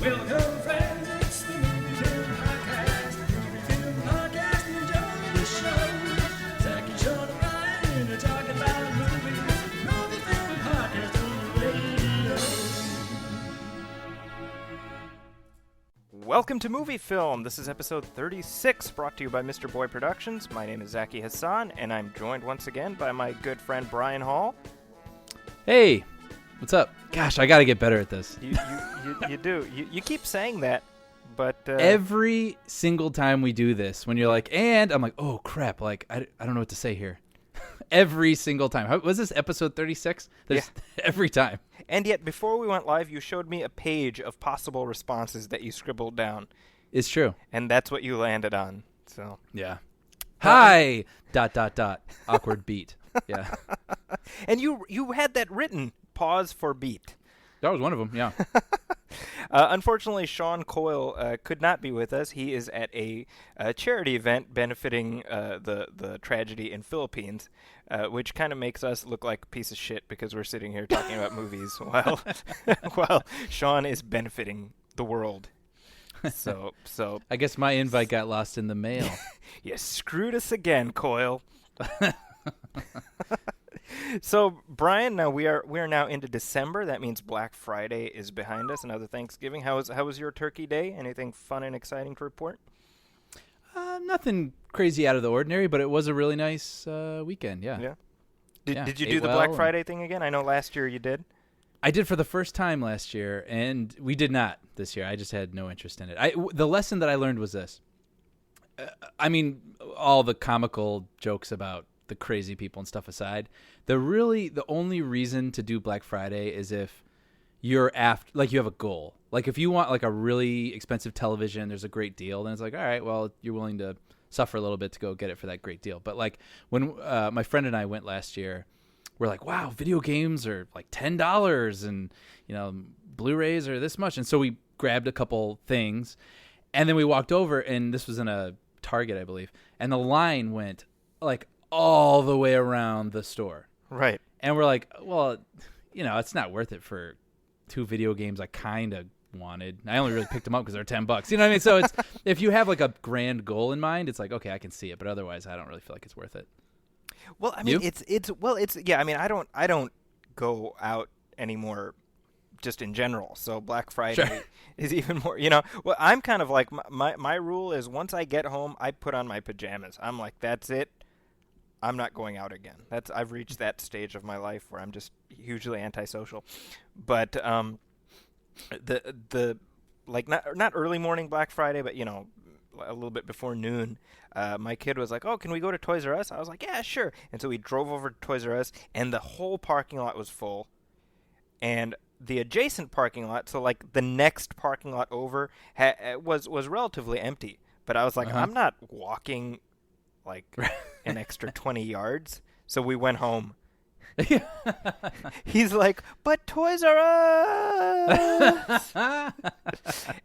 Welcome, friends, it's the Movie Film Podcast. Movie Film Podcast, enjoy the show. Zaki, Sean, and Ryan are talking about movies. Movie Film Podcast on the radio. Welcome to Movie Film. This is episode 36, brought to you by Mr. Boy Productions. My name is Zaki Hassan, and I'm joined once again by my good friend Brian Hall. Hey, what's up? Gosh, I got to get better at this. You do. You keep saying that, but... Every single time we do this, when you're like, and I'm like, oh, crap, like, I don't know what to say here. Every single time. Was this episode 36? Yeah. Every time. And yet, before we went live, you showed me a page of possible responses that you scribbled down. It's true. And that's what you landed on, so... Yeah. Hi! ... Awkward beat. Yeah. And you had that written, pause for beat. That was one of them, yeah. Unfortunately, Sean Coyle could not be with us. He is at a charity event benefiting the tragedy in Philippines, which kind of makes us look like a piece of shit because we're sitting here talking about movies while Sean is benefiting the world. So I guess my invite got lost in the mail. You screwed us again, Coyle. So, Brian, now we are now into December. That means Black Friday is behind us. Another Thanksgiving. How was your turkey day? Anything fun and exciting to report? Nothing crazy out of the ordinary, but it was a really nice weekend. Yeah. Yeah. Did you do the Black Friday thing again? I know last year you did. I did for the first time last year, and we did not this year. I just had no interest in it. The lesson that I learned was this. I mean, all the comical jokes about the crazy people and stuff aside, the only reason to do Black Friday is if you're you have a goal. Like if you want like a really expensive television, there's a great deal, then it's like, all right, well, you're willing to suffer a little bit to go get it for that great deal. But like when my friend and I went last year, we're like, wow, video games are like $10 and, Blu-rays are this much. And so we grabbed a couple things and then we walked over, and this was in a Target, I believe. And the line went like all the way around the store. Right. And we're like, well, it's not worth it for two video games I kind of wanted. I only really picked them up because they're $10. You know what I mean? So it's if you have like a grand goal in mind, it's like, okay, I can see it. But otherwise, I don't really feel like it's worth it. Well, I mean, You? I mean, I don't go out anymore just in general. So Black Friday Sure. is even more, well, I'm kind of like my rule is once I get home, I put on my pajamas. I'm like, that's it. I'm not going out again. I've reached that stage of my life where I'm just hugely antisocial. But the like not early morning Black Friday, but a little bit before noon, my kid was like, "Oh, can we go to Toys R Us?" I was like, "Yeah, sure." And so we drove over to Toys R Us, and the whole parking lot was full. And the adjacent parking lot, so like the next parking lot over, was relatively empty. But I was like, I'm not walking like an extra 20 yards. So we went home. He's like, but Toys R Us.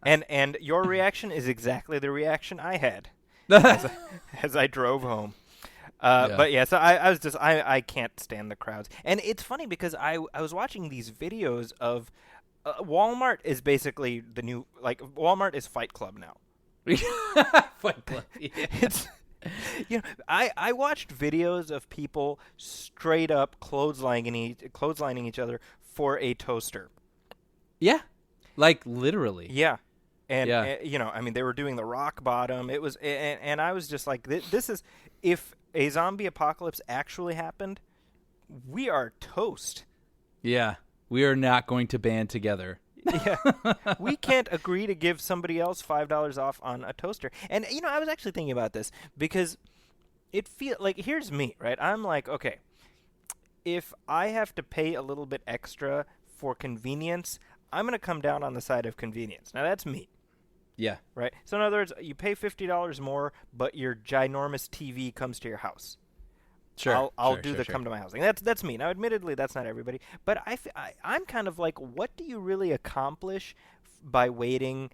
and your reaction is exactly the reaction I had as I drove home. Yeah. But yeah, so I can't stand the crowds. And it's funny because I was watching these videos of Walmart is basically the new, like Walmart is Fight Club now. Fight Club. Yeah. It's I watched videos of people straight up clotheslining each other for a toaster. Yeah, like literally. Yeah. And, Yeah. I mean, they were doing the rock bottom. It was, and I was just like, this is, if a zombie apocalypse actually happened, we are toast. Yeah, we are not going to band together. Yeah, we can't agree to give somebody else $5 off on a toaster. And I was actually thinking about this because it feels like, here's me, right? I'm like, okay, if I have to pay a little bit extra for convenience, I'm going to come down on the side of convenience. Now that's me. Yeah. Right? So in other words, you pay $50 more, but your ginormous TV comes to your house. Sure. I'll do the come to my house thing. That's me. Now, admittedly, that's not everybody. But I'm kind of like, what do you really accomplish by waiting,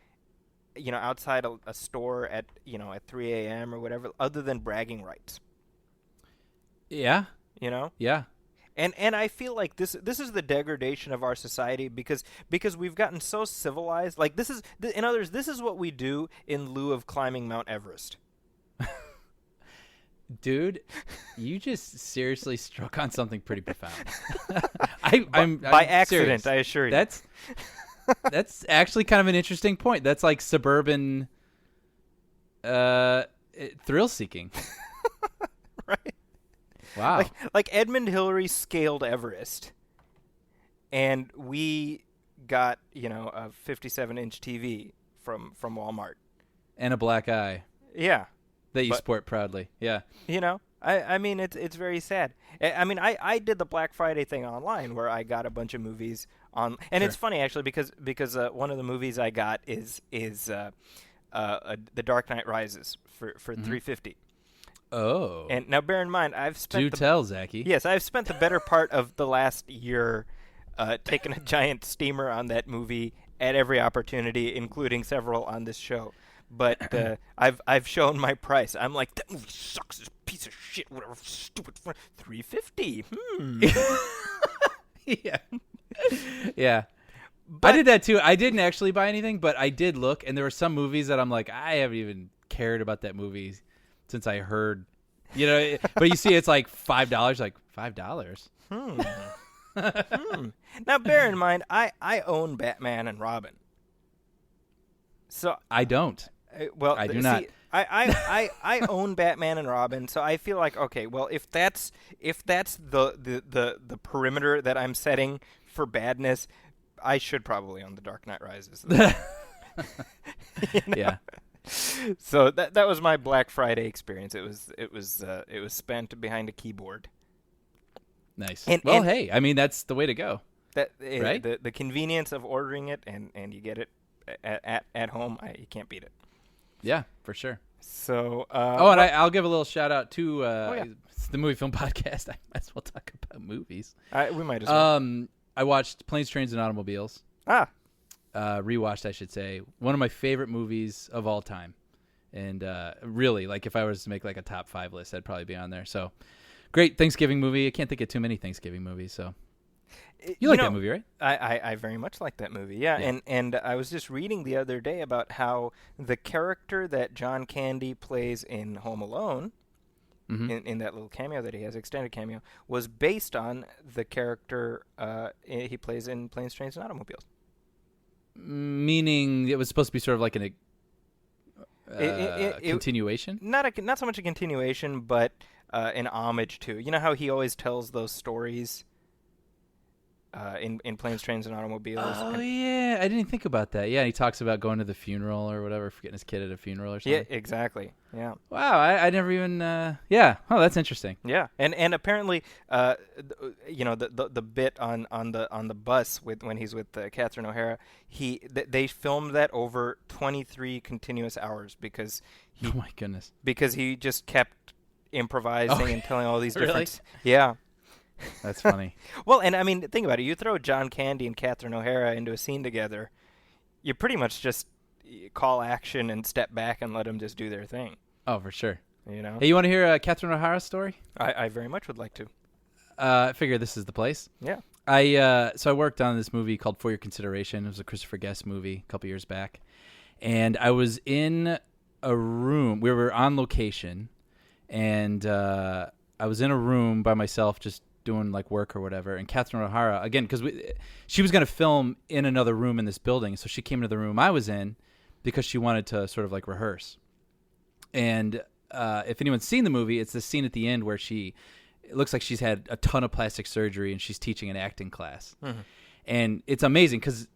outside a store at 3 a.m. or whatever, other than bragging rights? Yeah. Yeah. And I feel like this is the degradation of our society because we've gotten so civilized. Like in other words, this is what we do in lieu of climbing Mount Everest. Dude, you just seriously struck on something pretty profound. I'm By accident, serious. I assure you. That's actually kind of an interesting point. That's like suburban thrill seeking. Right. Wow. Like Edmund Hillary scaled Everest, and we got a 57-inch TV from Walmart And a black eye Yeah, that you but- sport proudly. Yeah. I mean it's very sad. I mean I did the Black Friday thing online where I got a bunch of movies on, and Sure. it's funny actually because one of the movies I got is The Dark Knight Rises for $350. Oh. And now bear in mind I've spent Do tell, Zaki. Yes, I've spent the better part of the last year taking a giant steamer on that movie at every opportunity, including several on this show. But I've shown my price. I'm like, that movie sucks. This piece of shit. Whatever. Stupid. $350. Yeah. Yeah. But, I did that too. I didn't actually buy anything, but I did look, and there were some movies that I'm like, I haven't even cared about that movie since I heard, but you see it's like $5, like $5. Now, bear in mind, I own Batman and Robin. So I don't. well, I do see, not. I own Batman and Robin, so I feel like okay. Well, if that's the perimeter that I'm setting for badness, I should probably own The Dark Knight Rises. Yeah. So that was my Black Friday experience. It was spent behind a keyboard. Nice. And Hey, I mean that's the way to go. Right? The convenience of ordering it and you get it at home, you can't beat it. Yeah, for sure. So I'll give a little shout out to yeah. it's the Movie Film Podcast. I might as well talk about movies. we might as well. I watched Planes, Trains, and Automobiles. Rewatched, I should say. One of my favorite movies of all time. And really, like if I was to make like a top 5 list, that'd probably be on there. So great Thanksgiving movie. I can't think of too many Thanksgiving movies. So you like that movie, right? I very much like that movie. Yeah. And I was just reading the other day about how the character that John Candy plays in Home Alone, in that little cameo that he has, extended cameo, was based on the character he plays in Planes, Trains, and Automobiles. Meaning it was supposed to be sort of like continuation? Not so much a continuation, but an homage to. You know how he always tells those stories in Planes, Trains, and Automobiles? Oh, yeah. I didn't think about that. Yeah, he talks about going to the funeral or whatever, forgetting his kid at a funeral or something. Yeah, exactly. Yeah. Wow, I never even... yeah. Oh, that's interesting. Yeah, and apparently, the bit on the bus when he's with Catherine O'Hara, they filmed that over 23 continuous hours because Oh, my goodness. because he just kept improvising and telling all these different... Really? Yeah. That's funny. Well, and I mean, think about it. You throw John Candy and Catherine O'Hara into a scene together, you pretty much just call action and step back and let them just do their thing. Oh, for sure. You know? Hey, you want to hear Catherine O'Hara's story? I very much would like to. I figure this is the place. Yeah. So I worked on this movie called For Your Consideration. It was a Christopher Guest movie a couple years back. And I was in a room. We were on location. And I was in a room by myself just doing like work or whatever. And Catherine O'Hara, again, because she was going to film in another room in this building. So she came into the room I was in because she wanted to sort of like rehearse. And if anyone's seen the movie, it's the scene at the end where it looks like she's had a ton of plastic surgery and she's teaching an acting class. Mm-hmm. And it's amazing because,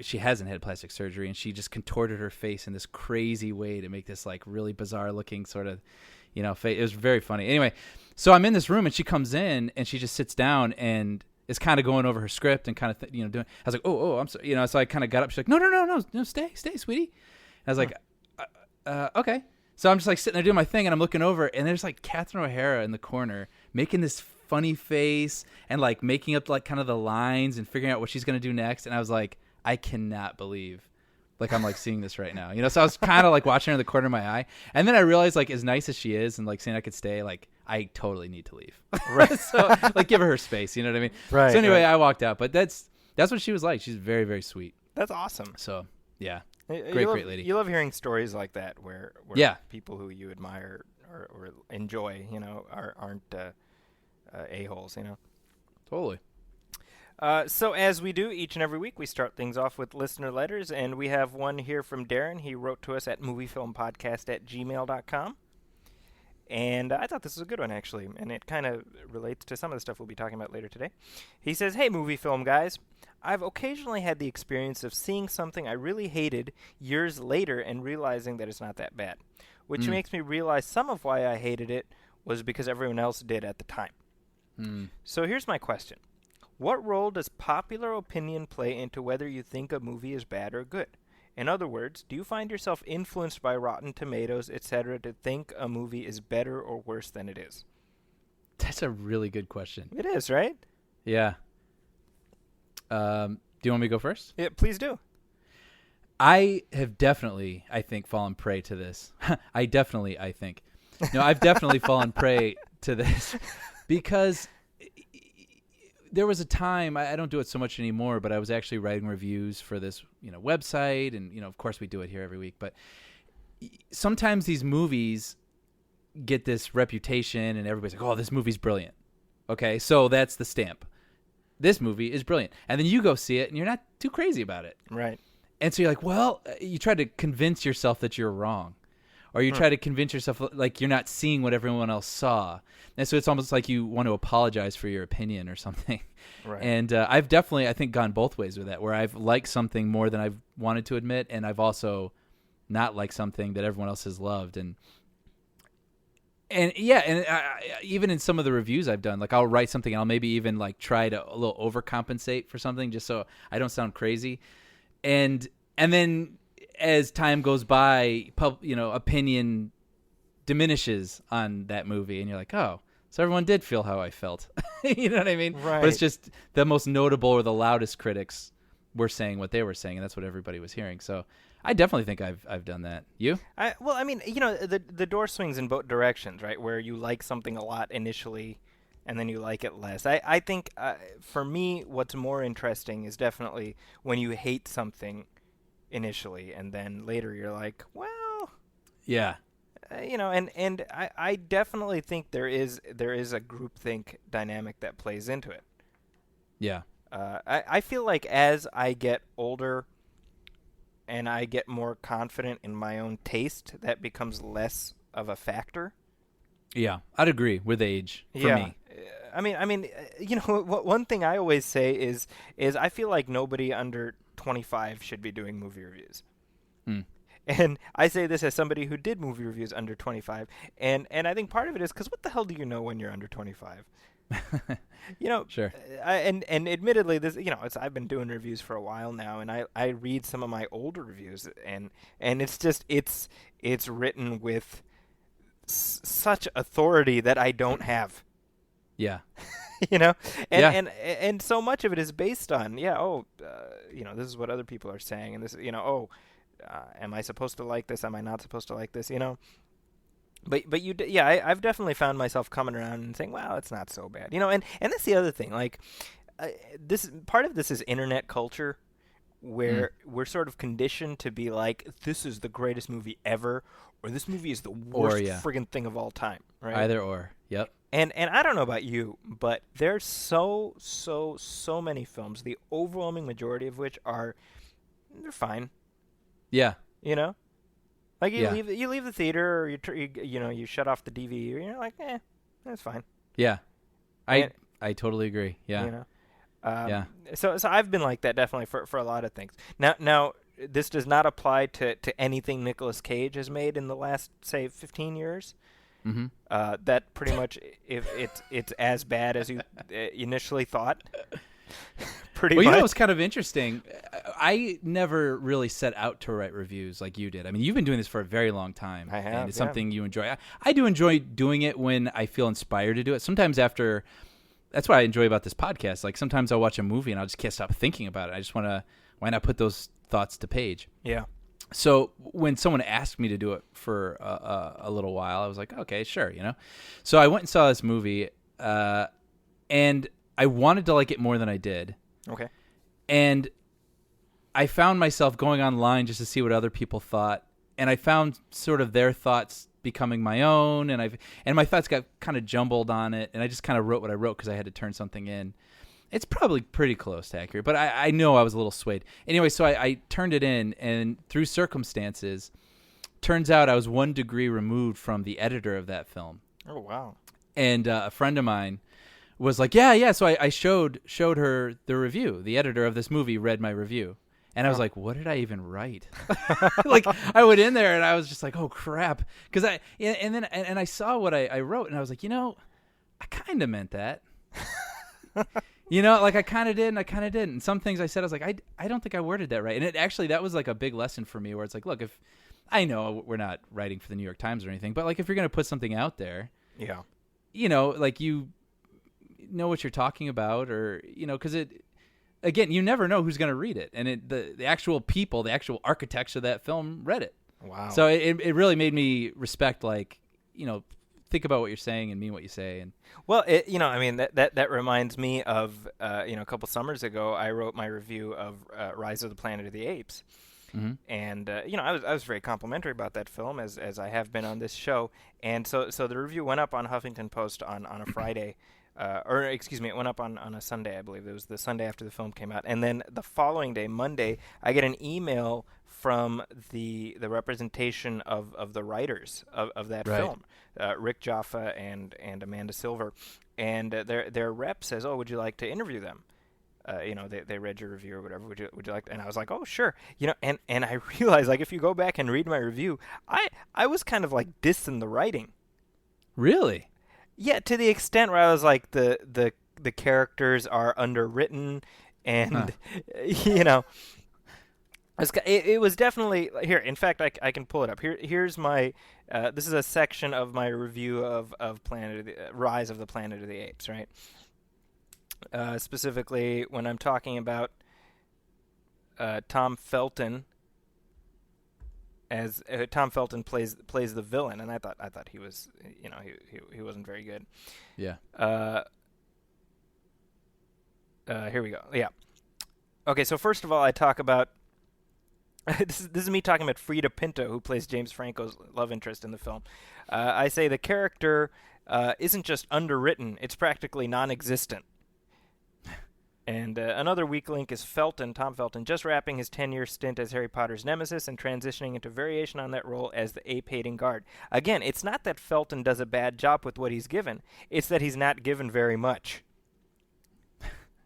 she hasn't had plastic surgery and she just contorted her face in this crazy way to make this like really bizarre looking sort of, face. It was very funny. Anyway, so I'm in this room and she comes in and she just sits down and is kind of going over her script and kind of, doing, I was like, oh, I'm sorry. So I kind of got up. She's like, no, stay, sweetie. And I was like, okay. So I'm just like sitting there doing my thing and I'm looking over and there's like Catherine O'Hara in the corner making this funny face and like making up like kind of the lines and figuring out what she's going to do next. And I was like, I cannot believe like I'm like seeing this right now, so I was kind of like watching her in the corner of my eye. And then I realized like as nice as she is and like saying I could stay, like I totally need to leave. Right. So like give her space. You know what I mean? Right. So anyway, right. I walked out. But that's what she was like. She's very, very sweet. That's awesome. So yeah, Great lady. You love hearing stories like that where Yeah. people who you admire or enjoy, aren't a-holes, Totally. So as we do each and every week, we start things off with listener letters, and we have one here from Darren. He wrote to us at moviefilmpodcast@gmail.com. And I thought this was a good one, actually, and it kind of relates to some of the stuff we'll be talking about later today. He says, "Hey, movie film guys. I've occasionally had the experience of seeing something I really hated years later and realizing that it's not that bad, which makes me realize some of why I hated it was because everyone else did at the time. So here's my question. What role does popular opinion play into whether you think a movie is bad or good? In other words, do you find yourself influenced by Rotten Tomatoes, etc., to think a movie is better or worse than it is?" That's a really good question. It is, right? Yeah. Do you want me to go first? Yeah, please do. I have definitely, I think, fallen prey to this. I've definitely fallen prey to this because there was a time, I don't do it so much anymore, but I was actually writing reviews for this, website, and of course we do it here every week, but sometimes these movies get this reputation and everybody's like, "Oh, this movie's brilliant." Okay, so that's the stamp. This movie is brilliant. And then you go see it and you're not too crazy about it. Right. And so you're like, well, you try to convince yourself that you're wrong. Or you try to convince yourself like you're not seeing what everyone else saw. And so it's almost like you want to apologize for your opinion or something. Right. And I've definitely, I think, gone both ways with that, where I've liked something more than I've wanted to admit, and I've also not liked something that everyone else has loved. And even in some of the reviews I've done, like I'll write something and I'll maybe even like try to a little overcompensate for something just so I don't sound crazy. And then as time goes by, opinion diminishes on that movie, and you're like, oh, so everyone did feel how I felt. You know what I mean? Right. But it's just the most notable or the loudest critics were saying what they were saying, and that's what everybody was hearing. So I definitely think I've done that. You? The door swings in both directions, right? Where you like something a lot initially, and then you like it less. I think for me, what's more interesting is definitely when you hate something initially, and then later you're like, well, yeah, and I definitely think there is a groupthink dynamic that plays into it. Yeah. I feel like as I get older and I get more confident in my own taste, that becomes less of a factor. Yeah, I'd agree with age for me. I mean, one thing I always say is I feel like nobody under 25 should be doing movie reviews. And I say this as somebody who did movie reviews under 25, and I think part of it is because what the hell do you know when you're under 25? Sure. And admittedly, this I've been doing reviews for a while now, and I read some of my older reviews, and it's just it's written with such authority that I don't have. Yeah. And so much of it is based on this is what other people are saying, and this am I supposed to like this? Am I not supposed to like this? But I've definitely found myself coming around and saying, well, it's not so bad. And that's the other thing. Like, this part of this is internet culture, where we're sort of conditioned to be like, this is the greatest movie ever, or this movie is the worst friggin' thing of all time. Right? Either or. Yep. And I don't know about you, but there's so many films, the overwhelming majority of which they're fine. Yeah. Like you leave the theater, or you shut off the DVD, or you're like, that's fine. Yeah, I totally agree. Yeah, So I've been like that definitely for a lot of things. Now this does not apply to anything Nicolas Cage has made in the last, say, 15 years. Mm-hmm. That pretty much, if it's as bad as you initially thought. Pretty much. What's kind of interesting? I never really set out to write reviews like you did. I mean, you've been doing this for a very long time. I have, and it's something you enjoy. I do enjoy doing it when I feel inspired to do it. Sometimes that's what I enjoy about this podcast. Like sometimes I'll watch a movie and I just can't stop thinking about it. I just want to, why not put those thoughts to page? Yeah. So when someone asked me to do it for a little while, I was like, okay, sure, So I went and saw this movie, and I wanted to like it more than I did. Okay. And I found myself going online just to see what other people thought, and I found sort of their thoughts becoming my own, and my thoughts got kind of jumbled on it, and I just kind of wrote what I wrote because I had to turn something in. It's probably pretty close to accurate, but I know I was a little swayed. Anyway, so I turned it in, and through circumstances, turns out I was 1 degree removed from the editor of that film. Oh, wow. And a friend of mine was like, yeah. So I showed her the review. The editor of this movie read my review. And I was like, what did I even write? Like, I went in there, and I was just like, oh, crap. Because I saw what I wrote, and I was like, I kind of meant that. Like I kind of did and I kind of didn't. And some things I said, I was like, I don't think I worded that right. And that was like a big lesson for me where it's like, look, if I know we're not writing for the New York Times or anything, but like if you're going to put something out there, yeah, like you know what you're talking about or, because again, you never know who's going to read it. And the actual people, the actual architects of that film read it. Wow. So it really made me respect, like, think about what you're saying and mean what you say. And well, that reminds me of a couple summers ago, I wrote my review of Rise of the Planet of the Apes, and I was very complimentary about that film as I have been on this show, and so the review went up on Huffington Post on a Friday. It went up on a Sunday, I believe. It was the Sunday after the film came out. And then the following day, Monday, I get an email from the representation of the writers of that film, Rick Jaffa and Amanda Silver. And their rep says, oh, would you like to interview them? They read your review or whatever. Would you like to? And I was like, oh, sure. And I realized, like, if you go back and read my review, I was kind of like dissing the writing. Really? Yeah, to the extent where I was like the characters are underwritten, and it was definitely here. In fact, I can pull it up. Here's my this is a section of my review of Rise of the Planet of the Apes, right? Specifically, when I'm talking about Tom Felton. As Tom Felton plays the villain, and I thought he was, he wasn't very good. Yeah. Here we go. Yeah. Okay, so first of all, I talk about this is me talking about Frida Pinto, who plays James Franco's love interest in the film. I say the character isn't just underwritten; it's practically non-existent. And another weak link is Tom Felton, just wrapping his 10-year stint as Harry Potter's nemesis and transitioning into variation on that role as the ape-hating guard. Again, it's not that Felton does a bad job with what he's given. It's that he's not given very much.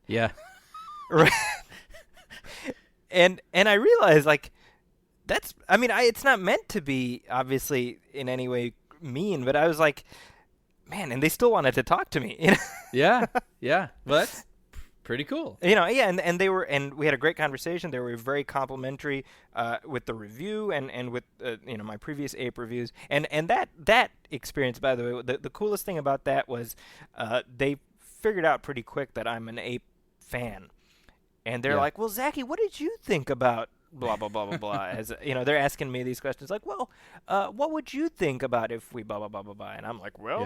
Yeah. Right. And I realize, like, it's not meant to be, obviously, in any way mean, but I was like, man, and they still wanted to talk to me. Yeah. Well, that's pretty cool. And they were, and we had a great conversation. They were very complimentary with the review and with my previous ape reviews. And that experience, by the way, the coolest thing about that was they figured out pretty quick that I'm an ape fan, and they're like, "Well, Zaki, what did you think about blah blah blah blah blah?" As they're asking me these questions like, "Well, what would you think about if we blah blah blah blah blah?" And I'm like, "Well,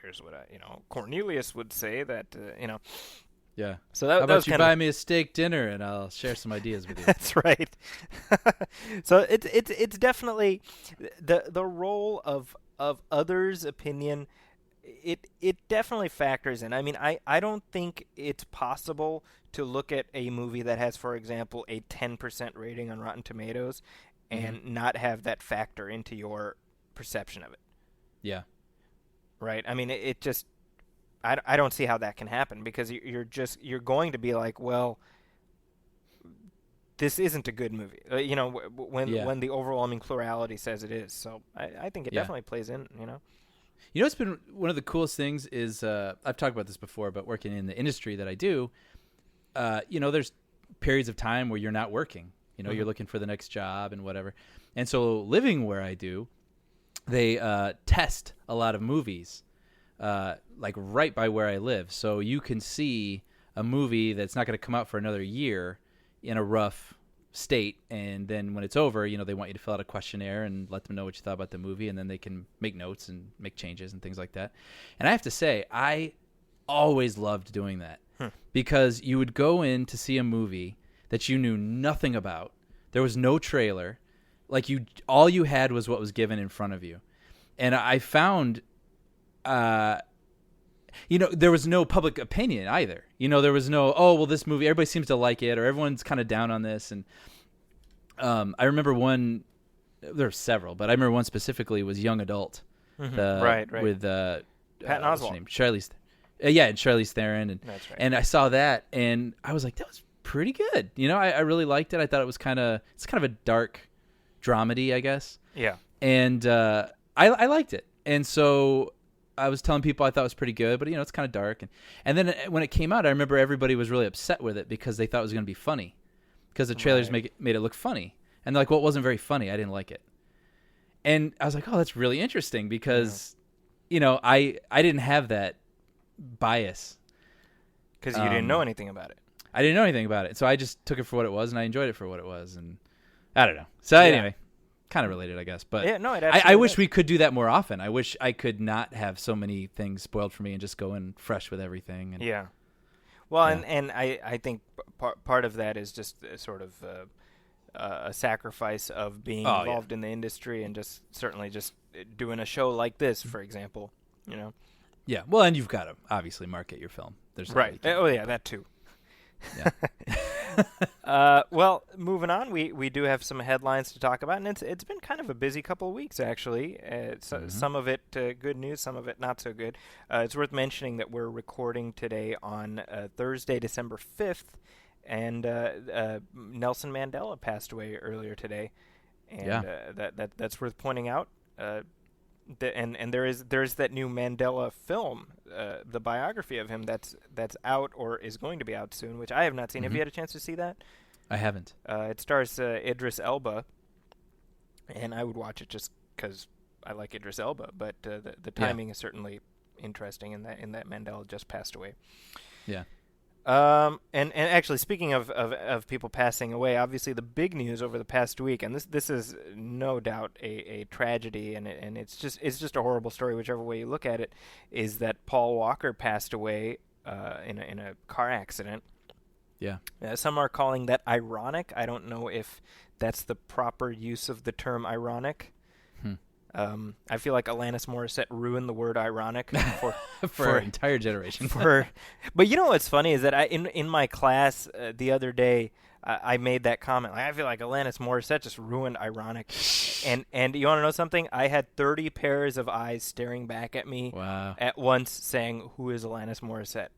here's what Cornelius would say that Yeah. So How that about was you kind buy me a steak dinner and I'll share some ideas with you. That's right. So it's definitely the role of others' opinion. It definitely factors in. I mean, I don't think it's possible to look at a movie that has, for example, a 10% rating on Rotten Tomatoes and not have that factor into your perception of it. Yeah. Right? I mean, it just I don't see how that can happen because you're going to be like, well, this isn't a good movie. When the overwhelming plurality says it is. So I think it definitely plays in. It's been one of the coolest things is I've talked about this before, but working in the industry that I do, there's periods of time where you're not working. You're looking for the next job and whatever. And so living where I do, they test a lot of movies. Like right by where I live. So you can see a movie that's not going to come out for another year in a rough state, and then when it's over, they want you to fill out a questionnaire and let them know what you thought about the movie, and then they can make notes and make changes and things like that. And I have to say, I always loved doing that because you would go in to see a movie that you knew nothing about. There was no trailer. Like all you had was what was given in front of you. And I found, there was no public opinion either. There was no, oh, well, this movie, everybody seems to like it, or everyone's kind of down on this. And I remember one, there were several, but I remember one specifically was Young Adult. Right. With Patton Oswalt. Charlize. And Charlize Theron. And, That's right. And I saw that, and I was like, that was pretty good. I really liked it. I thought it was it's kind of a dark dramedy, I guess. Yeah. And I liked it. And so I was telling people I thought it was pretty good, but it's kind of dark. And then when it came out, I remember everybody was really upset with it because they thought it was going to be funny, because the trailers made it look funny. And they're like, well, it wasn't very funny. I didn't like it. And I was like, oh, that's really interesting because, I didn't have that bias. Because you didn't know anything about it. I didn't know anything about it. So I just took it for what it was, and I enjoyed it for what it was. And I don't know. So anyway, kind of related, I guess. But yeah, no, I wish we could do that more often. I wish I could not have so many things spoiled for me and just go in fresh with everything. And, yeah. Well, and I think part of that is just sort of a sacrifice of being involved in the industry and just certainly just doing a show like this, for example, Yeah. Well, and you've got to obviously market your film. There's no way right. you can't. Oh, yeah, that too. Yeah. Well, moving on, we do have some headlines to talk about, and it's been kind of a busy couple of weeks, actually. Some of it good news, some of it not so good. It's worth mentioning that we're recording today on Thursday, December 5th, and Nelson Mandela passed away earlier today, and that's worth pointing out. And there's that new Mandela film, the biography of him that's out or is going to be out soon, which I have not seen. Have you had a chance to see that? I haven't. It stars Idris Elba, and I would watch it just because I like Idris Elba. But the timing is certainly interesting in that Mandela just passed away. Yeah. And actually, speaking of people passing away, obviously the big news over the past week, and this is no doubt a tragedy, and it's just a horrible story, whichever way you look at it, is that Paul Walker passed away in a car accident. Yeah. Some are calling that ironic. I don't know if that's the proper use of the term ironic. I feel like Alanis Morissette ruined the word ironic for an entire generation. But you know what's funny is that in my class the other day I made that comment. Like, I feel like Alanis Morissette just ruined ironic. And you want to know something? I had 30 pairs of eyes staring back at me at once saying, "Who is Alanis Morissette?"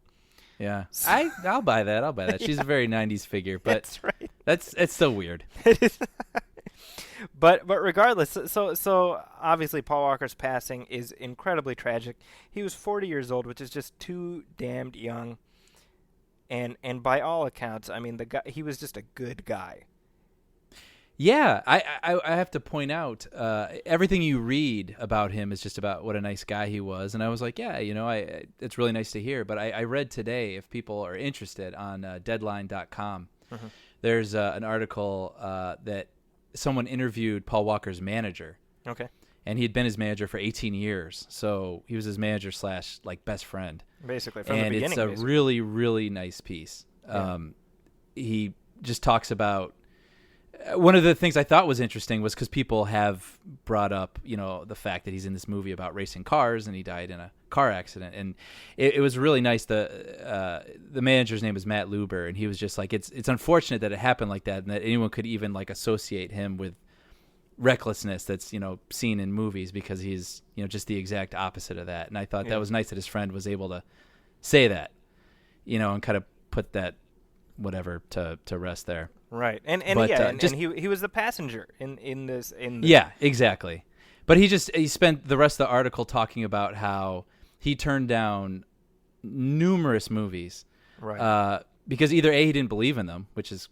Yeah. I'll buy that. She's a very 90s figure, but that's right. It's so weird. It is. But regardless, so obviously Paul Walker's passing is incredibly tragic. He was 40 years old, which is just too damned young. And by all accounts, I mean, he was just a good guy. Yeah, I have to point out, everything you read about him is just about what a nice guy he was. And I was like, yeah, it's really nice to hear. But I read today, if people are interested, on Deadline.com, there's an article that someone interviewed Paul Walker's manager. Okay. And he had been his manager for 18 years. So he was his manager / like best friend. Basically, from the beginning. And it's a really, really nice piece. Yeah. He just talks about, one of the things I thought was interesting was because people have brought up, the fact that he's in this movie about racing cars and he died in a car accident. And it was really nice. The manager's name is Matt Luber, and he was just like, it's unfortunate that it happened like that and that anyone could even like associate him with recklessness that's, seen in movies, because he's, just the exact opposite of that. And I thought that was nice that his friend was able to say that, and kind of put that whatever to rest there. Right. And he was the passenger in this. Yeah, exactly. But he spent the rest of the article talking about how he turned down numerous movies. Right. Because either A, he didn't believe in them, which is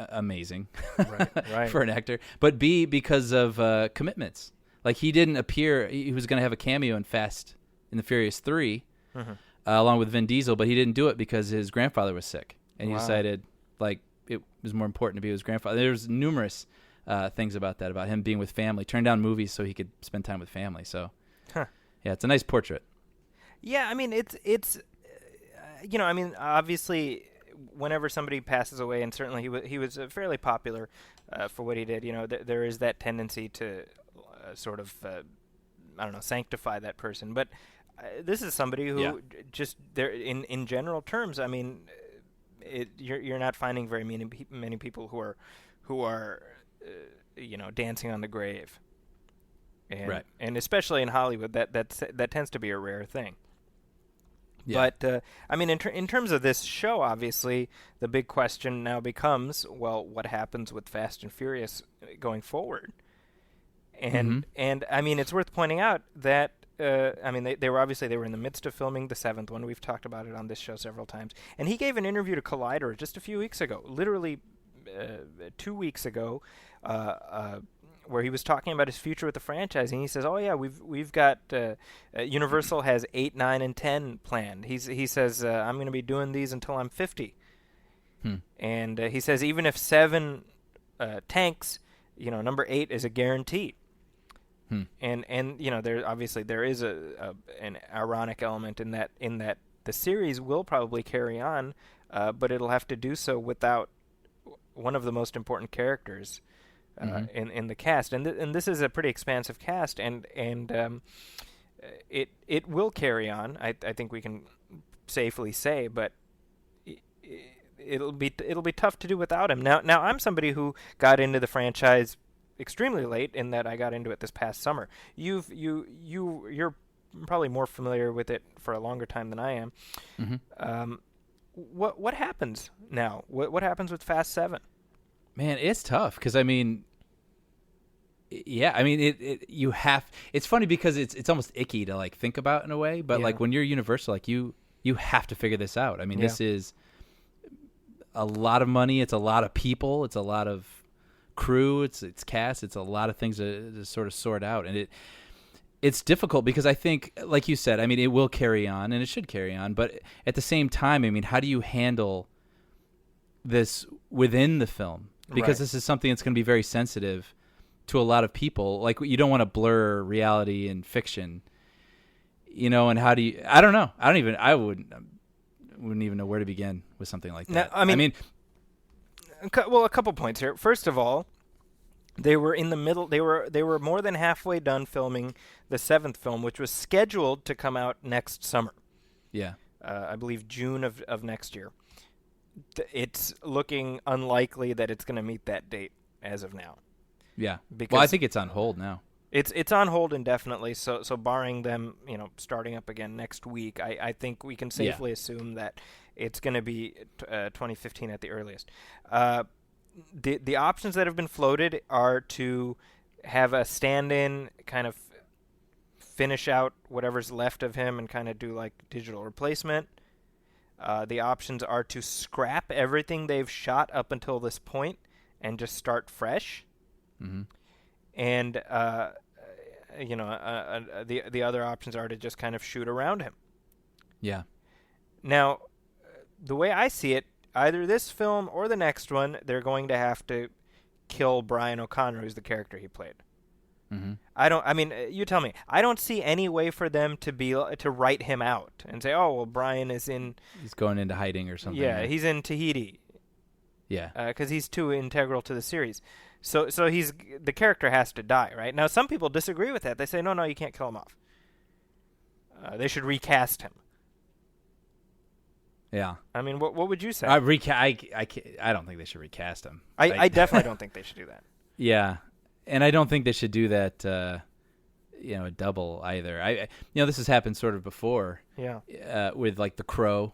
amazing right. for an actor, but B, because of commitments. Like, he didn't appear, he was going to have a cameo in Fast and the Furious 3 along with Vin Diesel, but he didn't do it because his grandfather was sick. And he decided, like, it was more important to be with his grandfather. There's numerous things about that, about him being with family, turned down movies so he could spend time with family. So, yeah, it's a nice portrait. Yeah, I mean, it's I mean, obviously, whenever somebody passes away, and certainly he was fairly popular for what he did. There is that tendency to sort of I don't know, sanctify that person. But this is somebody who just there in general terms. I mean, you're not finding very many people who are dancing on the grave. And especially in Hollywood, that tends to be a rare thing. Yeah. But I mean, in terms of this show, obviously, the big question now becomes, well, what happens with Fast and Furious going forward? And I mean, it's worth pointing out that I mean, they were in the midst of filming the 7th one. We've talked about it on this show several times. And he gave an interview to Collider just a few weeks ago, literally 2 weeks ago, where he was talking about his future with the franchise, and he says, "Oh yeah, we've got Universal has 8, 9, and 10 planned." He says, "I'm going to be doing these until I'm 50," and he says even if 7 tanks, number 8 is a guarantee. And there is an ironic element in that the series will probably carry on, but it'll have to do so without one of the most important characters. In the cast, and this is a pretty expansive cast, and it will carry on. I think we can safely say, but it'll be tough to do without him. Now I'm somebody who got into the franchise extremely late, in that I got into it this past summer. You're probably more familiar with it for a longer time than I am. What happens now? What happens with Fast 7? Man, it's tough because I mean, you have. It's funny because it's almost icky to like think about in a way, but like when you're Universal, like you have to figure this out. I mean, this is a lot of money. It's a lot of people. It's a lot of crew. It's cast. It's a lot of things to sort of sort out, and it's difficult because I think, like you said, I mean, it will carry on and it should carry on, but at the same time, I mean, how do you handle this within the film? Because this is something that's going to be very sensitive to a lot of people. Like, you don't want to blur reality and fiction, and how do you, I don't know. I wouldn't even know where to begin with something like that. Now, I mean, well, a couple points here. First of all, they were in the middle. They were more than halfway done filming the 7th film, which was scheduled to come out next summer. Yeah. I believe June of next year. It's looking unlikely that it's going to meet that date as of now. Yeah. Well, I think it's on hold now. It's on hold indefinitely. So barring them, starting up again next week, I think we can safely assume that it's going to be 2015 at the earliest. The options that have been floated are to have a stand-in, kind of finish out whatever's left of him and kind of do like digital replacement. The options are to scrap everything they've shot up until this point and just start fresh. And the other options are to just kind of shoot around him. Yeah. Now, the way I see it, either this film or the next one, they're going to have to kill Brian O'Connor, who's the character he played. You tell me. I don't see any way for them to write him out and say, "Oh, well, Brian is in." He's going into hiding or something. Yeah, he's in Tahiti. Yeah, because he's too integral to the series. So the character has to die, right? Now, some people disagree with that. They say, "No, you can't kill him off. They should recast him." Yeah. I mean, what would you say? I don't think they should recast him. I definitely don't think they should do that. Yeah. And I don't think they should do that, a double either. This has happened sort of before. Yeah. With like The Crow.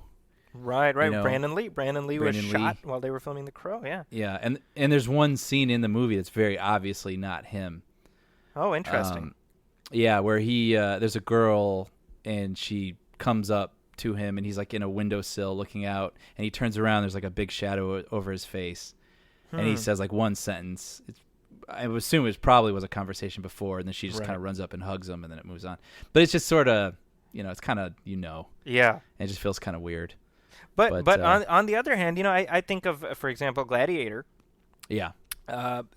Right. Brandon Lee was shot while they were filming The Crow. Yeah. Yeah, and there's one scene in the movie that's very obviously not him. Oh, interesting. Where there's a girl and she comes up to him and he's like in a windowsill looking out, and he turns around. There's like a big shadow over his face, and he says like one sentence. I would assume it probably was a conversation before, and then she just kind of runs up and hugs him, and then it moves on. But it's just sort of, it's kind of, Yeah. And it just feels kind of weird. But on the other hand, I think of, for example, Gladiator. Yeah.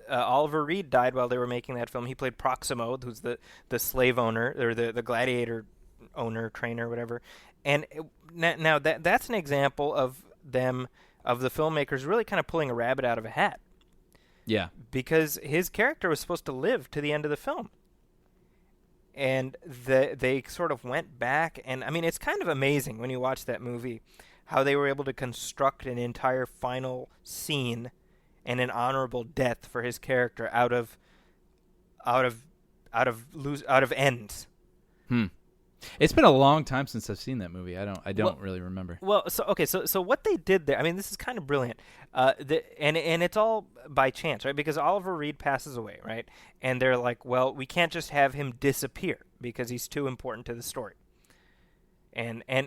Oliver Reed died while they were making that film. He played Proximo, who's the slave owner, or the gladiator owner, trainer, whatever. And now that's an example of the filmmakers really kind of pulling a rabbit out of a hat. Yeah. Because his character was supposed to live to the end of the film. And they sort of went back, and I mean, it's kind of amazing when you watch that movie how they were able to construct an entire final scene and an honorable death for his character out of ends. It's been a long time since I've seen that movie. I don't really remember. Well, so what they did there, I mean, this is kind of brilliant. And it's all by chance, right? Because Oliver Reed passes away, right? And they're like, well, we can't just have him disappear because he's too important to the story. And I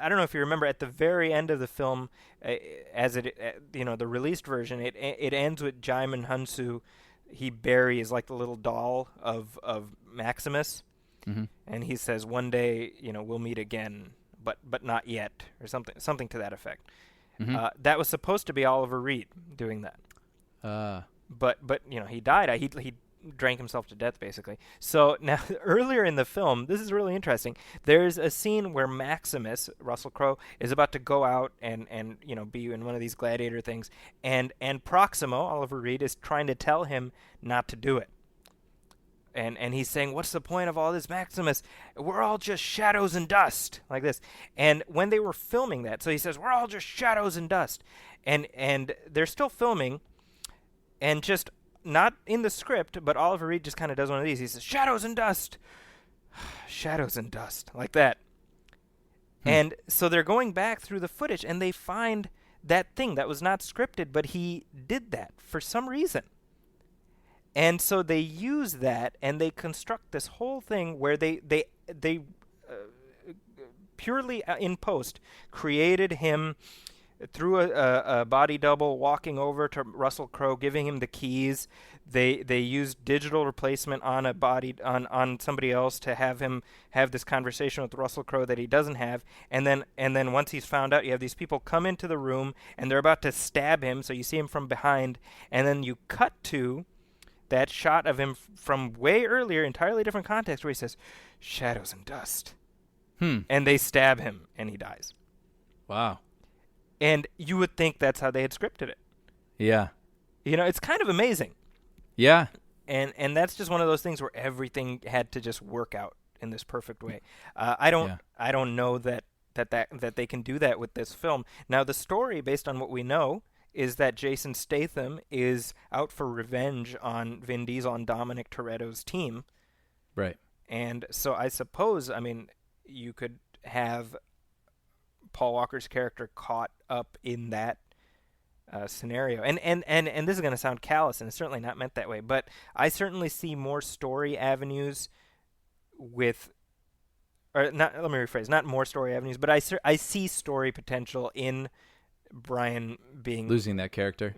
don't know if you remember at the very end of the film, the released version, it ends with Jaimin Hunsu. He buries like the little doll of Maximus. Mm-hmm. And he says, one day, we'll meet again, but not yet, or something to that effect. Mm-hmm. That was supposed to be Oliver Reed doing that. But he died. He drank himself to death, basically. So now, earlier in the film, this is really interesting. There's a scene where Maximus, Russell Crowe, is about to go out and be in one of these gladiator things, and Proximo, Oliver Reed, is trying to tell him not to do it. And he's saying, what's the point of all this, Maximus? We're all just shadows and dust, like this. And when they were filming that, so he says, we're all just shadows and dust. And they're still filming, and just not in the script, but Oliver Reed just kind of does one of these. He says, shadows and dust, shadows and dust, like that. And so they're going back through the footage, and they find that thing that was not scripted, but he did that for some reason. And so they use that, and they construct this whole thing where they purely in post created him through a body double walking over to Russell Crowe, giving him the keys. They used digital replacement on a body on somebody else to have him have this conversation with Russell Crowe that he doesn't have. And then once he's found out, you have these people come into the room, and they're about to stab him. So you see him from behind, and then you cut to that shot of him from way earlier, entirely different context, where he says, shadows and dust. And they stab him, and he dies. Wow. And you would think that's how they had scripted it. Yeah. It's kind of amazing. Yeah. And that's just one of those things where everything had to just work out in this perfect way. I don't know that they can do that with this film. Now, the story, based on what we know, is that Jason Statham is out for revenge on Vin Diesel and Dominic Toretto's team. Right. And so I suppose, you could have Paul Walker's character caught up in that scenario. And this is going to sound callous, and it's certainly not meant that way, but I certainly see more story avenues let me rephrase, not more story avenues, but I see story potential in Brian being losing that character.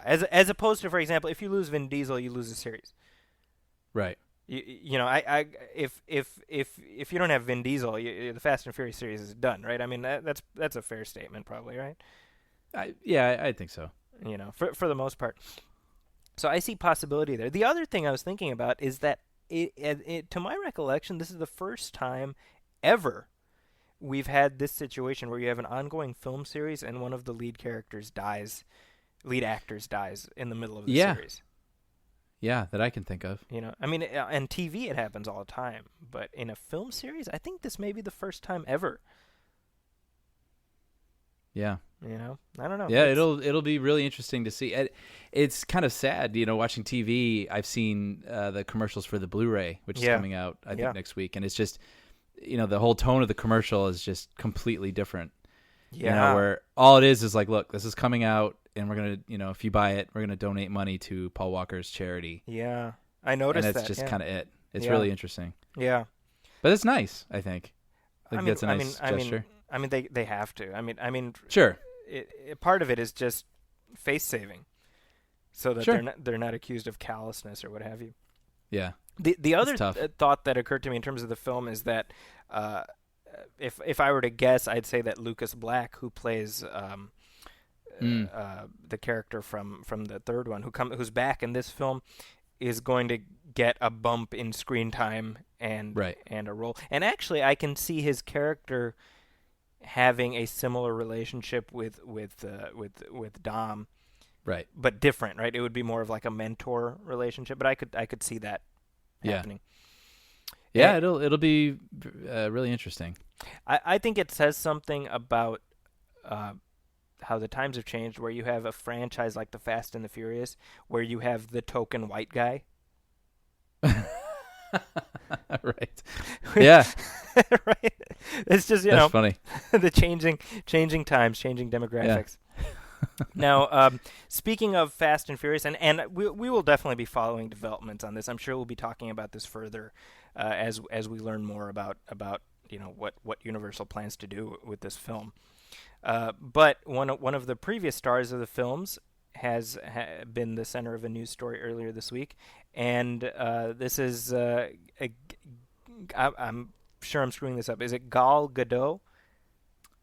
As opposed to, for example, if you lose Vin Diesel, you lose a series. Right. If you don't have Vin Diesel, the Fast and Furious series is done, right? I mean, that's a fair statement, probably, right? I think so. For the most part. So I see possibility there. The other thing I was thinking about is that to my recollection, this is the first time ever we've had this situation where you have an ongoing film series and one of the lead actors dies in the middle of the series. Yeah, that I can think of. And TV it happens all the time, but in a film series, I think this may be the first time ever. Yeah. I don't know. Yeah, it'll be really interesting to see. It's kind of sad, watching TV. I've seen the commercials for the Blu-ray, which is coming out, I think, next week, and it's just, the whole tone of the commercial is just completely different. Yeah. Where all it is like, look, this is coming out, and we're going to, if you buy it, we're going to donate money to Paul Walker's charity. Yeah. I noticed that. And that's just kind of it. It's really interesting. Yeah. But it's nice, I think. That's a nice gesture. They have to. Sure. Part of it is just face saving, so that they're not accused of callousness or what have you. Yeah. The other thought that occurred to me in terms of the film is that if I were to guess, I'd say that Lucas Black, who plays the character from the third one, who's back in this film, is going to get a bump in screen time and a role. And actually, I can see his character having a similar relationship with Dom, right? But different, right? It would be more of like a mentor relationship. But I could see that happening. Yeah, it'll be really interesting. I think it says something about how the times have changed, where you have a franchise like the Fast and the Furious, where you have the token white guy. Right. Yeah. Right. It's just, That's funny. the changing times, changing demographics. Yeah. Now, speaking of Fast and Furious, and we will definitely be following developments on this. I'm sure we'll be talking about this further as we learn more about what Universal plans to do with this film. But one of the previous stars of the films has been the center of a news story earlier this week, and this is I'm sure I'm screwing this up. Is it Gal Gadot?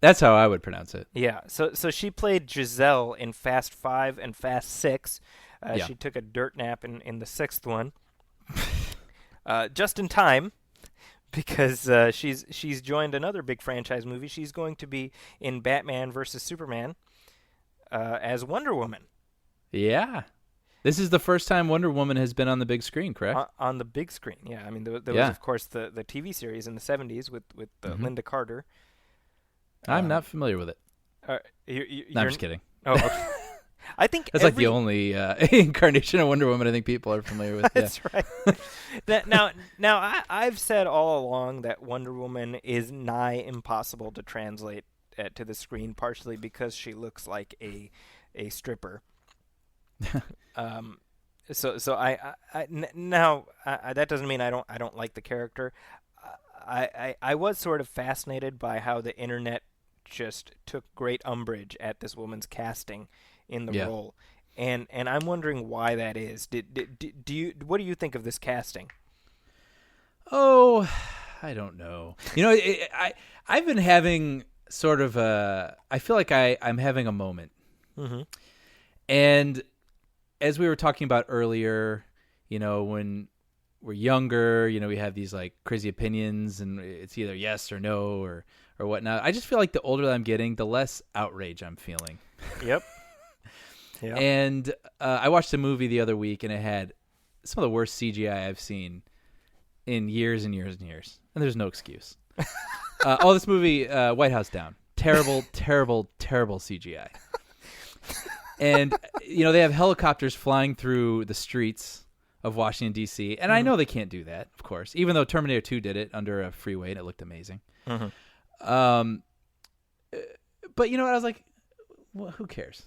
That's how I would pronounce it. Yeah. So she played Giselle in Fast 5 and Fast 6. She took a dirt nap in the 6th one, just in time, because she's joined another big franchise movie. She's going to be in Batman vs. Superman as Wonder Woman. Yeah. This is the first time Wonder Woman has been on the big screen, correct? On the big screen, yeah. I mean, there was, of course, the TV series in the 70s with Linda Carter. I'm not familiar with it. No, I'm just kidding. Oh, okay. I think that's like the only incarnation of Wonder Woman I think people are familiar with. That's right. Now, I've said all along that Wonder Woman is nigh impossible to translate to the screen, partially because she looks like a stripper. So that doesn't mean I don't like the character. I was sort of fascinated by how the internet just took great umbrage at this woman's casting in the role, and I'm wondering why that is. What do you think of this casting? Oh, I don't know. I've been having sort of I feel like I'm having a moment, and as we were talking about earlier, when we're younger, we have these like crazy opinions, and it's either yes or no or whatnot. I just feel like the older that I'm getting, the less outrage I'm feeling. Yep. Yeah. And I watched a movie the other week, and it had some of the worst CGI I've seen in years and years and years, and there's no excuse. This movie, White House Down, terrible, terrible, terrible CGI. And they have helicopters flying through the streets of Washington, D.C., and I know they can't do that, of course, even though Terminator 2 did it under a freeway, and it looked amazing. But I was like, well, who cares?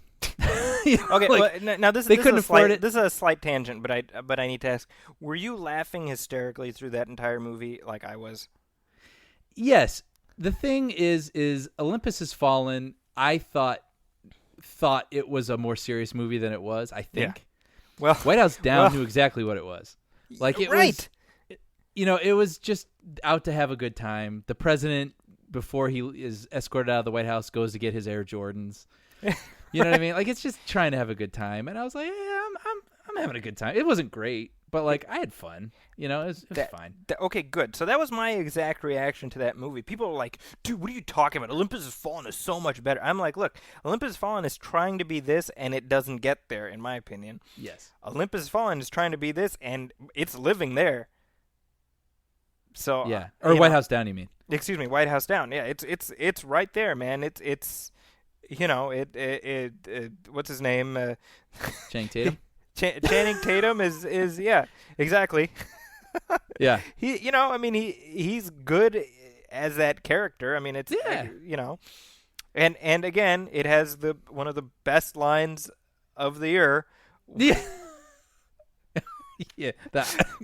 Okay, like, well, now this is a slight tangent, but I need to ask: were you laughing hysterically through that entire movie like I was? Yes. The thing is Olympus Has Fallen. I thought it was a more serious movie than it was. I think. Yeah. Well, White House Down knew exactly what it was. Like it was. It was just out to have a good time. The president, before he is escorted out of the White House, goes to get his Air Jordans. You know what I mean? Like, it's just trying to have a good time. And I was like, yeah, I'm having a good time. It wasn't great, but like I had fun. It was fine. Okay, good. So that was my exact reaction to that movie. People were like, dude, what are you talking about? Olympus Has Fallen is so much better. I'm like, look, Olympus Has Fallen is trying to be this, and it doesn't get there, in my opinion. Yes. Olympus Has Fallen is trying to be this, and it's living there. So yeah, or White House Down, you mean? Excuse me, White House Down. Yeah, it's right there, man. It's what's his name? Channing Tatum. Channing Tatum is yeah, exactly. Yeah. He's good as that character. I mean, it's and again, it has one of the best lines of the year. Yeah. Yeah.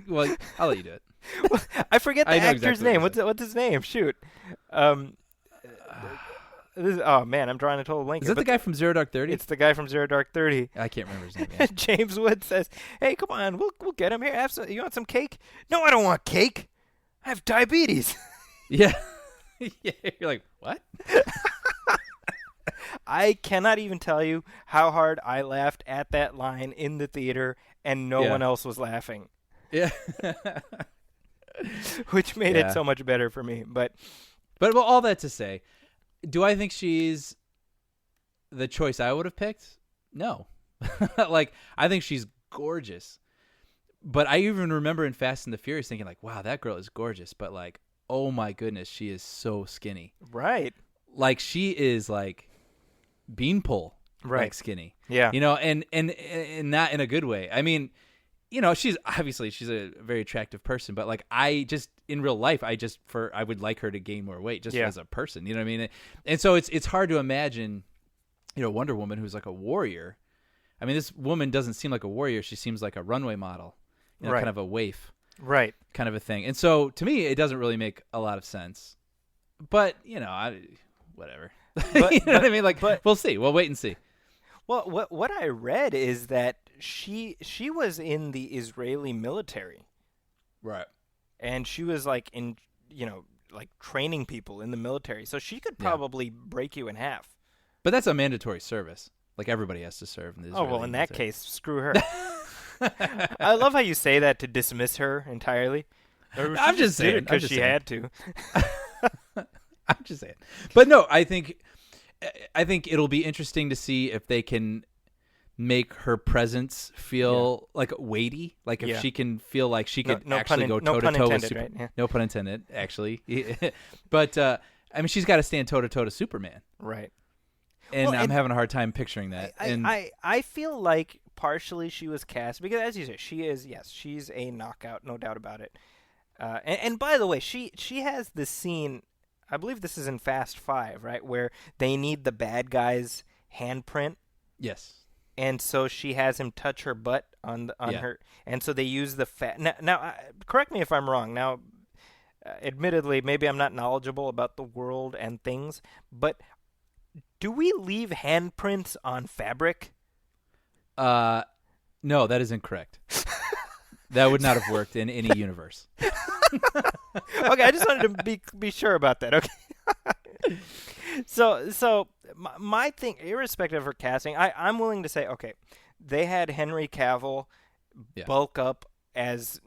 Well, I'll let you do it. Well, I forget the actor's name. What's his name? Shoot. Oh man, I'm drawing a total blank. Is that the guy from Zero Dark 30? It's the guy from Zero Dark 30. I can't remember his name. Yeah. James Wood says, "Hey, come on, we'll get him here. You want some cake? No, I don't want cake. I have diabetes." Yeah. Yeah, you're like, what? I cannot even tell you how hard I laughed at that line in the theater, and no Yeah. one else was laughing, Yeah. which made Yeah. it so much better for me. But But well, all that to say, do I think she's the choice I would have picked? No. Like, I think she's gorgeous. But I even remember in Fast and the Furious thinking, like, wow, that girl is gorgeous. But, like, oh my goodness, she is so skinny. right, Like, she is, like, beanpole, Right. like, skinny. yeah, You know, and not in a good way. I mean, you know, she's a very attractive person, but like I just in real life, I would like her to gain more weight just Yeah. as a person. You know what I mean? And so it's hard to imagine, you know, Wonder Woman who's like a warrior. I mean, this woman doesn't seem like a warrior. She seems like a runway model, you know, Right. kind of a waif right. kind of a thing. And so to me, it doesn't really make a lot of sense. But you know, whatever. But- you know what I mean? Like, but- we'll see. We'll wait and see. Well, what I read is that she was in the Israeli military, Right. and she was like like training people in the military, so she could Yeah. probably break you in half. But that's a mandatory service. Like everybody has to serve in the Oh well, Israeli in that military. case, screw her. I love how you say that to dismiss her entirely. I'm just saying, I'm because just she saying. had to. I'm just saying. But no, I think it'll be interesting to see if they can make her presence feel like weighty, like if Yeah. she can feel like she could No actually pun go in- no toe to pun toe with intended, Superman. right? Yeah. No pun intended, actually. But I mean, she's got to stand toe to toe to Superman, Right. and Well, I'm and having a hard time picturing that. I feel like partially she was cast because, as you say, she's a knockout, no doubt about it. And by the way, she has this scene. I believe this is in Fast 5, right, where they need the bad guy's handprint, Yes. and so she has him touch her butt on Yeah. her, and so they use the fat. Now, correct me if I'm wrong. Now, admittedly, maybe I'm not knowledgeable about the world and things, but do we leave handprints on fabric? No, that is incorrect. That would not have worked in any universe. Okay, I just wanted to be sure about that. Okay. So my thing, irrespective of her casting, I'm willing to say, okay, they had Henry Cavill Yeah. bulk up as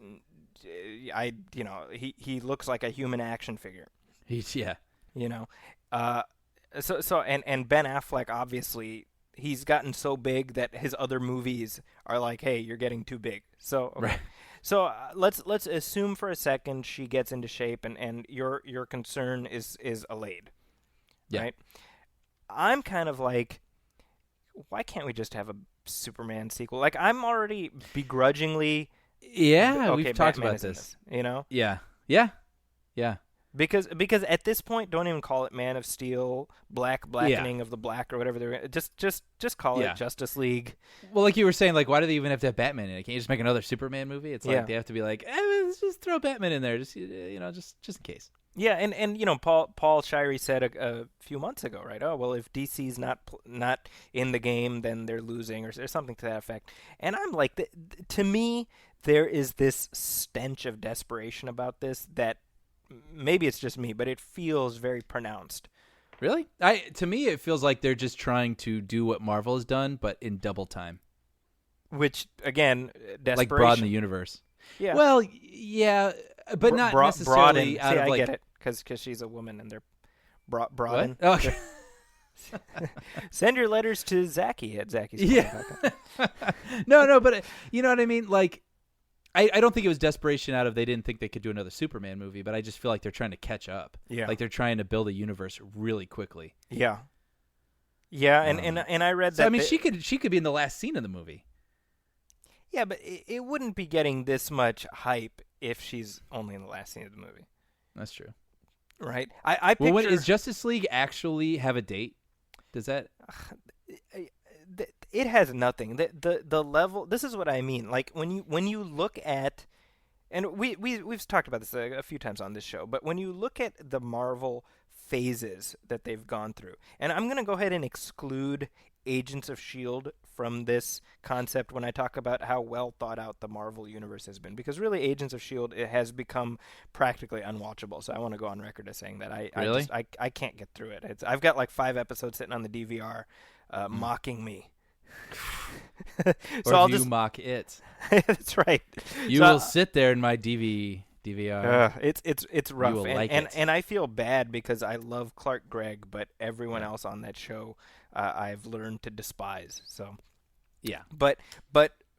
he looks like a human action figure. Yeah. You know, and Ben Affleck, obviously he's gotten so big that his other movies are like, hey, you're getting too big. So okay. Right. So let's assume for a second she gets into shape, and your concern is allayed, Yeah. right? I'm kind of like, why can't we just have a Superman sequel? Like, I'm already begrudgingly Yeah, okay, we've talked Batman about is in this. you know, Yeah. Yeah. Yeah. because at this point, don't even call it Man of Steel, blackening of the black, or whatever they're just call Yeah. it Justice League. Well, like you were saying, like, why do they even have to have Batman in it? Can't you just make another Superman movie? It's like Yeah. they have to be like, let's just throw Batman in there, just just in case. Yeah, and Paul Shirey said a few months ago, right? Oh, well, if DC's not in the game, then they're losing, or something to that effect. And I'm like, to me, there is this stench of desperation about this that maybe it's just me, but it feels very pronounced. Really? To me, it feels like they're just trying to do what Marvel has done, but in double time, Which, again, desperation. like broaden the universe. Yeah. Well, yeah, but not necessarily broaden. out See, of I like. get it, because she's a woman and they're broaden. What? Okay. Send your letters to Zaki at Zaki's. Yeah. No, but you know what I mean? Like, I don't think it was desperation out of they didn't think they could do another Superman movie, but I just feel like they're trying to catch up. Yeah. Like they're trying to build a universe really quickly. Yeah. Yeah, and I read So that. I mean, she could be in the last scene of the movie. Yeah, but it wouldn't be getting this much hype if she's only in the last scene of the movie, That's true. right? I picture. Well, is Justice League actually have a date? Does that? It has nothing. The level. This is what I mean. Like when you look at, and we've talked about this a few times on this show, but when you look at the Marvel phases that they've gone through, and I'm gonna go ahead and exclude Agents of S.H.I.E.L.D. from this concept when I talk about how well thought out the Marvel universe has been. Because really, Agents of S.H.I.E.L.D., it has become practically unwatchable. So I want to go on record as saying that Really? I can't get through it. I've got like 5 episodes sitting on the DVR mocking me. Or So I'll do you just mock it? That's right. You So will sit there in my DVR. It's rough, will and, like and it. and I feel bad because I love Clark Gregg, but everyone else on that show I've learned to despise. So Yeah. But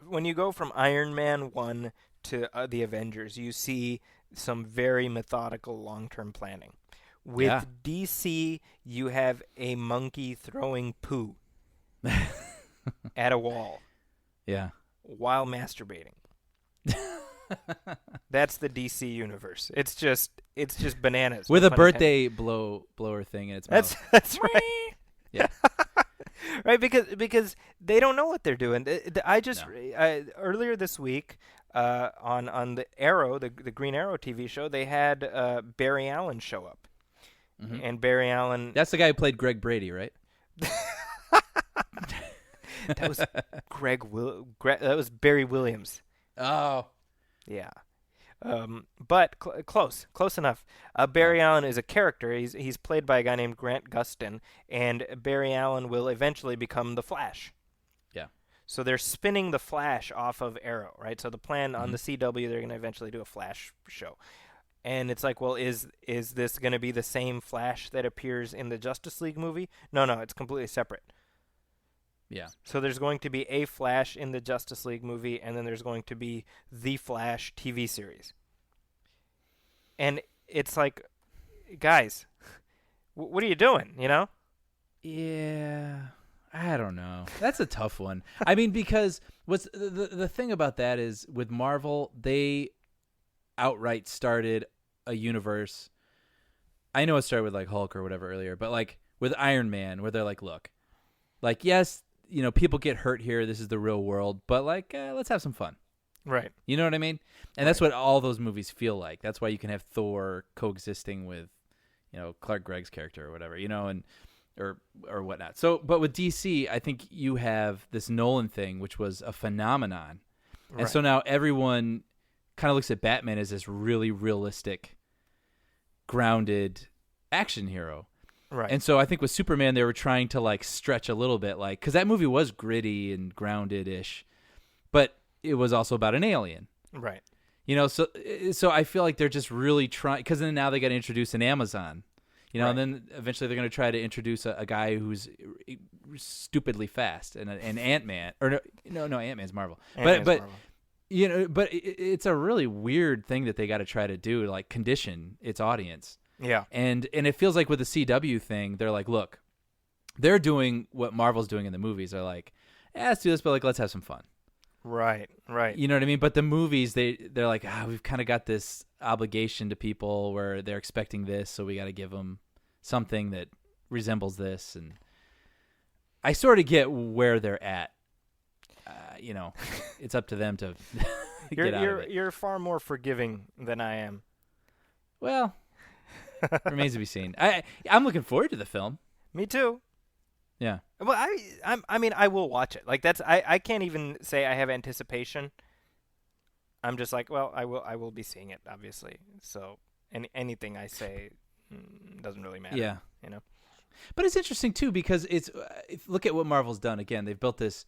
when you go from Iron Man 1 to the Avengers, you see some very methodical long-term planning. With Yeah. DC, you have a monkey throwing poo at a wall Yeah. while masturbating. That's the DC universe. It's just bananas. With no a pun birthday blower thing in its mouth. That's right. Yeah. Right, because they don't know what they're doing. Earlier this week on the Arrow, the Green Arrow TV show, they had Barry Allen show up, and Barry Allen. That's the guy who played Greg Brady, right? That was that was Barry Williams. Oh. Yeah. But close enough. Barry Allen is a character. He's played by a guy named Grant Gustin, and Barry Allen will eventually become the Flash. Yeah. So they're spinning the Flash off of Arrow, right? So the plan on the CW, they're going to eventually do a Flash show. And it's like, well, is this going to be the same Flash that appears in the Justice League movie? No, it's completely separate. Yeah. So there's going to be a Flash in the Justice League movie, and then there's going to be the Flash TV series. And it's like, guys, what are you doing, you know? Yeah. I don't know. That's a tough one. I mean, because what's the thing about that is with Marvel, they outright started a universe. I know it started with like Hulk or whatever earlier, but like with Iron Man, where they're like, look, like, yes, you know, people get hurt here. This is the real world, but like, let's have some fun. Right. You know what I mean? And that's what all those movies feel like. That's why you can have Thor coexisting with, you know, Clark Gregg's character or whatever, you know, and or whatnot. So, but with DC, I think you have this Nolan thing, which was a phenomenon. And so now everyone kind of looks at Batman as this really realistic, grounded action hero. Right. And so I think with Superman, they were trying to like stretch a little bit, like, because that movie was gritty and grounded-ish, but it was also about an alien. Right. You know, so I feel like they're just really trying, because then now they got to introduce an Amazon, you know, and then eventually they're going to try to introduce a guy who's stupidly fast, and Ant-Man, or no, Ant-Man's Marvel. But Marvel. You know, but it's a really weird thing that they got to try to do, like condition its audience. Yeah. And it feels like with the CW thing, they're like, look, they're doing what Marvel's doing in the movies. They're like, let's do this, but like, let's have some fun. Right. You know what I mean? But the movies, they're like, we've kind of got this obligation to people where they're expecting this, so we got to give them something that resembles this. And I sort of get where they're at. You know, it's up to them to get out of it. You're far more forgiving than I am. Well, remains to be seen. I'm looking forward to the film. Me too. Yeah. Well, I mean, I will watch it. Like I can't even say I have anticipation. I'm just like, well, I will be seeing it, obviously. So anything I say doesn't really matter. Yeah. You know. But it's interesting too because look at what Marvel's done. Again, they've built this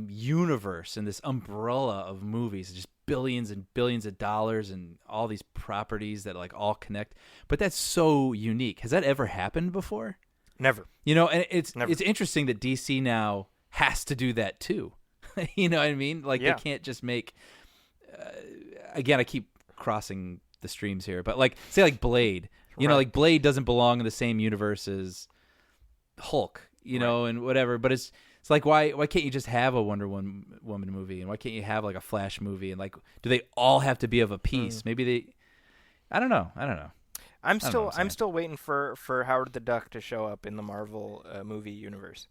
universe and this umbrella of movies, just billions and billions of dollars and all these properties that like all connect. But that's so unique. Has that ever happened before? Never. You know, and it's Never. interesting that DC now has to do that too. You know what I mean? Like they can't just make. Again, I keep crossing the streams here, but like say like Blade. You know, like Blade doesn't belong in the same universe as Hulk. You know, and whatever. But it's like why can't you just have a Wonder Woman movie, and why can't you have like a Flash movie, and like do they all have to be of a piece? Maybe they. I don't know. I'm still waiting for Howard the Duck to show up in the Marvel movie universe.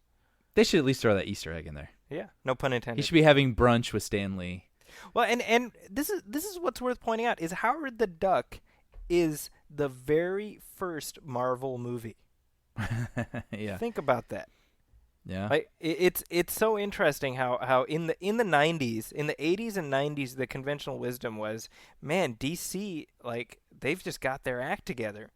They should at least throw that Easter egg in there. Yeah, no pun intended. He should be having brunch with Stan Lee. Well, and this is what's worth pointing out is Howard the Duck is the very first Marvel movie. Yeah. Think about that. Yeah. Like it's so interesting how in the 90s, in the 80s and 90s, the conventional wisdom was, man, DC, like, they've just got their act together.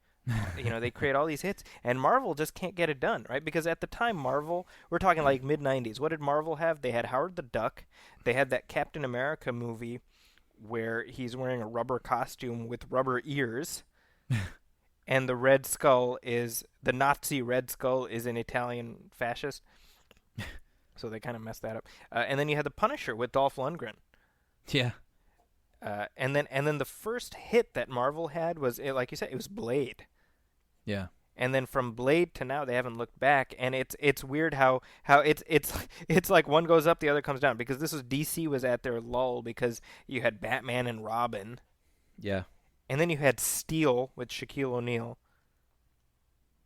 They create all these hits, and Marvel just can't get it done, right? Because at the time, Marvel, we're talking like mid 90s. What did Marvel have? They had Howard the Duck. They had that Captain America movie where he's wearing a rubber costume with rubber ears. And the Nazi Red Skull is an Italian fascist. So they kind of messed that up. And then you had the Punisher with Dolph Lundgren. Yeah. And then the first hit that Marvel had was, like you said, it was Blade. Yeah. And then from Blade to now, they haven't looked back. And it's weird how it's like one goes up, the other comes down. Because DC was at their lull because you had Batman and Robin. Yeah. And then you had Steel with Shaquille O'Neal.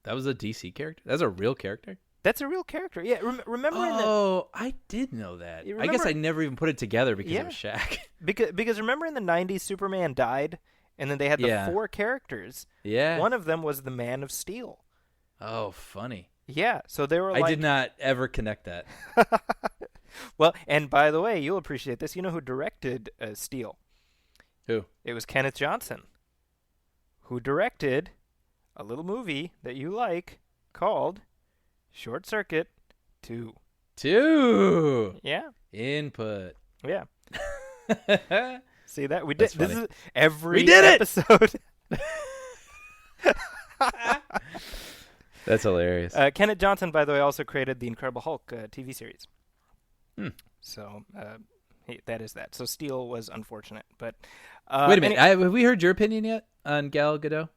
That was a DC character? That's a real character? That's a real character. Yeah, remember in the... Oh, I did know that. I guess I never even put it together because it was Shaq. Because remember in the 90s, Superman died, and then they had the 4 characters. Yeah. One of them was the Man of Steel. Oh, funny. Yeah, so they were I did not ever connect that. Well, and by the way, you'll appreciate this. You know who directed Steel? Who? It was Kenneth Johnson, who directed a little movie that you like called Short Circuit 2. 2. Yeah. Input. Yeah. See that? We did. This is every we did episode. That's hilarious. Kenneth Johnson, by the way, also created the Incredible Hulk TV series. So that is that. So Steel was unfortunate, but wait a minute. Have we heard your opinion yet on Gal Gadot?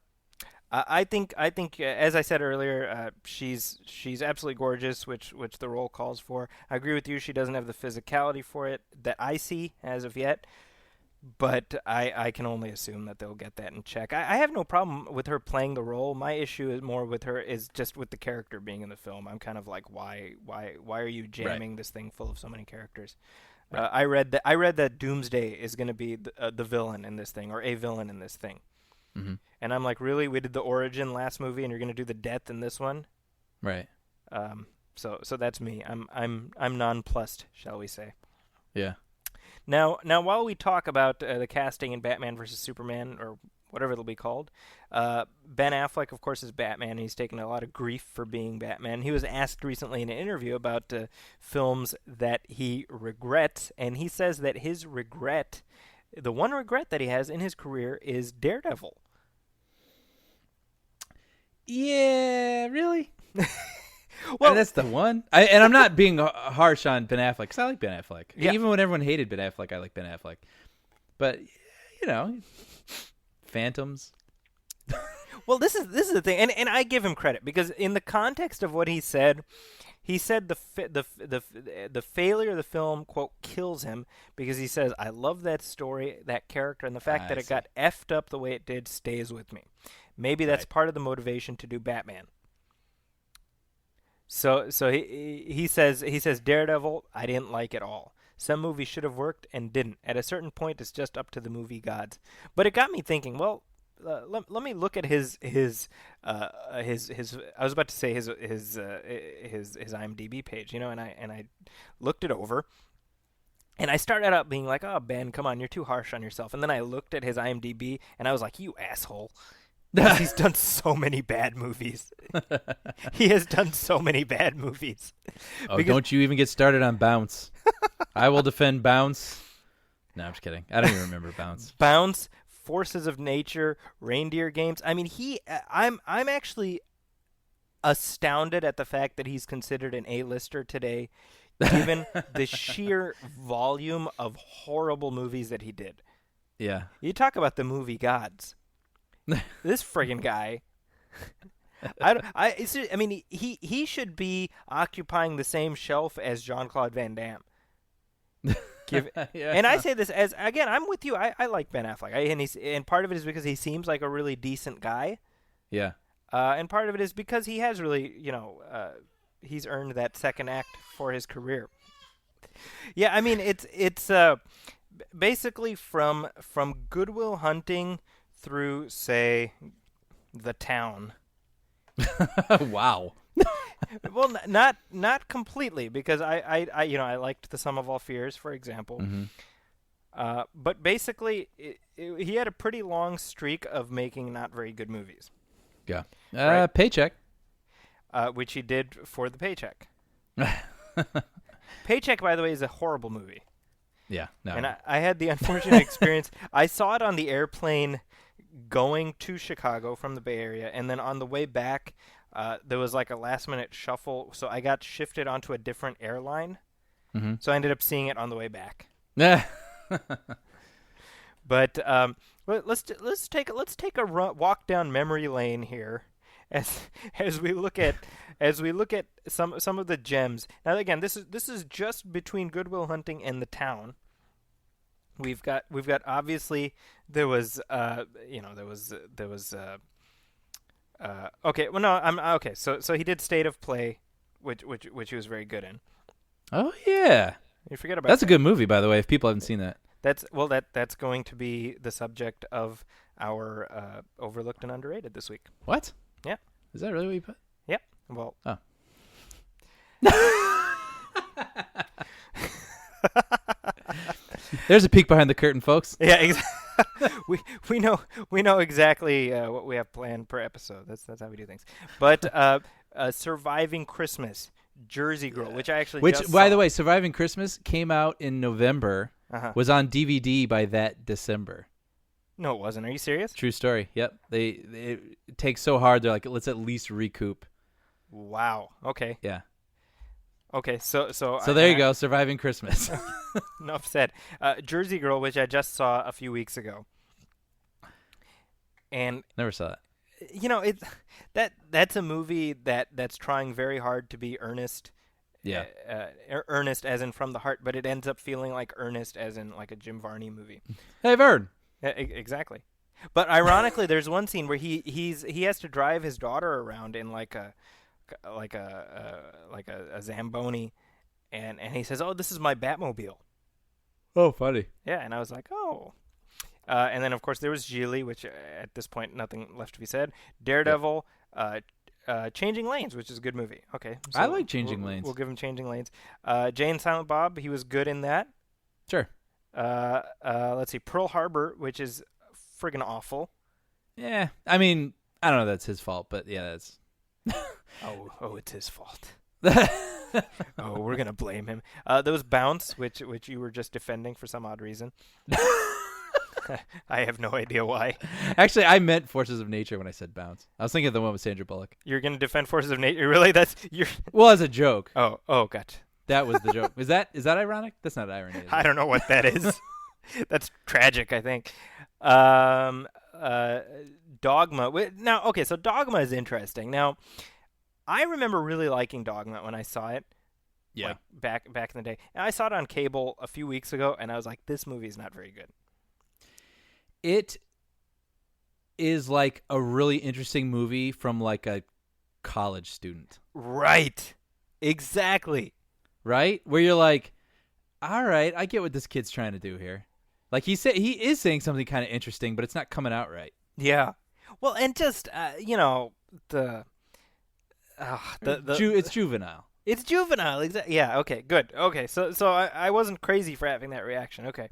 I think as I said earlier, she's absolutely gorgeous, which the role calls for. I agree with you. She doesn't have the physicality for it that I see as of yet, but I can only assume that they'll get that in check. I have no problem with her playing the role. My issue is more with her is just with the character being in the film. I'm kind of like, why are you jamming this thing full of so many characters? Right. I read that Doomsday is going to be the villain in this thing, or a villain in this thing. Mm-hmm. And I'm like, really? We did the origin last movie, and you're going to do the death in this one? Right. So that's me. I'm nonplussed, shall we say? Yeah. Now, while we talk about the casting in Batman versus Superman, or whatever it'll be called, Ben Affleck, of course, is Batman, and he's taken a lot of grief for being Batman. He was asked recently in an interview about films that he regrets, and he says that his regret, the one regret that he has in his career, is Daredevil. Yeah, really? Well, that's the one. And I'm not being harsh on Ben Affleck, because I like Ben Affleck. Yeah. Even when everyone hated Ben Affleck, I like Ben Affleck. But, Phantoms. Well, this is the thing, and I give him credit, because in the context of what he said the failure of the film, quote, kills him, because he says, I love that story, that character, and the fact that it got effed up the way it did stays with me. Maybe that's part of the motivation to do Batman. So he says Daredevil, I didn't like at all. Some movies should have worked and didn't. At a certain point, it's just up to the movie gods. But it got me thinking. Well, let me look at his I was about to say his IMDb page, and I looked it over. And I started out being like, "Oh, Ben, come on, you're too harsh on yourself." And then I looked at his IMDb, and I was like, "You asshole." He's done so many bad movies. He has done so many bad movies. Oh, don't you even get started on Bounce. I will defend Bounce. No, I'm just kidding. I don't even remember Bounce. Bounce, Forces of Nature, Reindeer Games. I mean, I'm actually astounded at the fact that he's considered an A-lister today, given the sheer volume of horrible movies that he did. Yeah. You talk about the movie gods. This friggin' guy. I mean, he should be occupying the same shelf as Jean-Claude Van Damme. And I say this as, again, I'm with you. I like Ben Affleck, and part of it is because he seems like a really decent guy. Yeah. And part of it is because he has really, he's earned that second act for his career. Yeah, I mean, it's basically from Good Will Hunting through, say, The Town. Wow. Well, not completely, because I liked The Sum of All Fears, for example. But basically, he had a pretty long streak of making not very good movies. Yeah. Right. Paycheck. Which he did for The Paycheck. Paycheck, by the way, is a horrible movie. Yeah. No. And I had the unfortunate experience. I saw it on the airplane going to Chicago from the Bay Area, and then on the way back, there was like a last-minute shuffle, so I got shifted onto a different airline. So I ended up seeing it on the way back. Yeah. But let's take a walk down memory lane here, as we look at some of the gems. Now again, this is just between Good Will Hunting and The Town. We've got obviously there was okay, well no, I'm okay. So he did State of Play, which he was very good in. Oh yeah. You forget about That's a good movie, by the way. If people haven't seen that. That's going to be the subject of our overlooked and underrated this week. What? Yeah. Is that really what you put? Yeah. Well. Oh. There's a peek behind the curtain, folks. Yeah. We know exactly what we have planned per episode. That's how we do things. But Surviving Christmas, Jersey Girl, which I actually by the way, Surviving Christmas came out in November. Was on DVD by that December. No, it wasn't. Are you serious? True story. Yep. It takes so hard. They're like, let's at least recoup. Wow. Okay. Yeah. Okay. So there you go. Surviving Christmas. Enough said. Jersey Girl, which I just saw a few weeks ago, and never saw that. You know, that's a movie that's trying very hard to be earnest. Yeah. Earnest as in from the heart, but it ends up feeling like earnest as in like a Jim Varney movie. Hey, Vern. Exactly. But ironically, there's one scene where he has to drive his daughter around in like a Zamboni, and he says, "Oh, this is my Batmobile." Oh, funny. Yeah, and I was like, "Oh." And then of course there was Geely, which at this point nothing left to be said. Daredevil. Yep. Changing Lanes, which is a good movie. Okay, so I like Changing Lanes. We'll give him Changing Lanes. Jay and Silent Bob, he was good in that. Sure. Let's see, Pearl Harbor, which is friggin' awful. Yeah, I mean, I don't know if that's his fault, but yeah, that's... oh, it's his fault. Oh, we're gonna blame him. There was Bounce, which you were just defending for some odd reason. I have no idea why. Actually, I meant Forces of Nature when I said Bounce. I was thinking of the one with Sandra Bullock. You're going to defend Forces of Nature? Really? Well, as a joke. Oh, gotcha. That was the joke. Is that ironic? That's not irony. I don't know what that is. That's tragic, I think. Dogma. Now, okay, so Dogma is interesting. Now, I remember really liking Dogma when I saw it. Yeah. Like back in the day. And I saw it on cable a few weeks ago, and I was like, this movie is not very good. It is like a really interesting movie from like a college student. Right. Exactly. Right? Where you're like, all right, I get what this kid's trying to do here. Like he is saying something kind of interesting, but it's not coming out right. Yeah. Well, and just it's juvenile. It's juvenile. Exactly. Yeah. Okay. Good. Okay. So I wasn't crazy for having that reaction. Okay.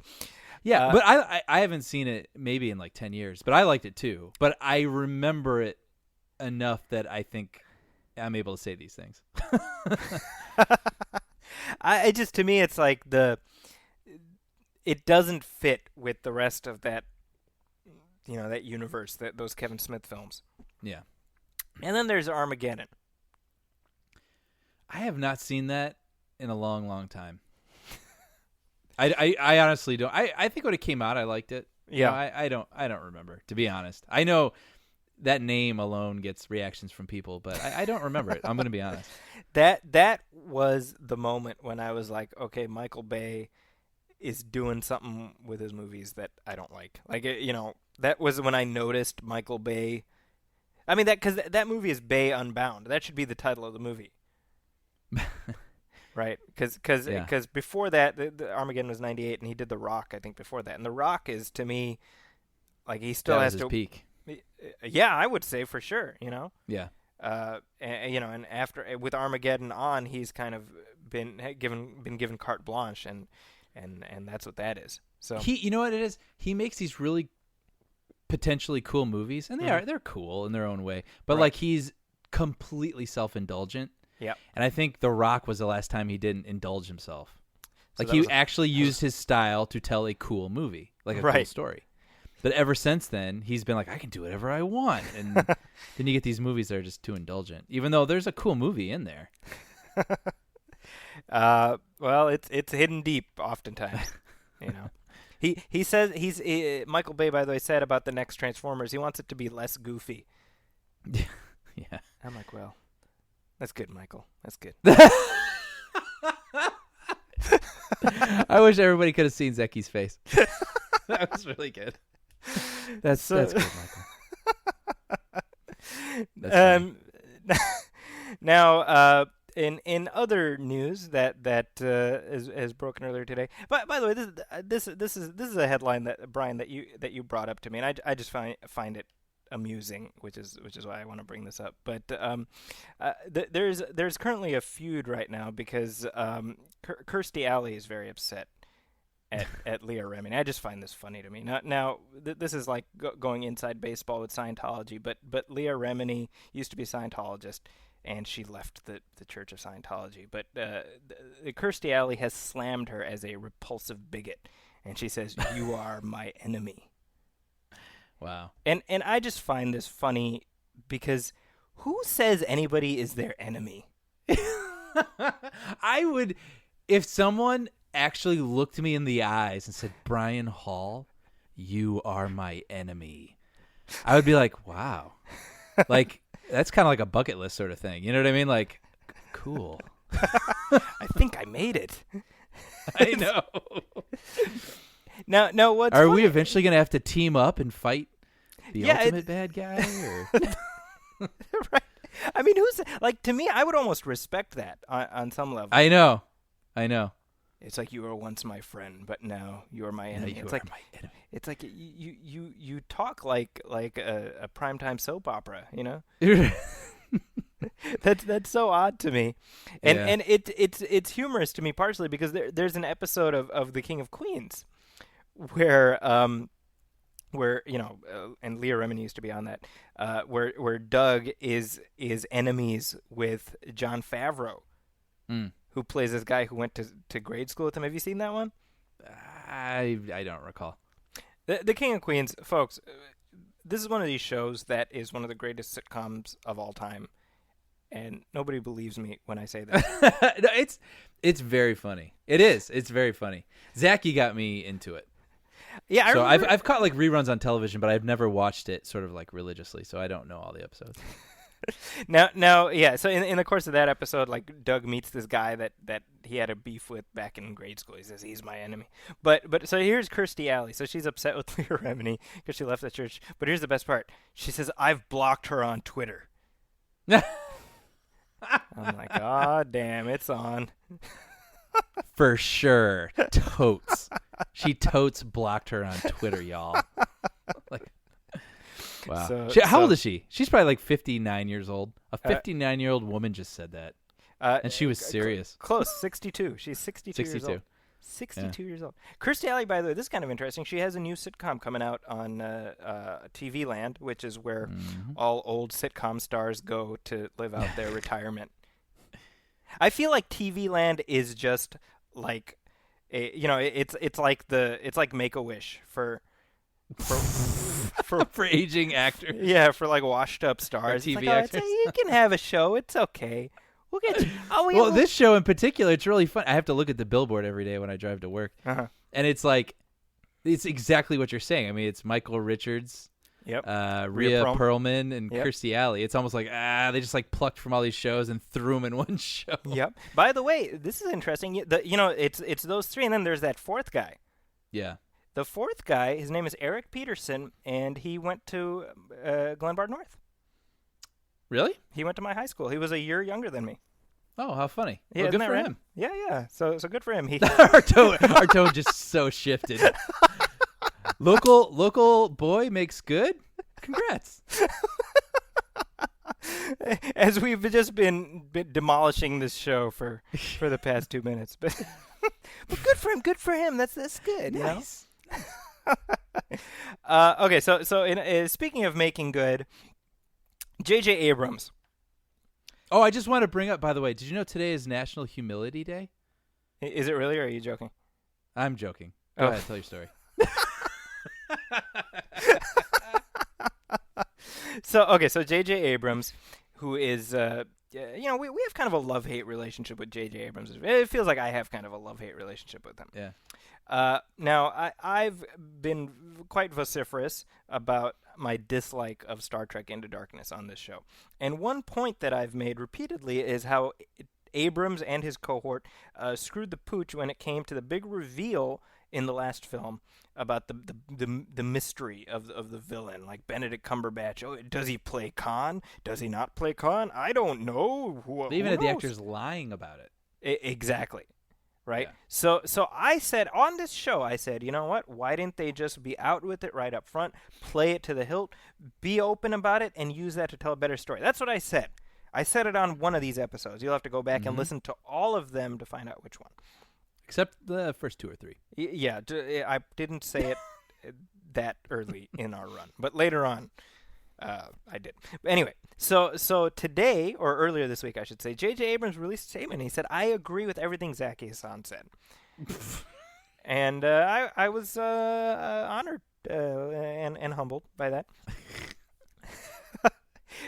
Yeah, but I haven't seen it maybe in like 10 years, but I liked it too. But I remember it enough that I think I'm able to say these things. To me, it's like it doesn't fit with the rest of that, that universe, those Kevin Smith films. Yeah. And then there's Armageddon. I have not seen that in a long, long time. I honestly don't. I think when it came out, I liked it. Yeah. I don't remember, to be honest. I know that name alone gets reactions from people, but I don't remember it. I'm going to be honest. That was the moment when I was like, okay, Michael Bay is doing something with his movies that I don't like. Like, that was when I noticed Michael Bay. I mean, because that movie is Bay Unbound. That should be the title of the movie. Right, because before that, the Armageddon was 98, and he did The Rock, I think, before that. And The Rock is, to me, like he still has his peak. Yeah, I would say for sure. Yeah. and after with Armageddon on, he's kind of been given carte blanche, and that's what that is. So you know what it is? He makes these really potentially cool movies, and they're cool in their own way. But Right. like he's completely self-indulgent. yeah, And I think The Rock was the last time he didn't indulge himself. So Like that he was actually used his style to tell a cool movie, like a cool Right. story. But ever since then, he's been like, I can do whatever I want. And then you get these movies that are just too indulgent, even though there's a cool movie in there. well, it's hidden deep oftentimes. He says Michael Bay, by the way, said about the next Transformers, he wants it to be less goofy. Yeah. I'm like, well, that's good, Michael. That's good. I wish everybody could have seen Zaki's face. That was really good. That's good, Michael. That's now, in other news that is broken earlier today. By the way, this is a headline that Brian that you brought up to me, and I just find it amusing, which is why I want to bring this up. But there's currently a feud right now because Kirstie Alley is very upset at Leah Remini. I just find this funny to me. Now this is like going inside baseball with Scientology, but Leah Remini used to be a Scientologist, and she left the Church of Scientology. But Kirstie Alley has slammed her as a repulsive bigot, and she says, "You are my enemy." Wow. And I just find this funny because who says anybody is their enemy? I would, if someone actually looked me in the eyes and said, Brian Hall, you are my enemy, I would be like, wow. Like, that's kind of like a bucket list sort of thing. You know what I mean? Like, cool. I think I made it. I know. Now what's Are funny? we eventually going to have to team up and fight the Yeah, ultimate bad guy? Or? Right. I mean, who's like, to me, I would almost respect that on some level. I know. It's like, you were once my friend, but now you are my enemy. You It's are like my enemy. It's like you talk like a primetime soap opera, you know? That's so odd to me, and Yeah. and it's humorous to me partially because there's an episode of The King of Queens where and Leah Remini used to be on that, where Doug is enemies with Jon Favreau, who plays this guy who went to grade school with him. Have you seen that one? I don't recall. The King of Queens, folks. This is one of these shows that is one of the greatest sitcoms of all time, and nobody believes me when I say that. No, it's very funny. It is. It's very funny. Zaki got me into it. Yeah, I So remember. I've caught like reruns on television, but I've never watched it sort of like religiously, so I don't know all the episodes. Now, yeah. So in the course of that episode, like, Doug meets this guy that he had a beef with back in grade school. He says he's my enemy. But so here's Kirstie Alley. So she's upset with Leah Remini because she left the church. But here's the best part. She says, "I've blocked her on Twitter." I'm like, oh damn, it's on. For sure. Totes. She totes blocked her on Twitter, y'all. Like, wow. How old is she? She's probably like 59 years old. A 59-year-old woman just said that. And she was serious. Close, 62. She's 62 years 62. old. 62 years old. Kirstie Alley, by the way, this is kind of interesting. She has a new sitcom coming out on TV Land, which is where all old sitcom stars go to live out their retirement. I feel like TV Land is just like, it's like Make-A-Wish for aging actors. Yeah, for like washed up stars. TV It's like, actors. you can have a show. It's okay. We'll get you. Well, this show in particular, it's really fun. I have to look at the billboard every day when I drive to work. Uh-huh. And it's like, it's exactly what you're saying. I mean, it's Michael Richards, Yep. Rhea Perlman, and Yep. Kirstie Alley. It's almost like, they just like plucked from all these shows and threw them in one show. Yep. By the way, this is interesting. It's those three, and then there's that fourth guy. Yeah. The fourth guy, his name is Eric Peterson, and he went to Glenbard North. Really? He went to my high school. He was a year younger than me. Oh, how funny. Yeah, Well, isn't good that for right? him. Yeah. So good for him. He our tone just so shifted. Local boy makes good. Congrats. As we've just been demolishing this show for the past 2 minutes, but good for him. Good for him. That's good. Nice. You know? Okay, so speaking of making good, J.J. Abrams. Oh, I just want to bring up, by the way, did you know today is National Humility Day? Is it really, or are you joking? I'm joking. Go Oh. ahead, tell your story. So J.J. Abrams, who is, we have kind of a love-hate relationship with J.J. Abrams. It feels like I have kind of a love-hate relationship with him. Yeah. Now, I've been quite vociferous about my dislike of Star Trek Into Darkness on this show. And one point that I've made repeatedly is how Abrams and his cohort screwed the pooch when it came to the big reveal in the last film about the mystery of the villain, like Benedict Cumberbatch. Oh, does he play Khan? Does he not play Khan? I don't know. They even who had the knows? actors lying about it. Exactly. Right? Yeah. So I said on this show, I said, you know what? Why didn't they just be out with it right up front, play it to the hilt, be open about it, and use that to tell a better story? That's what I said. I said it on one of these episodes. You'll have to go back and listen to all of them to find out which one. Except the first 2 or 3. Yeah, I didn't say it that early in our run, but later on, I did. Anyway, so today, or earlier this week, I should say, J.J. Abrams released a statement. He said, "I agree with everything Zaki Hassan said," and I was honored and humbled by that.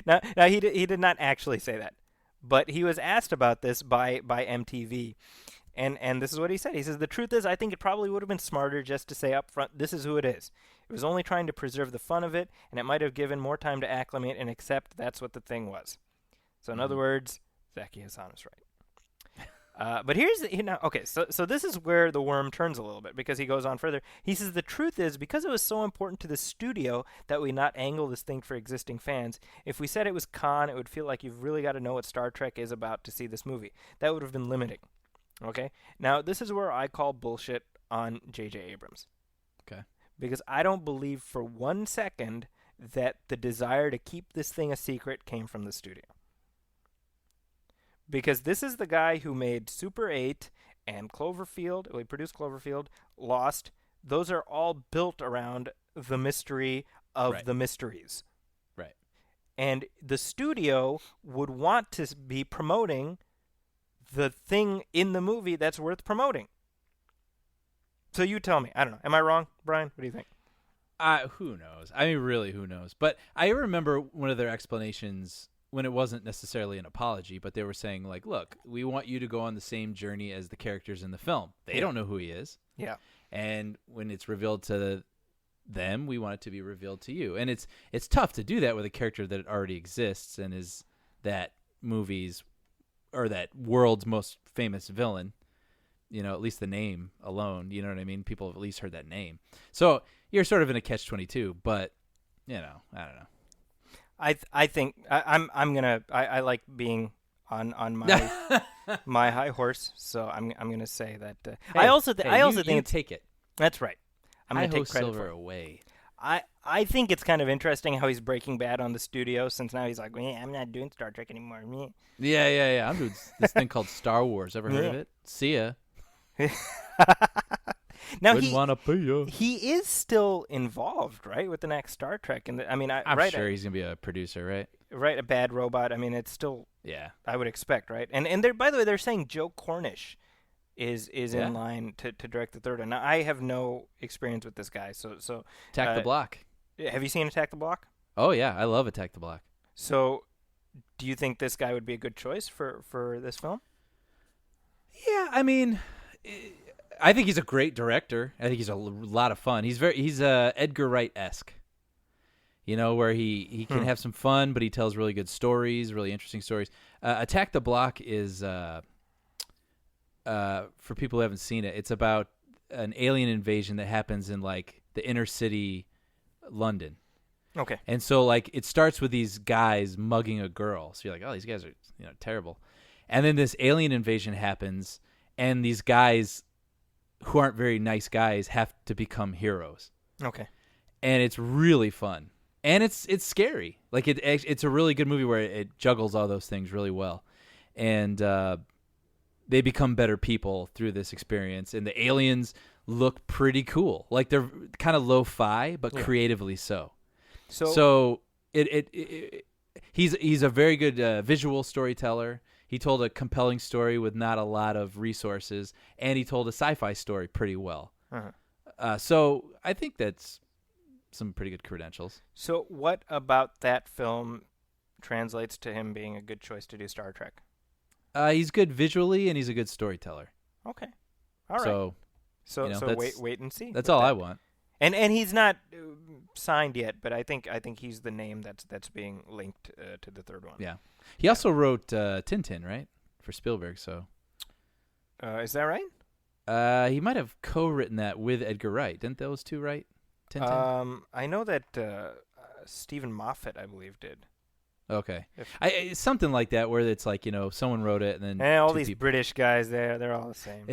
Now he did not actually say that, but he was asked about this by MTV. And this is what he said. He says, "The truth is, I think it probably would have been smarter just to say up front, this is who it is. It was only trying to preserve the fun of it, and it might have given more time to acclimate and accept that's what the thing was." So in other words, Zaki Hassan is right. But here's so this is where the worm turns a little bit, because he goes on further. He says, "The truth is, because it was so important to the studio that we not angle this thing for existing fans, if we said it was Khan, it would feel like you've really got to know what Star Trek is about to see this movie. That would have been limiting." Okay? Now, this is where I call bullshit on J.J. Abrams. Okay. Because I don't believe for 1 second that the desire to keep this thing a secret came from the studio. Because this is the guy who made Super 8 and Cloverfield. Well, he produced Cloverfield, Lost. Those are all built around the mystery of the mysteries. Right. And the studio would want to be promoting the thing in the movie that's worth promoting. So you tell me. I don't know. Am I wrong, Brian? What do you think? Who knows? I mean, really, who knows? But I remember one of their explanations when it wasn't necessarily an apology, but they were saying, like, look, we want you to go on the same journey as the characters in the film. They don't know who he is. Yeah. And when it's revealed to them, we want it to be revealed to you. And it's tough to do that with a character that already exists and is that movie's or that world's most famous villain, at least the name alone, you know what I mean? People have at least heard that name. So you're sort of in a catch-22, but, I don't know. I think I like being on my my high horse, so I'm gonna say that. I also think it's, take it. That's right. I'm gonna take credit silver for it. away. I think it's kind of interesting how he's breaking bad on the studio, since now he's like, I'm not doing Star Trek anymore. Yeah. I'm doing this thing called Star Wars. Ever heard of it? See ya. Now Wouldn't want to pay ya. He is still involved, right, with the next Star Trek, and I'm sure he's gonna be a producer, right? Right, a Bad Robot. I mean, it's still, yeah, I would expect, right? And they're, by the way, they're saying Joe Cornish is in line to direct the third one. Now, I have no experience with this guy, so Attack the Block. Have you seen Attack the Block? Oh yeah, I love Attack the Block. So, do you think this guy would be a good choice for this film? Yeah, I mean, I think he's a great director. I think he's a lot of fun. He's Edgar Wright-esque. Where he can have some fun, but he tells really good stories, really interesting stories. Attack the Block is, for people who haven't seen it, it's about an alien invasion that happens in, like, the inner city London. Okay. And so, like, it starts with these guys mugging a girl. So you're like, oh, these guys are, terrible. And then this alien invasion happens, and these guys who aren't very nice guys have to become heroes. Okay. And it's really fun. and it's scary. Like it's a really good movie where it juggles all those things really well, and they become better people through this experience. And the aliens look pretty cool. Like they're kind of lo-fi, but creatively so. So he's a very good visual storyteller. He told a compelling story with not a lot of resources, and he told a sci-fi story pretty well. So I think that's some pretty good credentials. So what about that film translates to him being a good choice to do Star Trek? He's good visually, and he's a good storyteller. Okay. All right. So wait and see. That's all I want. And he's not signed yet, but I think he's the name that's being linked to the third one. Yeah. He also wrote Tintin, right, for Spielberg. So. Is that right? He might have co-written that with Edgar Wright. Didn't those two write Tintin? I know that Stephen Moffat, I believe, did. Okay. It's something like that where it's like, someone wrote it and then all these people. British guys they're all the same.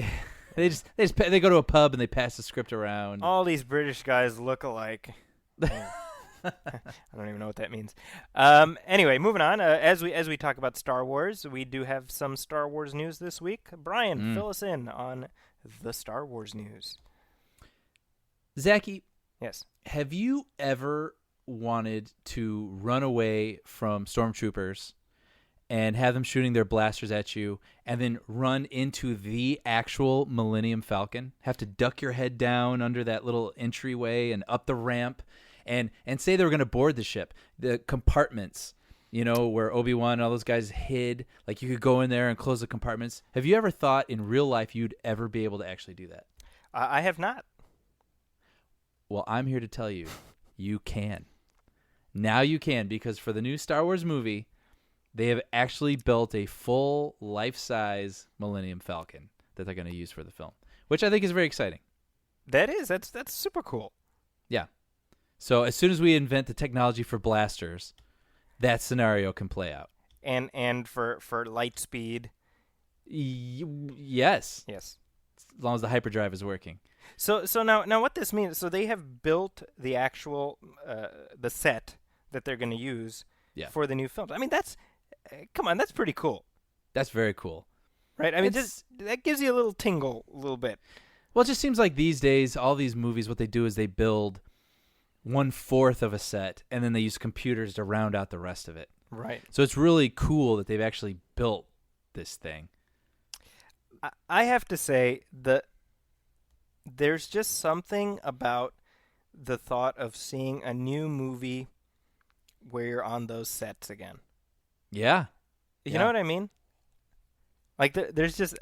they go to a pub and they pass the script around. All these British guys look alike. I don't even know what that means. Anyway, moving on. As we talk about Star Wars, we do have some Star Wars news this week. Brian, fill us in on the Star Wars news. Zaki, yes. Have you ever wanted to run away from stormtroopers and have them shooting their blasters at you and then run into the actual Millennium Falcon? Have to duck your head down under that little entryway and up the ramp and say they were going to board the ship. The compartments, where Obi-Wan and all those guys hid, like you could go in there and close the compartments. Have you ever thought in real life you'd ever be able to actually do that? I have not. Well, I'm here to tell you, you can. Now you can, because for the new Star Wars movie, they have actually built a full life-size Millennium Falcon that they're going to use for the film, which I think is very exciting. That's super cool. Yeah. So as soon as we invent the technology for blasters, that scenario can play out. And for light speed. Yes. Yes. As long as the hyperdrive is working. So now what this means? So they have built the actual the set that they're going to use for the new films. I mean, that's pretty cool. That's very cool, right? I mean, that gives you a little tingle, a little bit. Well, it just seems like these days, all these movies, what they do is they build 1/4 of a set, and then they use computers to round out the rest of it. Right. So it's really cool that they've actually built this thing. I have to say there's just something about the thought of seeing a new movie where you're on those sets again. Yeah. You know what I mean? Like there's just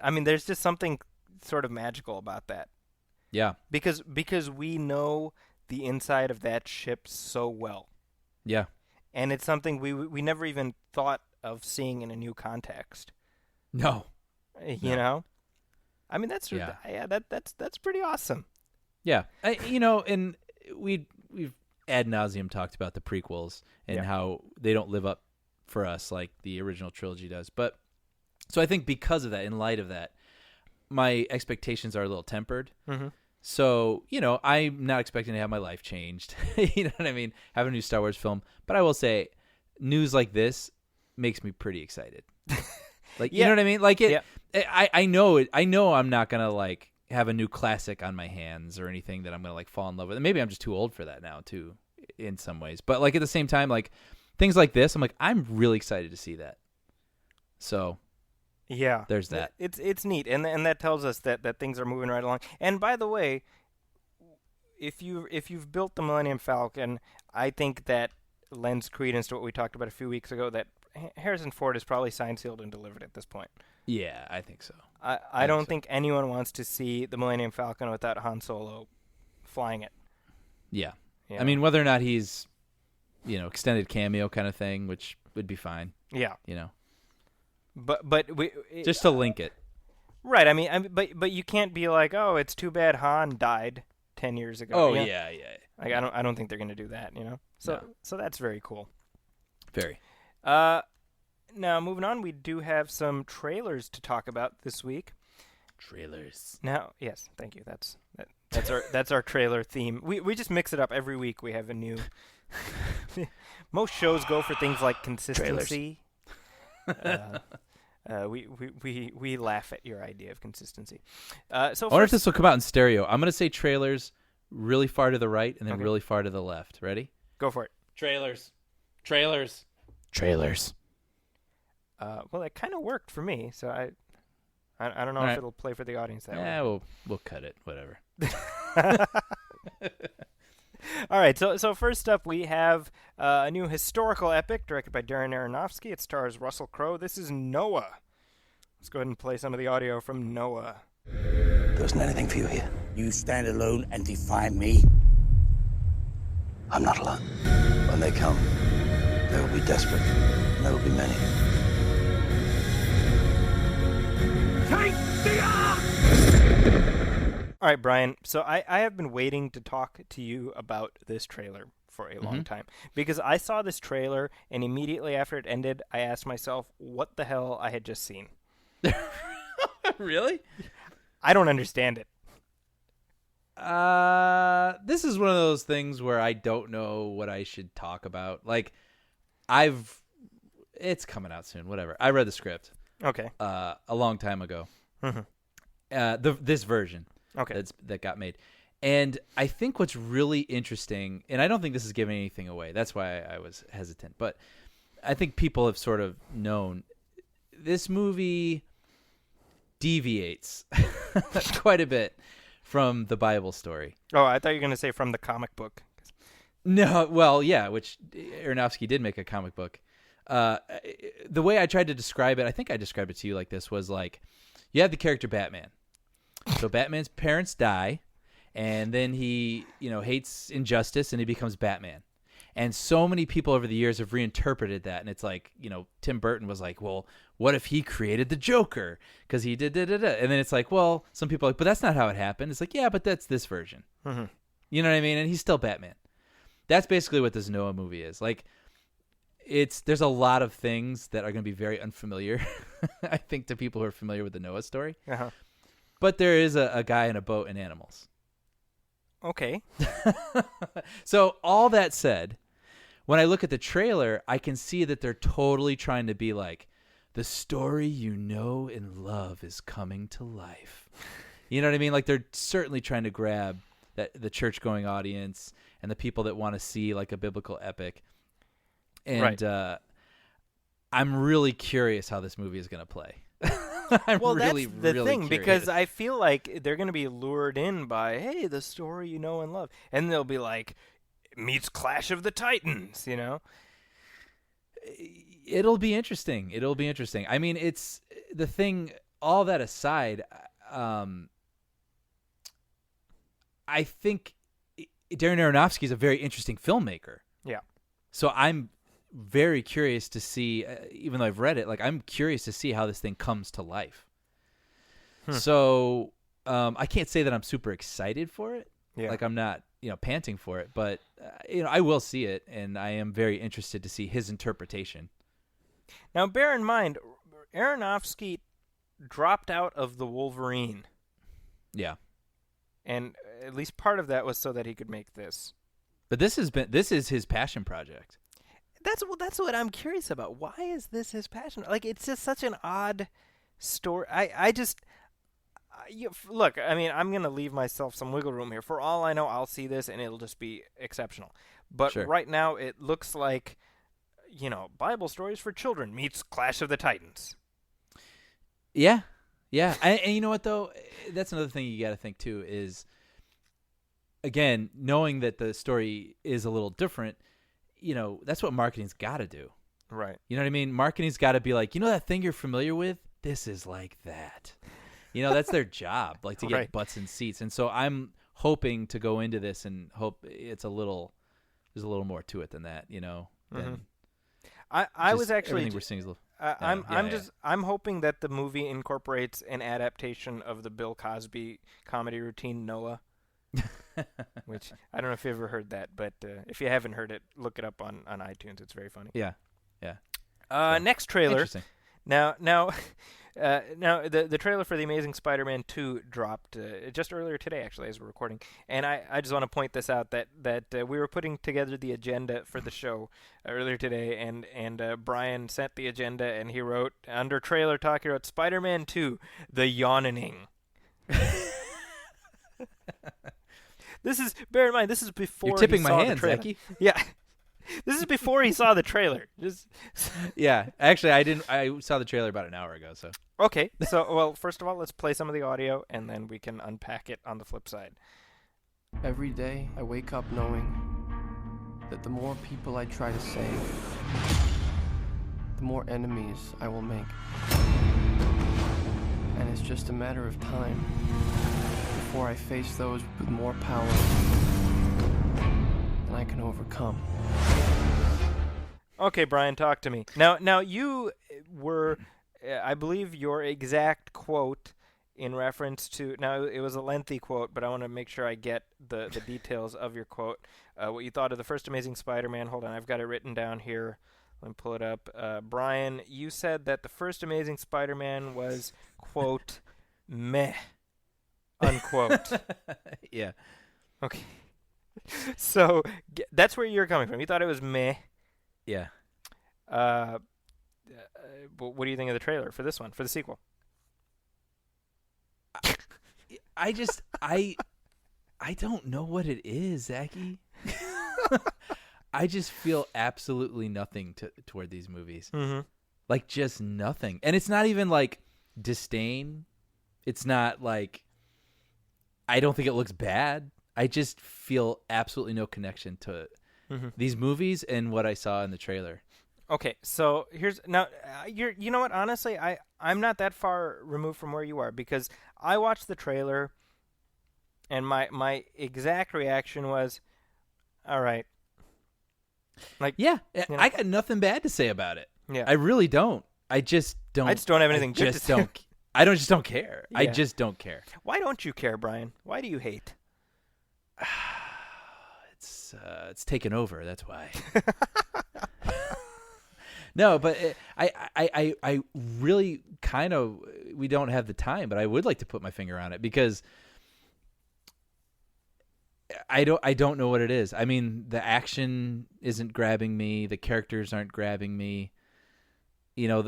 something sort of magical about that. Yeah. Because we know the inside of that ship so well. Yeah. And it's something we never even thought of seeing in a new context. No. You know? I mean, that's pretty awesome. Yeah. And we've ad nauseum talked about the prequels and how they don't live up for us like the original trilogy does. But so I think because of that, in light of that, my expectations are a little tempered. Mm-hmm. So, I'm not expecting to have my life changed. You know what I mean? Have a new Star Wars film. But I will say, news like this makes me pretty excited. Like, you know what I mean? Like I know I'm not going to like have a new classic on my hands or anything that I'm going to like fall in love with. And maybe I'm just too old for that now too, in some ways. But like at the same time, like things like this, I'm like, I'm really excited to see that. So yeah, there's that. It's neat. And that tells us that things are moving right along. And by the way, if you've built the Millennium Falcon, I think that lends credence to what we talked about a few weeks ago, that Harrison Ford is probably signed, sealed, and delivered at this point. Yeah, I think so. I don't think anyone wants to see the Millennium Falcon without Han Solo flying it. Yeah. I mean, whether or not he's, extended cameo kind of thing, which would be fine. Yeah. But just to link it. Right. I mean, but you can't be like, oh, it's too bad Han died 10 years ago. Oh, yeah. Like I don't think they're going to do that, So that's very cool. Very. Now, moving on, we do have some trailers to talk about this week. Trailers. Now, yes, thank you. That's our trailer theme. We just mix it up every week. We have a new. Most shows go for things like consistency. We laugh at your idea of consistency. So I wonder if this will come out in stereo. I'm gonna say trailers really far to the right and then Okay. really far to the left. Ready? go for it. Trailers. Well, it kind of worked for me, so I don't know All if right. it'll play for the audience that Yeah, way. we'll cut it. Whatever. All right, so first up we have a new historical epic directed by Darren Aronofsky. It stars Russell Crowe. This is Noah. Let's go ahead and play some of the audio from Noah. There isn't anything for you here. You stand alone and defy me? I'm not alone. When they come, they will be desperate, and there will be many. Take the arm! All right, Brian. So I have been waiting to talk to you about this trailer for a long time because I saw this trailer and immediately after it ended, I asked myself what the hell I had just seen. Really? I don't understand it. This is one of those things where I don't know what I should talk about. Like, it's coming out soon. Whatever. I read the script. Okay. A long time ago. Mhm. This version. Okay. That got made. And I think what's really interesting, and I don't think this is giving anything away. That's why I was hesitant. But I think people have sort of known this movie deviates quite a bit from the Bible story. Oh, I thought you were going to say from the comic book. No, well, yeah, which Aronofsky did make a comic book. The way I tried to describe it, I think I described it to you like this, was like you have the character Batman. So Batman's parents die, and then he, hates injustice, and he becomes Batman. And so many people over the years have reinterpreted that, and it's like, Tim Burton was like, well, what if he created the Joker? Because he did da-da-da. And then it's like, well, some people are like, but that's not how it happened. It's like, yeah, but that's this version. Mm-hmm. You know what I mean? And he's still Batman. That's basically what this Noah movie is. Like, there's a lot of things that are going to be very unfamiliar, I think, to people who are familiar with the Noah story. Uh-huh. But there is a guy in a boat and animals. Okay. So all that said, when I look at the trailer, I can see that they're totally trying to be like, the story you know and love is coming to life. You know what I mean? Like, they're certainly trying to grab the church-going audience and the people that want to see like a biblical epic. And Right. I'm really curious how this movie is going to play. I'm Well, really, that's the really thing, curious. because I feel like they're going to be lured in by, hey, the story you know and love. And they'll be like, meets Clash of the Titans, It'll be interesting. I mean, it's the thing, all that aside, I think Darren Aronofsky is a very interesting filmmaker. Yeah. So I'm very curious to see, even though I've read it, like, I'm curious to see how this thing comes to life. So I can't say that I'm super excited for it. Yeah. Like, I'm not, panting for it, but I will see it, and I am very interested to see his interpretation. Now, bear in mind, Aronofsky dropped out of the Wolverine, Yeah. and at least part of that was so that he could make this. But this is his passion project. That's what I'm curious about. Why is this his passion? Like, it's just such an odd story. Look, I mean, I'm going to leave myself some wiggle room here. For all I know, I'll see this and it'll just be exceptional. But Sure. right now, it looks like, Bible stories for children meets Clash of the Titans. Yeah. Yeah. And you know what, though? That's another thing you got to think, too, is, again, knowing that the story is a little different, that's what marketing's got to do. Right. You know what I mean? Marketing's got to be like, that thing you're familiar with? This is like that. That's their job, like, to get Right. butts in seats. And so I'm hoping to go into this and hope there's a little more to it than that, than I was just actually everything we're seeing is a little. I'm hoping that the movie incorporates an adaptation of the Bill Cosby comedy routine Noah, which I don't know if you ever heard that, but if you haven't heard it, look it up on iTunes. It's very funny. Yeah. Yeah. Next trailer. Interesting. Now, Now, the trailer for The Amazing Spider-Man 2 dropped just earlier today, actually, as we're recording. And I just want to point this out, that we were putting together the agenda for the show earlier today, and Brian sent the agenda, and he wrote, under trailer talk, he wrote, Spider-Man 2, The Yawning. Bear in mind, this is before You're tipping he my saw hand, the trailer. Zaki. Yeah. This is before he saw the trailer. Yeah, actually, I didn't. I saw the trailer about an hour ago. So Okay, so, well, first of all, let's play some of the audio, and then we can unpack it on the flip side. Every day, I wake up knowing that the more people I try to save, the more enemies I will make. And it's just a matter of time before I face those with more power than I can overcome. Okay, Brian, talk to me. Now you were, I believe, your exact quote in reference to. Now it was a lengthy quote, but I want to make sure I get the details of your quote. What you thought of the first Amazing Spider-Man? Hold on, I've got it written down here. Let me pull it up. Brian, you said that the first Amazing Spider-Man was, quote, meh, unquote. yeah, Okay. So that's where you're coming from. You thought it was meh. yeah. But what do you think of the trailer for this one, for the sequel? I don't know what it is, Zaki. I just feel absolutely nothing toward these movies. Mm-hmm. Like, just nothing. And it's not even like disdain. It's not like I don't think it looks bad. I just feel absolutely no connection to these movies and what I saw in the trailer. Okay, so here's now. You know what? Honestly, I'm not that far removed from where you are, because I watched the trailer, and my exact reaction was, all right. Like, Yeah, you know? I got nothing bad to say about it. Yeah. I really don't. I just don't. I just don't have anything good to say. I just don't care. I Yeah. just don't care. Why don't you care, Brian? Why do you hate? It's taken over. That's why. No, but I really kind of, we don't have the time, but I would like to put my finger on it, because I don't know what it is. I mean, the action isn't grabbing me. The characters aren't grabbing me. You know,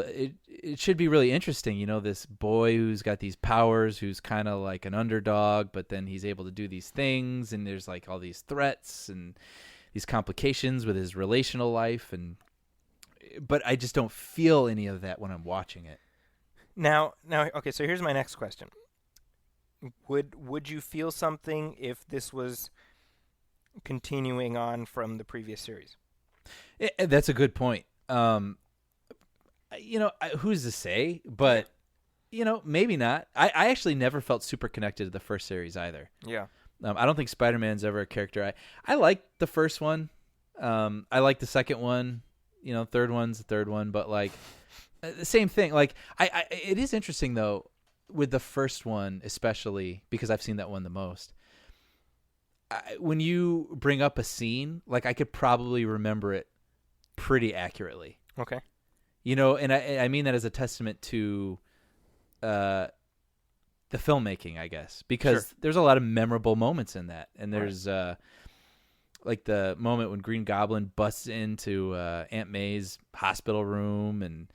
it should be really interesting. You know, this boy who's got these powers, who's kind of like an underdog, but then he's able to do these things, and there's like all these threats and these complications with his relational life, but I just don't feel any of that when I'm watching it. Now, okay. So here's my next question: Would you feel something if this was continuing on from the previous series? That's a good point. You know, who's to say? But, you know, maybe not. I actually never felt super connected to the first series either. Yeah. I don't think Spider-Man's ever a character. I liked the first one. I liked the second one. You know, third one's the third one. But, like, the same thing. Like, it is interesting, though, with the first one especially, because I've seen that one the most. When you bring up a scene, like, I could probably remember it pretty accurately. Okay. You know, and I mean that as a testament to the filmmaking, I guess, because there's a lot of memorable moments in that. And there's like the moment when Green Goblin busts into Aunt May's hospital room, and,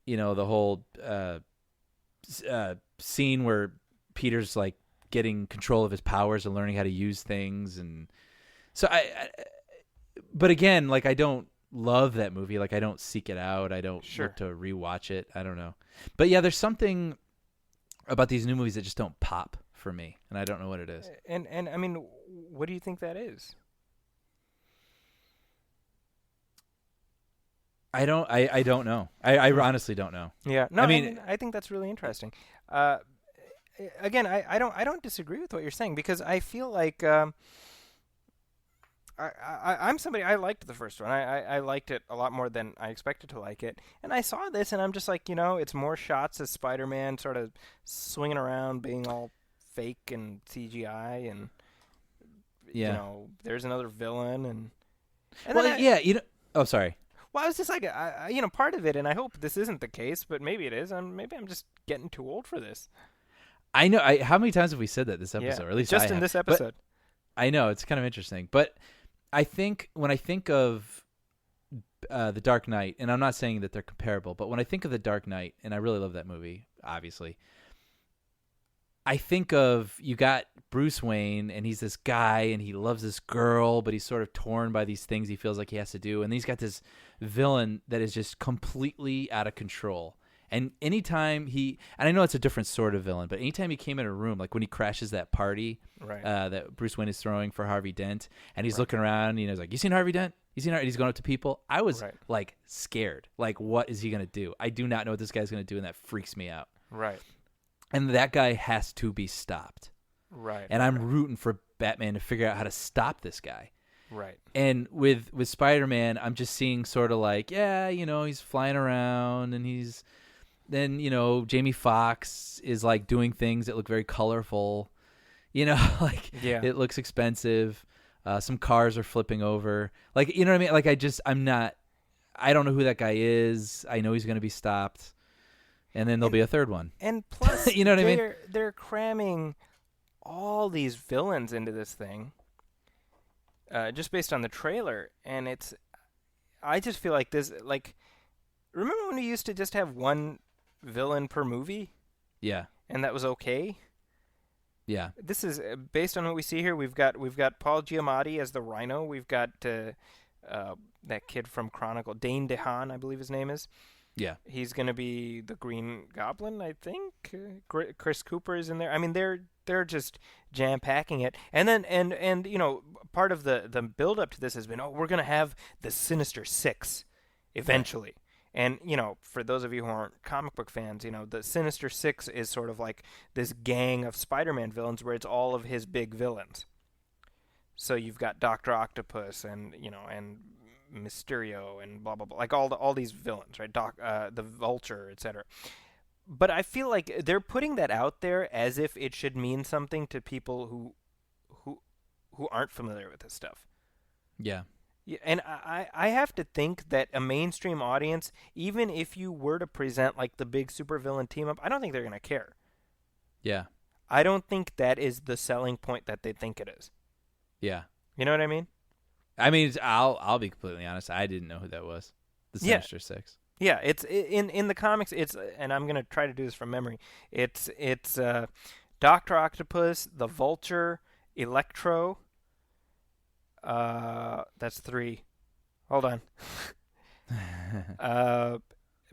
you know, the whole scene where Peter's like getting control of his powers and learning how to use things. And so but again, like, I don't love that movie. Like, I don't seek it out. I don't look to rewatch it. I don't know. But yeah, there's something about these new movies that just don't pop for me, and I don't know what it is. And I mean, what do you think that is? I don't know. I honestly don't know. Yeah. No, I mean, I think that's really interesting. Again, I don't disagree with what you're saying, because I feel like I'm somebody, I liked the first one. I liked it a lot more than I expected to like it. And I saw this, and I'm just like, you know, it's more shots of Spider-Man sort of swinging around, being all fake and CGI, and, you know, there's another villain. And well, then yeah, you know. Oh, sorry. Well, I was just like, part of it, and I hope this isn't the case, but maybe it is. Maybe I'm just getting too old for this. I know. How many times have we said that this episode? Or at least just I in have. this But episode. I know it's kind of interesting, but I think when I think of The Dark Knight, and I'm not saying that they're comparable, but when I think of The Dark Knight, and I really love that movie, obviously, I think of you got Bruce Wayne, and he's this guy, and he loves this girl, but he's sort of torn by these things he feels like he has to do, and then he's got this villain that is just completely out of control. And anytime and I know it's a different sort of villain, but anytime he came in a room, like when he crashes that party Right. that Bruce Wayne is throwing for Harvey Dent, and he's looking around, he's like, "You seen Harvey Dent? You seen Harvey?" And he's going up to people. I was like scared. Like, what is he going to do? I do not know what this guy's going to do, and that freaks me out. Right. And that guy has to be stopped. Right. And I'm rooting for Batman to figure out how to stop this guy. Right. And with Spider-Man, I'm just seeing sort of like, he's flying around, and then Jamie Foxx is like doing things that look very colorful, it looks expensive. Some cars are flipping over, like, you know what I mean? Like, I don't know who that guy is. I know he's going to be stopped, and then there'll be a third one. And plus, you know what I mean? They're cramming all these villains into this thing, just based on the trailer, and I just feel like this, like, remember when we used to just have one villain per movie? Yeah. And that was okay? Yeah. This is based on what we see here. We've got Paul Giamatti as the Rhino. We've got that kid from Chronicle, Dane DeHaan, I believe his name is. Yeah. He's going to be the Green Goblin, I think. Chris Cooper is in there. I mean, they're just jam packing it. And then and part of the build up to this has been, we're going to have the Sinister Six eventually. Right. And, for those of you who aren't comic book fans, the Sinister Six is sort of like this gang of Spider-Man villains where it's all of his big villains. So you've got Dr. Octopus and Mysterio and blah, blah, blah, like all these villains, right? The Vulture, etc. But I feel like they're putting that out there as if it should mean something to people who aren't familiar with this stuff. Yeah. Yeah, and I have to think that a mainstream audience, even if you were to present like the big supervillain team up, I don't think they're going to care. Yeah. I don't think that is the selling point that they think it is. Yeah. You know what I mean? I mean, I'll be completely honest. I didn't know who that was. The Sinister Six. Yeah, it's in the comics. It's, and I'm going to try to do this from memory. It's Dr. Octopus, the Vulture, Electro. That's 3. Hold on.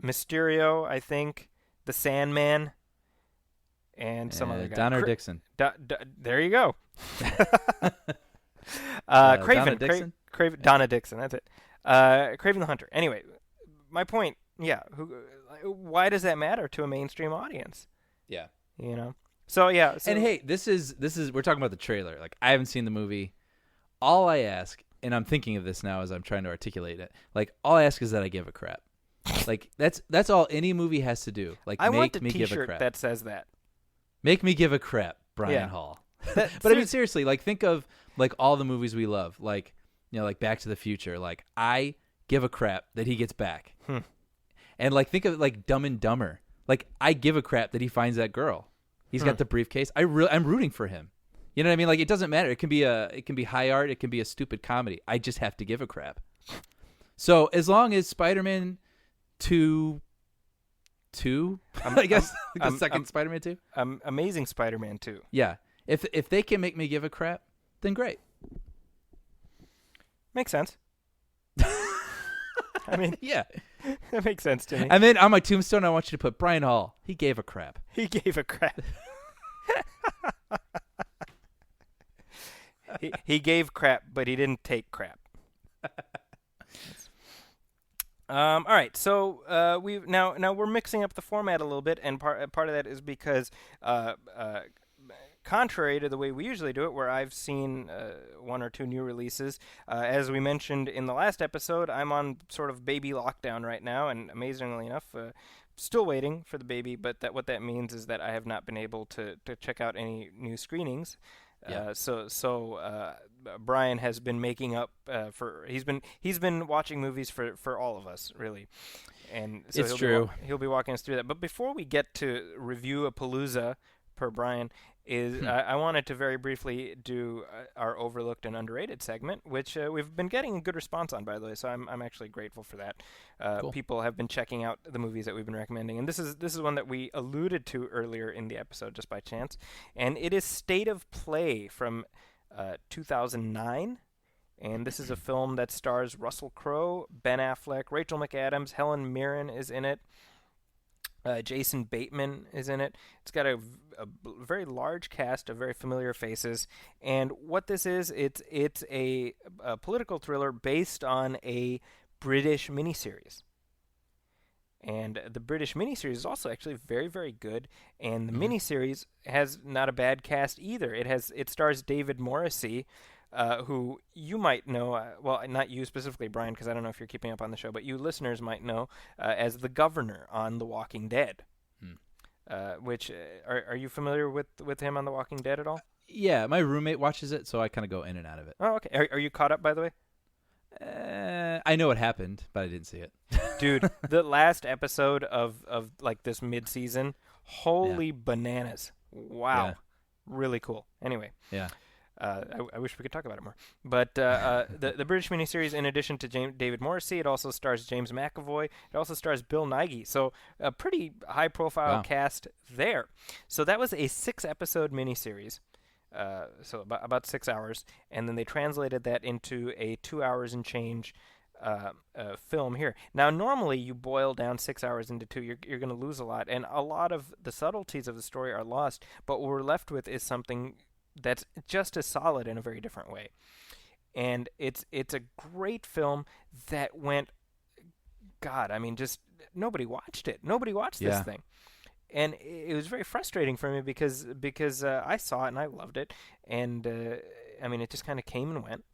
Mysterio, I think, the Sandman, and some other guy. Donner Dixon. There you go. Craven. Donna Dixon? Donna Dixon. That's it. Craven the Hunter. Anyway, my point. Yeah. Why does that matter to a mainstream audience? Yeah. So yeah. And hey, this is we're talking about the trailer. Like, I haven't seen the movie. All I ask, and I'm thinking of this now as I'm trying to articulate it, like, all I ask is that I give a crap. Like, that's all any movie has to do. Like, I want make the me give a T-shirt crap. that says that. Make me give a crap, Brian Hall. But I mean, seriously, like, think of like all the movies we love, like, like Back to the Future. Like, I give a crap that he gets back. And like, think of like Dumb and Dumber. Like, I give a crap that he finds that girl. He's got the briefcase. I'm rooting for him. You know what I mean? Like, it doesn't matter. It can be high art. It can be a stupid comedy. I just have to give a crap. So as long as Spider-Man 2, I guess the second Spider-Man 2, Amazing Spider-Man 2. Yeah. If they can make me give a crap, then great. Makes sense. I mean, yeah, that makes sense to me. And then on my tombstone, I want you to put Brian Hall. He gave a crap. He gave a crap. He gave crap, but he didn't take crap. All right, so we now we're mixing up the format a little bit, and part of that is because contrary to the way we usually do it, where I've seen 1 or 2 new releases, as we mentioned in the last episode, I'm on sort of baby lockdown right now, and amazingly enough, still waiting for the baby. But what that means is that I have not been able to check out any new screenings. Yeah. So Brian has been making up for. He's been watching movies for all of us, really. And so It's true. He'll be walking us through that. But before we get to review a Palooza per Brian, I wanted to very briefly do our overlooked and underrated segment, which we've been getting a good response on, by the way. So I'm actually grateful for that. Cool. People have been checking out the movies that we've been recommending, and this is one that we alluded to earlier in the episode just by chance, and it is State of Play from 2009. And this is a film that stars Russell Crowe, Ben Affleck, Rachel McAdams, Helen Mirren is in it. Jason Bateman is in it. It's got a very large cast of very familiar faces. And what this is, it's a political thriller based on a British miniseries. And the British miniseries is also actually very, very good. And the miniseries has not a bad cast either. It stars David Morrissey, who you might know, well, not you specifically, Brian, because I don't know if you're keeping up on the show, but you listeners might know as the governor on The Walking Dead. Which are you familiar with him on The Walking Dead at all? Yeah, my roommate watches it, so I kind of go in and out of it. Oh, okay. Are you caught up, by the way? I know what happened, but I didn't see it. Dude, the last episode of like this mid-season, holy bananas. Wow. Yeah. Really cool. Anyway. Yeah. I wish we could talk about it more. But the British miniseries, in addition to David Morrissey, it also stars James McAvoy. It also stars Bill Nighy. So a pretty high-profile cast there. So that was a 6-episode miniseries. So about 6 hours. And then they translated that into a 2 hours and change film here. Now, normally you boil down 6 hours into 2. You're going to lose a lot. And a lot of the subtleties of the story are lost. But what we're left with is something that's just as solid in a very different way. And it's a great film that went, God, I mean, just nobody watched it. Nobody watched this thing. And it was very frustrating for me because I saw it and I loved it. And, I mean, it just kind of came and went.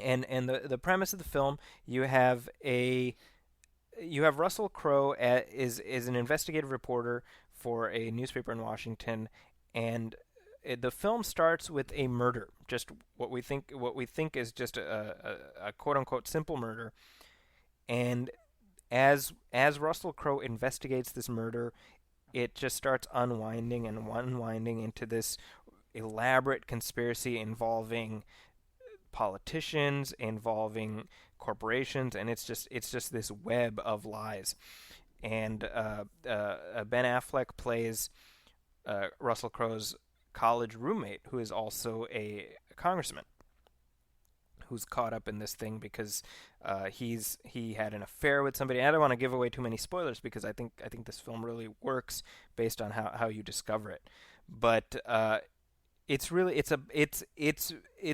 And the premise of the film, you have Russell Crowe is an investigative reporter for a newspaper in Washington, and the film starts with a murder, just what we think is just a quote unquote simple murder. And as Russell Crowe investigates this murder, it just starts unwinding into this elaborate conspiracy involving politicians, involving corporations, and it's just this web of lies. And Ben Affleck plays Russell Crowe's college roommate, who is also a congressman, who's caught up in this thing because he had an affair with somebody. I don't want to give away too many spoilers because I think this film really works based on how you discover it. But it's really it's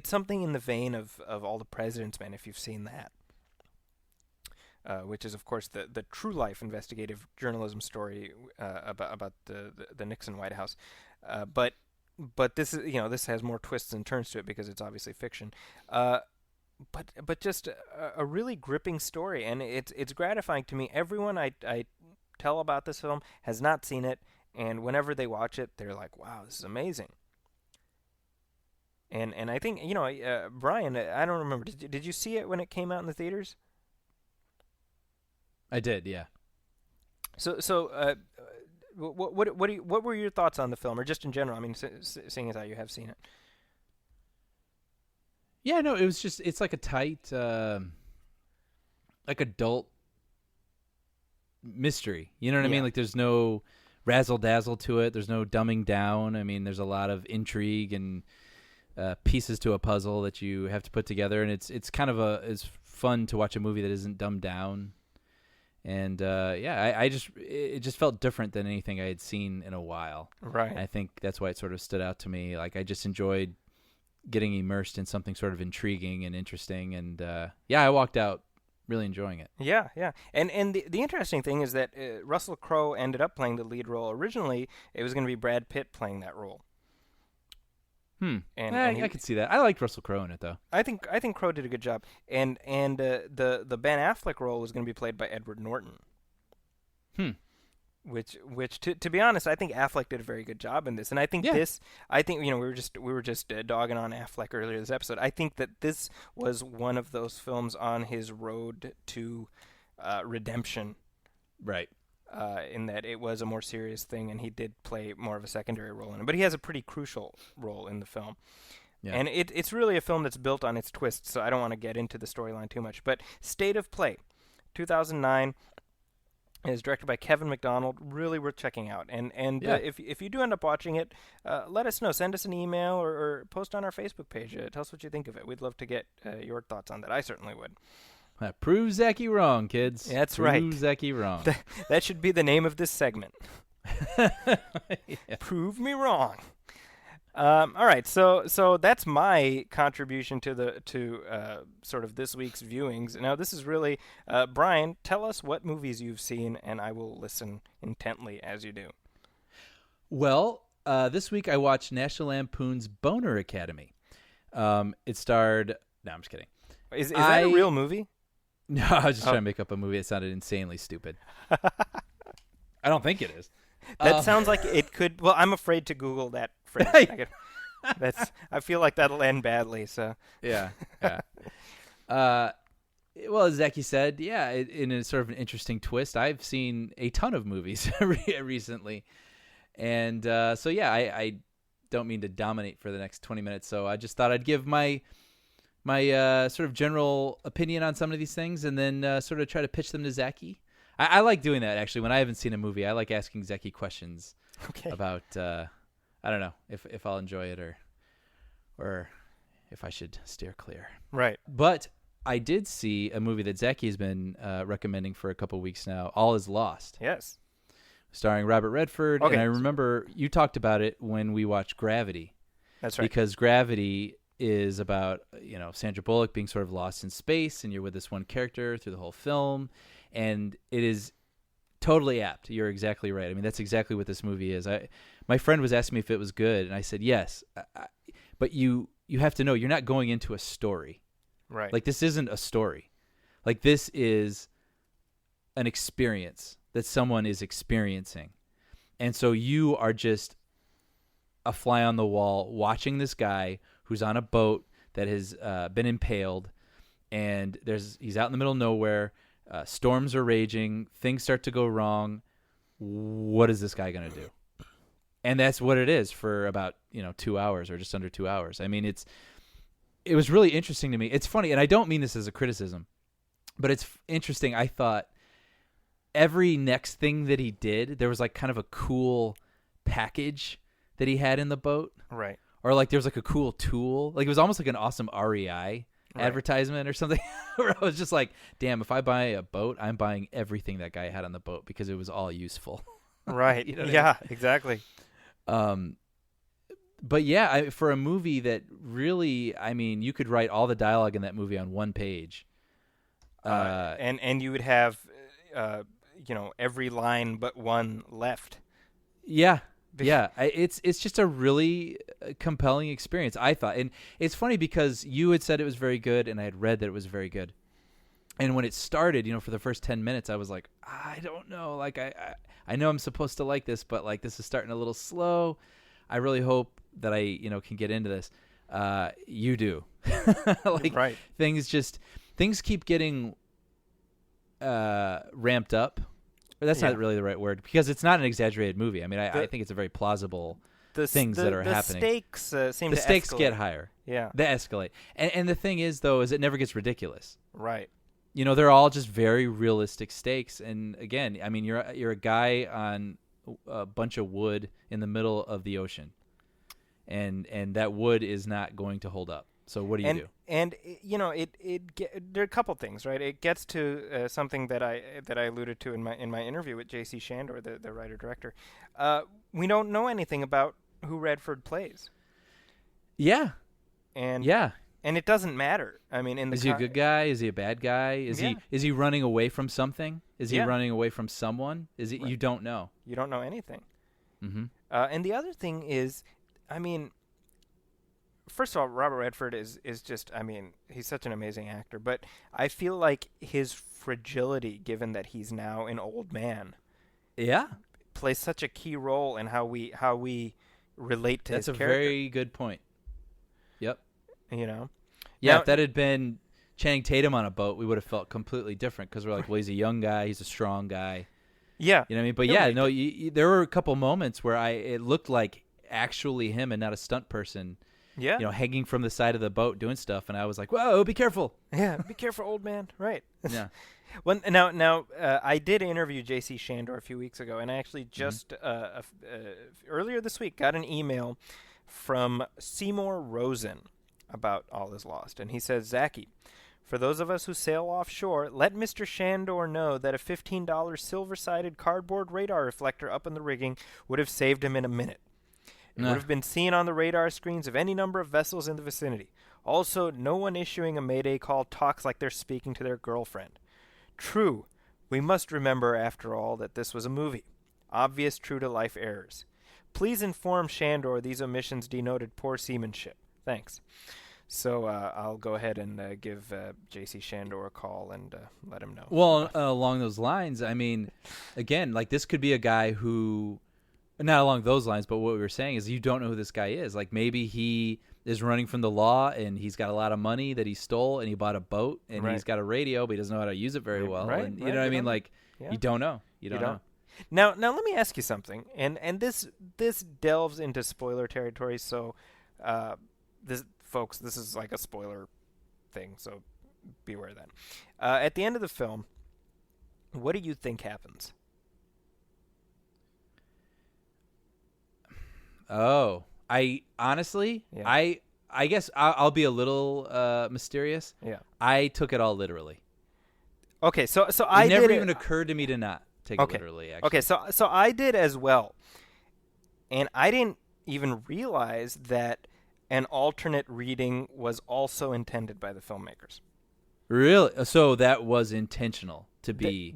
something in the vein of All the President's Men, if you've seen that. Which is, of course, the true life investigative journalism story about the Nixon White House. But this is, this has more twists and turns to it because it's obviously fiction. But just a really gripping story, and it's gratifying to me. Everyone I tell about this film has not seen it, and whenever they watch it, they're like, "Wow, this is amazing." And I think Brian, I don't remember. Did you see it when it came out in the theaters? I did, yeah. So what were your thoughts on the film, or just in general? I mean, seeing as how you have seen it. Yeah, no, it's like a tight, like adult mystery. You know what I mean? Like there's no razzle dazzle to it. There's no dumbing down. I mean, there's a lot of intrigue and pieces to a puzzle that you have to put together, and it's kind of it's fun to watch a movie that isn't dumbed down. And it just felt different than anything I had seen in a while. Right. And I think that's why it sort of stood out to me. Like I just enjoyed getting immersed in something sort of intriguing and interesting. And I walked out really enjoying it. Yeah. And the interesting thing is that Russell Crowe ended up playing the lead role. Originally, it was going to be Brad Pitt playing that role. I could see that. I liked Russell Crowe in it, though. I think Crowe did a good job. And the Ben Affleck role was going to be played by Edward Norton. Which to be honest, I think Affleck did a very good job in this, and I think we were just dogging on Affleck earlier this episode. I think that this was one of those films on his road to redemption, Right. in that it was a more serious thing, and he did play more of a secondary role in it, but he has a pretty crucial role in the film. Yeah. And it's really a film that's built on its twists, so I don't want to get into the storyline too much. But State of Play, 2009. Is directed by Kevin MacDonald. Really worth checking out. And if you do end up watching it, let us know. Send us an email or post on our Facebook page. Tell us what you think of it. We'd love to get your thoughts on that. I certainly would. Prove Zaki wrong, kids. That's right. Prove Zaki wrong. That should be the name of this segment. Yeah. Prove me wrong. All right, so that's my contribution to sort of this week's viewings. Now, this is really Brian. Tell us what movies you've seen, and I will listen intently as you do. Well, this week I watched National Lampoon's Boner Academy. It starred. No, I'm just kidding. Is that a real movie? No, I was just trying to make up a movie that sounded insanely stupid. I don't think it is. That sounds like it could. Well, I'm afraid to Google that phrase. I feel like that'll end badly. So yeah. Well, as Zaki said, in a sort of an interesting twist, I've seen a ton of movies recently, and I don't mean to dominate for the next 20 minutes. So I just thought I'd give my sort of general opinion on some of these things, and then sort of try to pitch them to Zaki. I like doing that, actually. When I haven't seen a movie, I like asking Zaki questions about, I don't know, if I'll enjoy it or if I should steer clear. Right. But I did see a movie that Zaki has been recommending for a couple weeks now, All Is Lost. Yes. Starring Robert Redford. Okay. And I remember you talked about it when we watched Gravity. That's right. Because Gravity is about, Sandra Bullock being sort of lost in space, and you're with this one character through the whole film. And it is totally apt. You're exactly right. I mean, that's exactly what this movie is. My friend was asking me if it was good, and I said yes. But you have to know, you're not going into a story. Right. Like, this isn't a story. Like, this is an experience that someone is experiencing. And so you are just a fly on the wall watching this guy who's on a boat that has been impaled, and he's out in the middle of nowhere. Storms are raging. Things start to go wrong. What is this guy going to do? And that's what it is for about 2 hours or just under 2 hours. I mean, it was really interesting to me. It's funny, and I don't mean this as a criticism, but it's interesting. I thought every next thing that he did, there was like kind of a cool package that he had in the boat. Right. Or like there was like a cool tool. Like it was almost like an awesome REI advertisement or something where I was just like, damn, if I buy a boat, I'm buying everything that guy had on the boat because it was all useful. Right. You know what yeah, I mean? exactly. But yeah, for a movie that really, I mean, you could write all the dialogue in that movie on one page. And you would have, every line but one left. Yeah. Yeah, it's just a really compelling experience, I thought. And it's funny because you had said it was very good, and I had read that it was very good. And when it started, for the first 10 minutes, I was like, I don't know. Like, I know I'm supposed to like this, but, like, this is starting a little slow. I really hope that I, can get into this. You do. Like, right. Things keep getting ramped up. That's not really the right word because it's not an exaggerated movie. I mean, I think it's a very plausible things that are happening. The stakes seem to escalate. The stakes get higher. Yeah. They escalate. And the thing is, though, is it never gets ridiculous. Right. They're all just very realistic stakes. And, again, I mean, you're a guy on a bunch of wood in the middle of the ocean. And that wood is not going to hold up. So what do you do? And there are a couple things, right? It gets to something that I alluded to in my interview with J.C. Shandor, the writer director. We don't know anything about who Redford plays. Yeah. And it doesn't matter. I mean, is he a good guy? Is he a bad guy? Is he running away from something? Is he running away from someone? Is it? Right. You don't know. You don't know anything. Mm-hmm. And the other thing is, I mean, first of all, Robert Redford is just, I mean, he's such an amazing actor, but I feel like his fragility, given that he's now an old man, plays such a key role in how we relate to That's his a character. very good point. Yep. You know. Yeah, Now- if that had been Channing Tatum on a boat, we would have felt completely different because we're like, well, he's a young guy, he's a strong guy. Yeah. You know what I mean? But No, yeah, like- no, there were a couple moments where it looked like actually him and not a stunt person, Yeah. you know, hanging from the side of the boat doing stuff, and I was like, whoa, be careful. Yeah. Be careful, old man. Right. Yeah. Well, now, I did interview J.C. Shandor a few weeks ago, and I actually just earlier this week got an email from Seymour Rosen about All Is Lost, and he says, Zaki, for those of us who sail offshore, let Mr. Shandor know that a $15 silver-sided cardboard radar reflector up in the rigging would have saved him in a minute. It would have been seen on the radar screens of any number of vessels in the vicinity. Also, no one issuing a mayday call talks like they're speaking to their girlfriend. True, we must remember, after all, that this was a movie. Obvious true-to-life errors. Please inform Shandor these omissions denoted poor seamanship. Thanks. So I'll go ahead and give J.C. Shandor a call and let him know. Well, along those lines, I mean, again, like this could be a guy who, not along those lines, but what we were saying is you don't know who this guy is. Like maybe he is running from the law and he's got a lot of money that he stole and he bought a boat and Right. he's got a radio, but he doesn't know how to use it very well. Right, And, you right, know what I you mean? don't- Like yeah. you don't know. You don't know. Now let me ask you something, and this delves into spoiler territory. So, this is like a spoiler thing. So, beware of that. At the end of the film, what do you think happens? Oh, I honestly, Yeah. I guess I'll be a little mysterious. Yeah. I took it all literally. Okay, so It I never did even occurred to me to not take Okay. it literally. Actually. Okay, so I did as well, and I didn't even realize that an alternate reading was also intended by the filmmakers. Really? So that was intentional to be.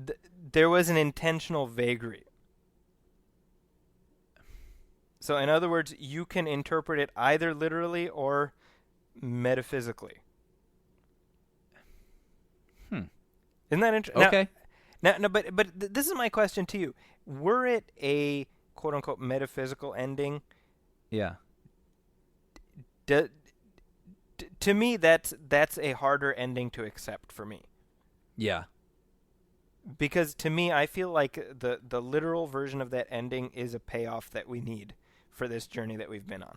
There was an intentional vagary. So, in other words, you can interpret it either literally or metaphysically. Isn't that interesting? Okay. But this is my question to you. Were it a quote unquote metaphysical ending? Yeah. To me, that's a harder ending to accept for me. Yeah. Because to me, I feel like the literal version of that ending is a payoff that we need for this journey that we've been on.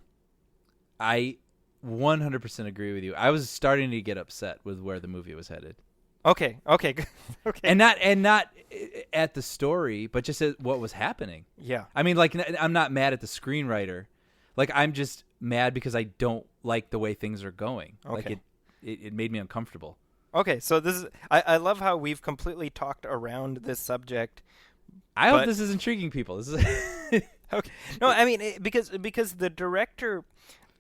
I 100% agree with you. I was starting to get upset with where the movie was headed. Okay, good. Okay. And not at the story, but just at what was happening. Yeah. I mean, like, I'm not mad at the screenwriter. Like, I'm just mad because I don't like the way things are going. Okay. Like, it made me uncomfortable. Okay, so this is I love how we've completely talked around this subject. I hope But- this is intriguing people. This is Okay. No, I mean because the director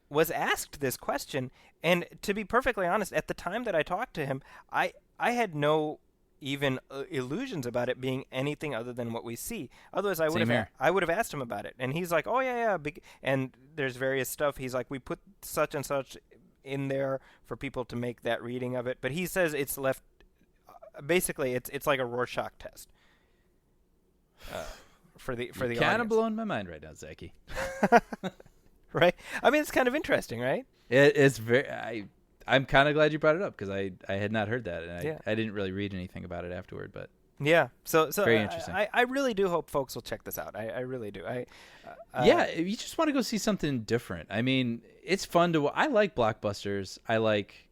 was asked this question, and to be perfectly honest, at the time that I talked to him, I had no even illusions about it being anything other than what we see. Otherwise, I would Same have here. I would have asked him about it, and he's like, "Oh yeah." And there's various stuff. He's like, "We put such and such in there for people to make that reading of it," but he says it's left. Basically, it's like a Rorschach test. For the kind of audience. blowing my mind right now, Zaki. Right? I mean, it's kind of interesting, right? It's very. I'm kind of glad you brought it up because I had not heard that, and Yeah. I didn't really read anything about it afterward. But Yeah. So Very interesting. I really do hope folks will check this out. I really do. yeah, if you just want to go see something different. I mean, it's fun to. I like blockbusters. I like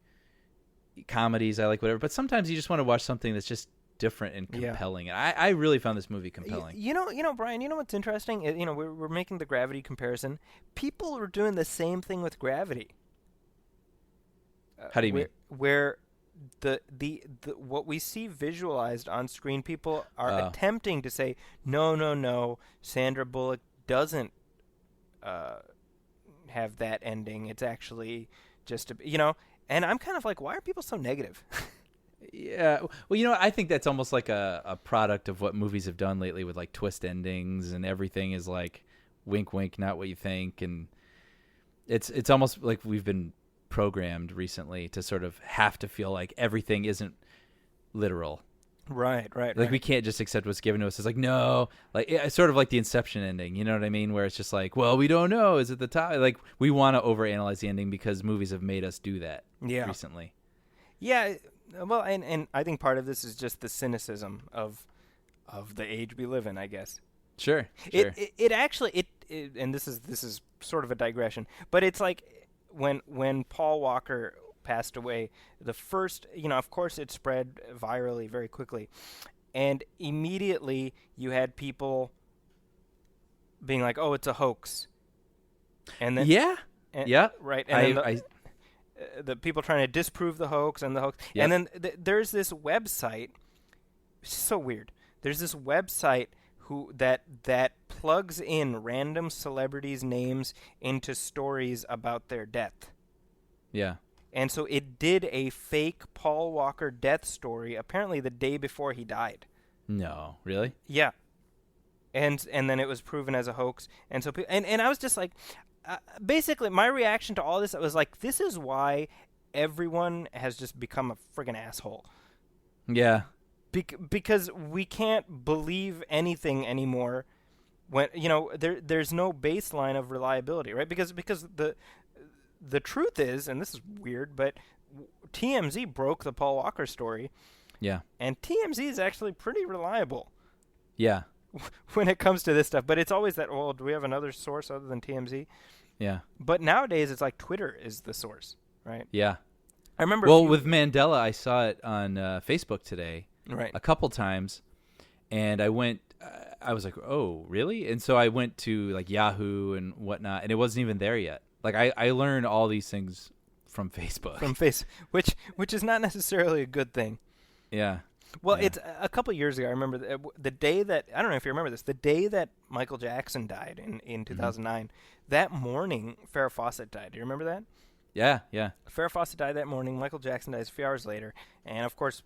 comedies. I like whatever. But sometimes you just want to watch something that's just different and Yeah. compelling. And I really found this movie compelling. You know, Brian. You know what's interesting? We're making the Gravity comparison. People are doing the same thing with Gravity. How do you mean? Where the what we see visualized on screen, people are attempting to say, no, Sandra Bullock doesn't have that ending. It's actually just and I'm kind of like, why are people so negative? Yeah. Well, I think that's almost like a product of what movies have done lately with like twist endings and everything is like wink, wink, not what you think. And it's almost like we've been programmed recently to sort of have to feel like everything isn't literal. Right. Like we can't just accept what's given to us. It's like, no, like it's sort of like the Inception ending. You know what I mean? Where it's just like, well, we don't know. Is it the top? Like we want to overanalyze the ending because movies have made us do that recently. Yeah. Well, and I think part of this is just the cynicism of the age we live in, I guess. Sure. It actually and this is sort of a digression, but it's like when Paul Walker passed away, the first, of course it spread virally very quickly, and immediately you had people being like, "Oh, it's a hoax," and then right, and then the people trying to disprove the hoax and the hoax, and then there's this website. It's so weird. There's this website that plugs in random celebrities' names into stories about their death. Yeah. And so it did a fake Paul Walker death story apparently the day before he died. No, really? Yeah. And then it was proven as a hoax. And so and I was just like, basically my reaction to all this, I was like, this is why everyone has just become a friggin' asshole. Yeah. Because we can't believe anything anymore when there's no baseline of reliability, right? Because the truth is, and this is weird, but TMZ broke the Paul Walker story. Yeah. And TMZ is actually pretty reliable. Yeah. When it comes to this stuff, but it's always that, well, do we have another source other than TMZ? Yeah. But nowadays it's like Twitter is the source, right? Yeah. I remember with Mandela, I saw it on Facebook today. Right. A couple times, and I went. I was like, "Oh, really?" And so I went to like Yahoo and whatnot, and it wasn't even there yet. Like I learned all these things from Facebook. Which is not necessarily a good thing. Yeah. Well, it's a couple years ago. I remember the day that, I don't know if you remember this, the day that Michael Jackson died in 2009. That morning, Farrah Fawcett died. Do you remember that? Yeah. Farrah Fawcett died that morning. Michael Jackson dies a few hours later, and of course,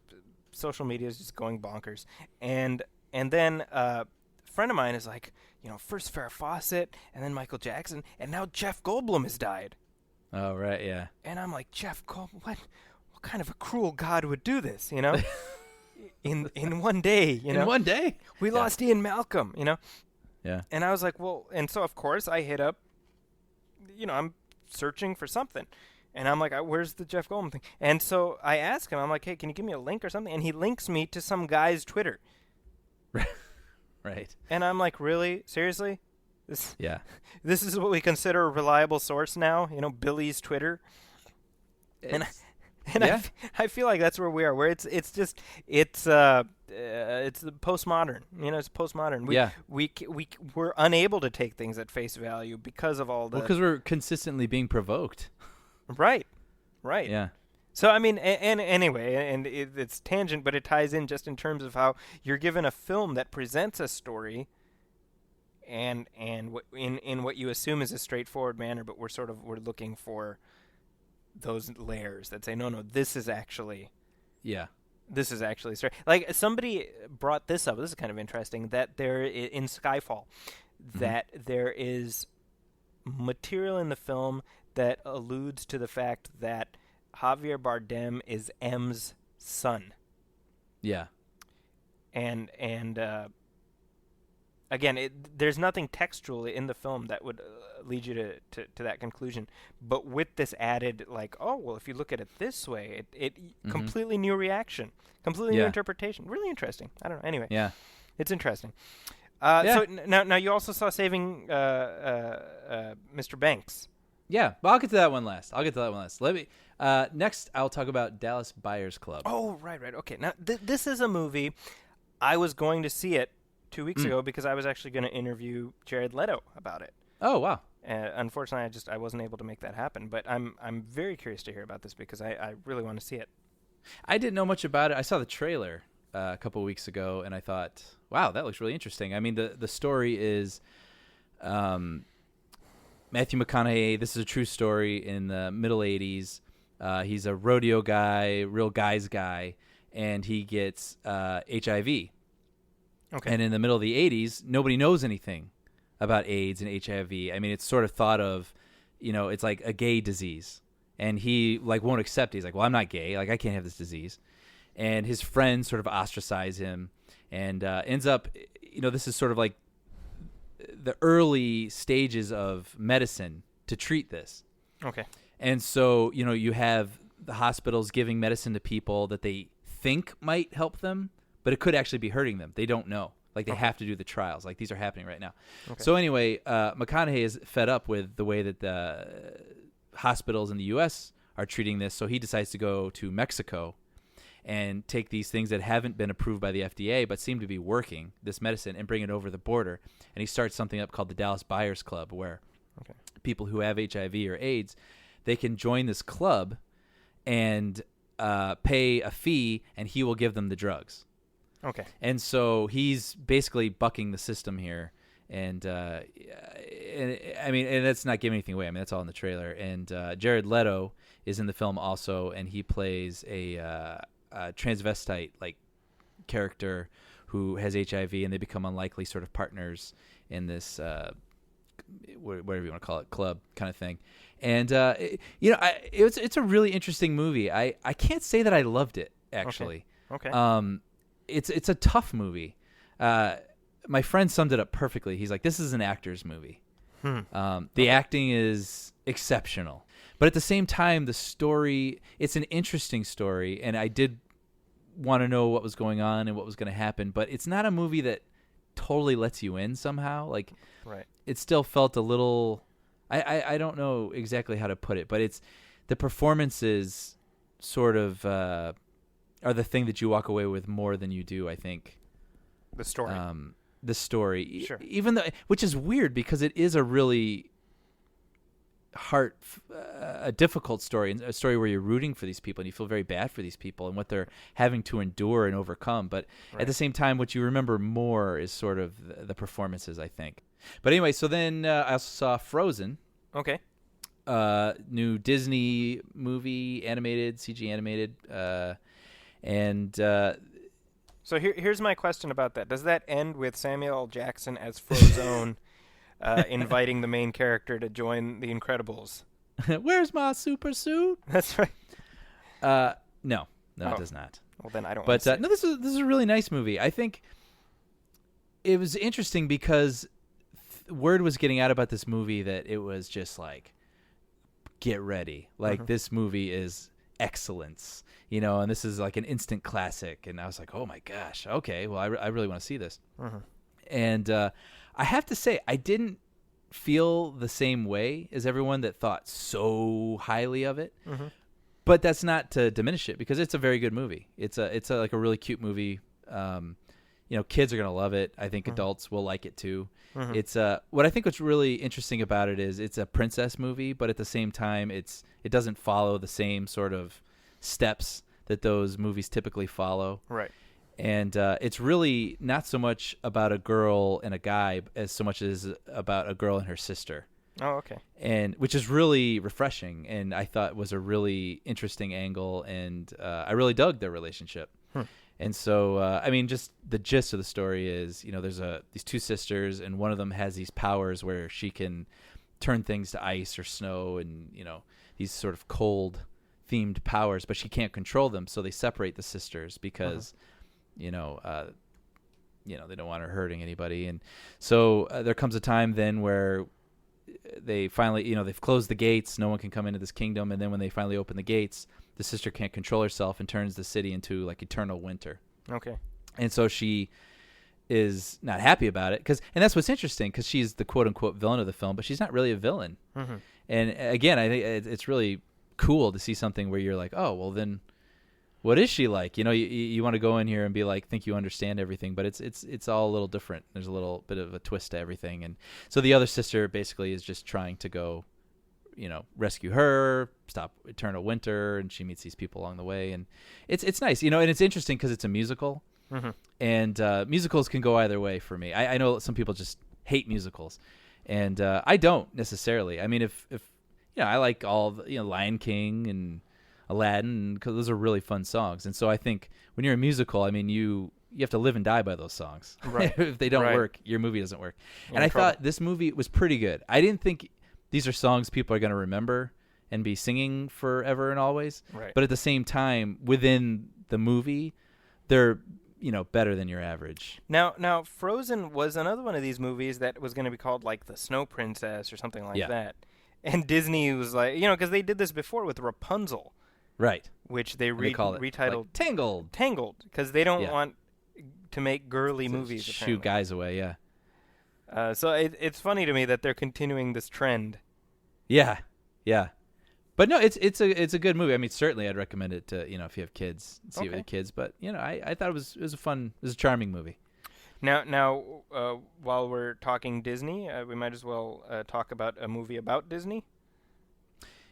social media is just going bonkers. And then a friend of mine is like, first Farrah Fawcett, and then Michael Jackson, and now Jeff Goldblum has died. Oh, right, yeah. And I'm like, Jeff Goldblum, what kind of a cruel God would do this, in one day, In one day? We lost Ian Malcolm, Yeah. And I was like, well, and so of course I hit up, I'm searching for something. And I'm like, where's the Jeff Goldblum thing? And so I ask him, I'm like, hey, can you give me a link or something? And he links me to some guy's Twitter. Right. And I'm like, really? Seriously? This is what we consider a reliable source now? Billy's Twitter? I feel like that's where we are, where it's the postmodern. It's postmodern. We're unable to take things at face value because of all the... because we're consistently being provoked. Right. Yeah. So, I mean, and anyway, and it's tangent, but it ties in just in terms of how you're given a film that presents a story and in what you assume is a straightforward manner, but we're looking for those layers that say, no, this is actually straight. Like, somebody brought this up. This is kind of interesting, that there, in Skyfall, that there is material in the film that alludes to the fact that Javier Bardem is M's son. Yeah. And again, there's nothing textually in the film that would lead you to that conclusion. But with this added, like, oh, well, if you look at it this way, it completely new reaction, completely new interpretation. Really interesting. I don't know. Anyway. Yeah. It's interesting. So now you also saw Saving Mr. Banks. Yeah, but I'll get to that one last. Let me. Next, I'll talk about Dallas Buyers Club. Oh, right. Okay. Now, this is a movie. I was going to see it 2 weeks ago because I was actually going to interview Jared Leto about it. Oh, wow. Unfortunately, I wasn't able to make that happen. But I'm very curious to hear about this because I really want to see it. I didn't know much about it. I saw the trailer a couple of weeks ago, and I thought, wow, that looks really interesting. I mean, the story is... Matthew McConaughey, this is a true story, in the middle 80s. He's a rodeo guy, real guy's guy, and he gets HIV. Okay. And in the middle of the 80s, nobody knows anything about AIDS and HIV. I mean, it's sort of thought of, it's like a gay disease. And he, won't accept it. He's like, well, I'm not gay. I can't have this disease. and his friends sort of ostracize him, and ends up, this is sort of like the early stages of medicine to treat this. Okay. And so, you have the hospitals giving medicine to people that they think might help them, but it could actually be hurting them. They don't know. Like, they have to do the trials. Like, these are happening right now. Okay. So anyway, McConaughey is fed up with the way that the hospitals in the U.S. are treating this, so he decides to go to Mexico and take these things that haven't been approved by the FDA but seem to be working, this medicine, and bring it over the border. And he starts something up called the Dallas Buyers Club, where people who have HIV or AIDS, they can join this club and pay a fee, and he will give them the drugs. Okay. And so he's basically bucking the system here. And I mean, and that's not giving anything away. I mean, that's all in the trailer. And Jared Leto is in the film also, and he plays a transvestite like character who has HIV, and they become unlikely sort of partners in this whatever you want to call it, club kind of thing. And it's a really interesting movie. I can't say that I loved it actually. Okay. It's a tough movie. My friend summed it up perfectly. He's like, this is an actor's movie. The acting is exceptional. But at the same time, the story, it's an interesting story, and I did want to know what was going on and what was going to happen, but it's not a movie that totally lets you in somehow. Like, it still felt a little, I don't know exactly how to put it, but it's, the performances sort of are the thing that you walk away with more than you do, I think. The story. The story. Sure. Even though, which is weird because it is a really a difficult story, and a story where you're rooting for these people and you feel very bad for these people and what they're having to endure and overcome. But at the same time, what you remember more is sort of the performances, I think. But anyway, so then I also saw Frozen. Okay. New Disney movie, animated, CG animated. So here's my question about that. Does that end with Samuel L. Jackson as Frozone inviting the main character to join the Incredibles? Where's my super suit? That's right. No, it does not. Well, then I don't. But no, this is a really nice movie. I think it was interesting because word was getting out about this movie that it was just like, get ready. Like, this movie is excellence, and this is like an instant classic. And I was like, oh my gosh, okay, well, I really want to see this. And I have to say, I didn't feel the same way as everyone that thought so highly of it. But that's not to diminish it, because it's a very good movie. It's like a really cute movie. Kids are gonna love it. I think adults will like it too. It's what I think what's really interesting about it is it's a princess movie, but at the same time, it doesn't follow the same sort of steps that those movies typically follow. Right. And it's really not so much about a girl and a guy as so much as about a girl and her sister. Oh, okay. And which is really refreshing, and I thought was a really interesting angle, and I really dug their relationship. And so, I mean, just the gist of the story is, there's these two sisters, and one of them has these powers where she can turn things to ice or snow, and these sort of cold-themed powers, but she can't control them. So they separate the sisters because, they don't want her hurting anybody. And so there comes a time then where they finally, they've closed the gates. No one can come into this kingdom. And then when they finally open the gates, the sister can't control herself and turns the city into like eternal winter. Okay. And so she is not happy about it and that's what's interesting, because she's the quote unquote villain of the film, but she's not really a villain. And again, I think it's really cool to see something where you're like, oh, well then what is she like? You want to go in here and be like, think you understand everything, but it's all a little different. There's a little bit of a twist to everything. And so the other sister basically is just trying to go, rescue her, stop eternal winter, and she meets these people along the way. And it's nice, and it's interesting because it's a musical. And musicals can go either way for me. I know some people just hate musicals, and I don't necessarily. I mean, if I like all the, Lion King and Aladdin, because those are really fun songs. And so I think when you're a musical, I mean, you have to live and die by those songs. Right. If they don't work, your movie doesn't work. And I thought this movie was pretty good. I didn't think these are songs people are going to remember and be singing forever and always. Right. But at the same time, within the movie, they're better than your average. Now, Frozen was another one of these movies that was going to be called like the Snow Princess or something like that. And Disney was like, because they did this before with Rapunzel, Right. which they call it retitled like, Tangled. Tangled, because they don't want to make girly movies. Shoo apparently. guys away, yeah. So it's funny to me that they're continuing this trend. Yeah. But no, it's a good movie. I mean, certainly I'd recommend it to, if you have kids, see it with your kids. But, I thought it was a charming movie. Now, while we're talking Disney, we might as well talk about a movie about Disney.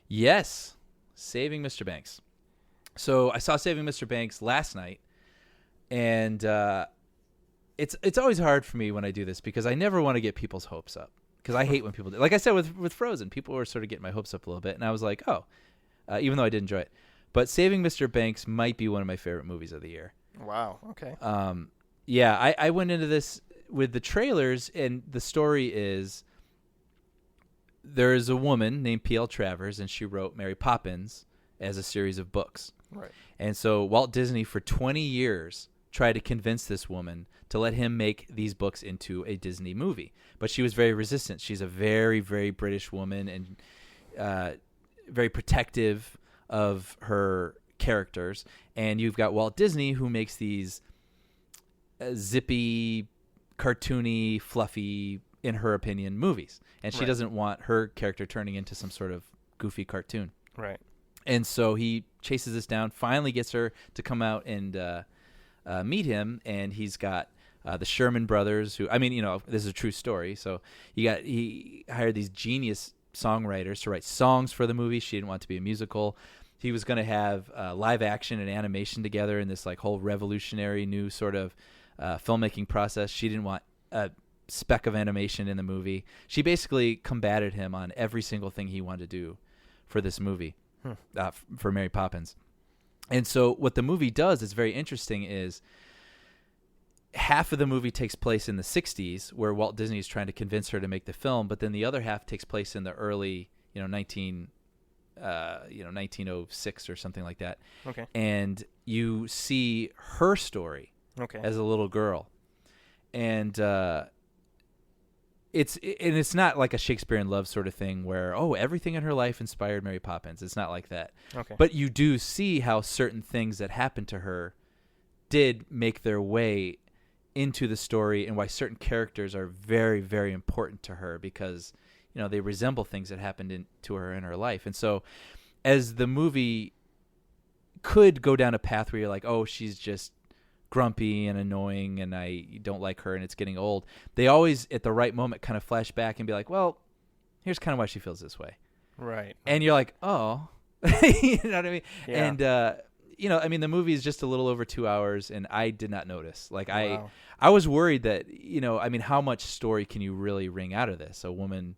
Yes. Saving Mr. Banks. So I saw Saving Mr. Banks last night, and it's always hard for me when I do this because I never want to get people's hopes up. Because I hate when people do. Like I said with Frozen, people were sort of getting my hopes up a little bit, and I was like, even though I did enjoy it. But Saving Mr. Banks might be one of my favorite movies of the year. Wow. Okay. Yeah, I went into this with the trailers, and the story is there is a woman named P.L. Travers, and she wrote Mary Poppins as a series of books. Right. And so Walt Disney, for 20 years, tried to convince this woman to let him make these books into a Disney movie. But she was very resistant. She's a very, very British woman and very protective of her characters. And you've got Walt Disney, who makes these zippy, cartoony, fluffy, in her opinion, movies. And she doesn't want her character turning into some sort of goofy cartoon. Right. And so he chases this down, finally gets her to come out and meet him, and he's got the Sherman brothers, who, this is a true story. So he hired these genius songwriters to write songs for the movie. She didn't want it to be a musical. He was going to have live action and animation together in this like whole revolutionary new sort of filmmaking process. She didn't want a speck of animation in the movie. She basically combated him on every single thing he wanted to do for this movie, for Mary Poppins. And so what the movie does is very interesting is half of the movie takes place in the 60s where Walt Disney is trying to convince her to make the film, but then the other half takes place in the early, 1906 or something like that. Okay. And you see her story as a little girl. And it's not like a Shakespearean love sort of thing where, everything in her life inspired Mary Poppins. It's not like that. Okay. But you do see how certain things that happened to her did make their way into the story, and why certain characters are very, very important to her because, they resemble things that happened to her in her life. And so as the movie could go down a path where you're like, she's just grumpy and annoying and I don't like her and it's getting old, they always at the right moment kind of flash back and be like, well, here's kind of why she feels this way. Right. And you're like, you know what I mean? Yeah. And the movie is just a little over 2 hours, and I did not notice. Like Wow. I was worried that, how much story can you really wring out of this? A woman,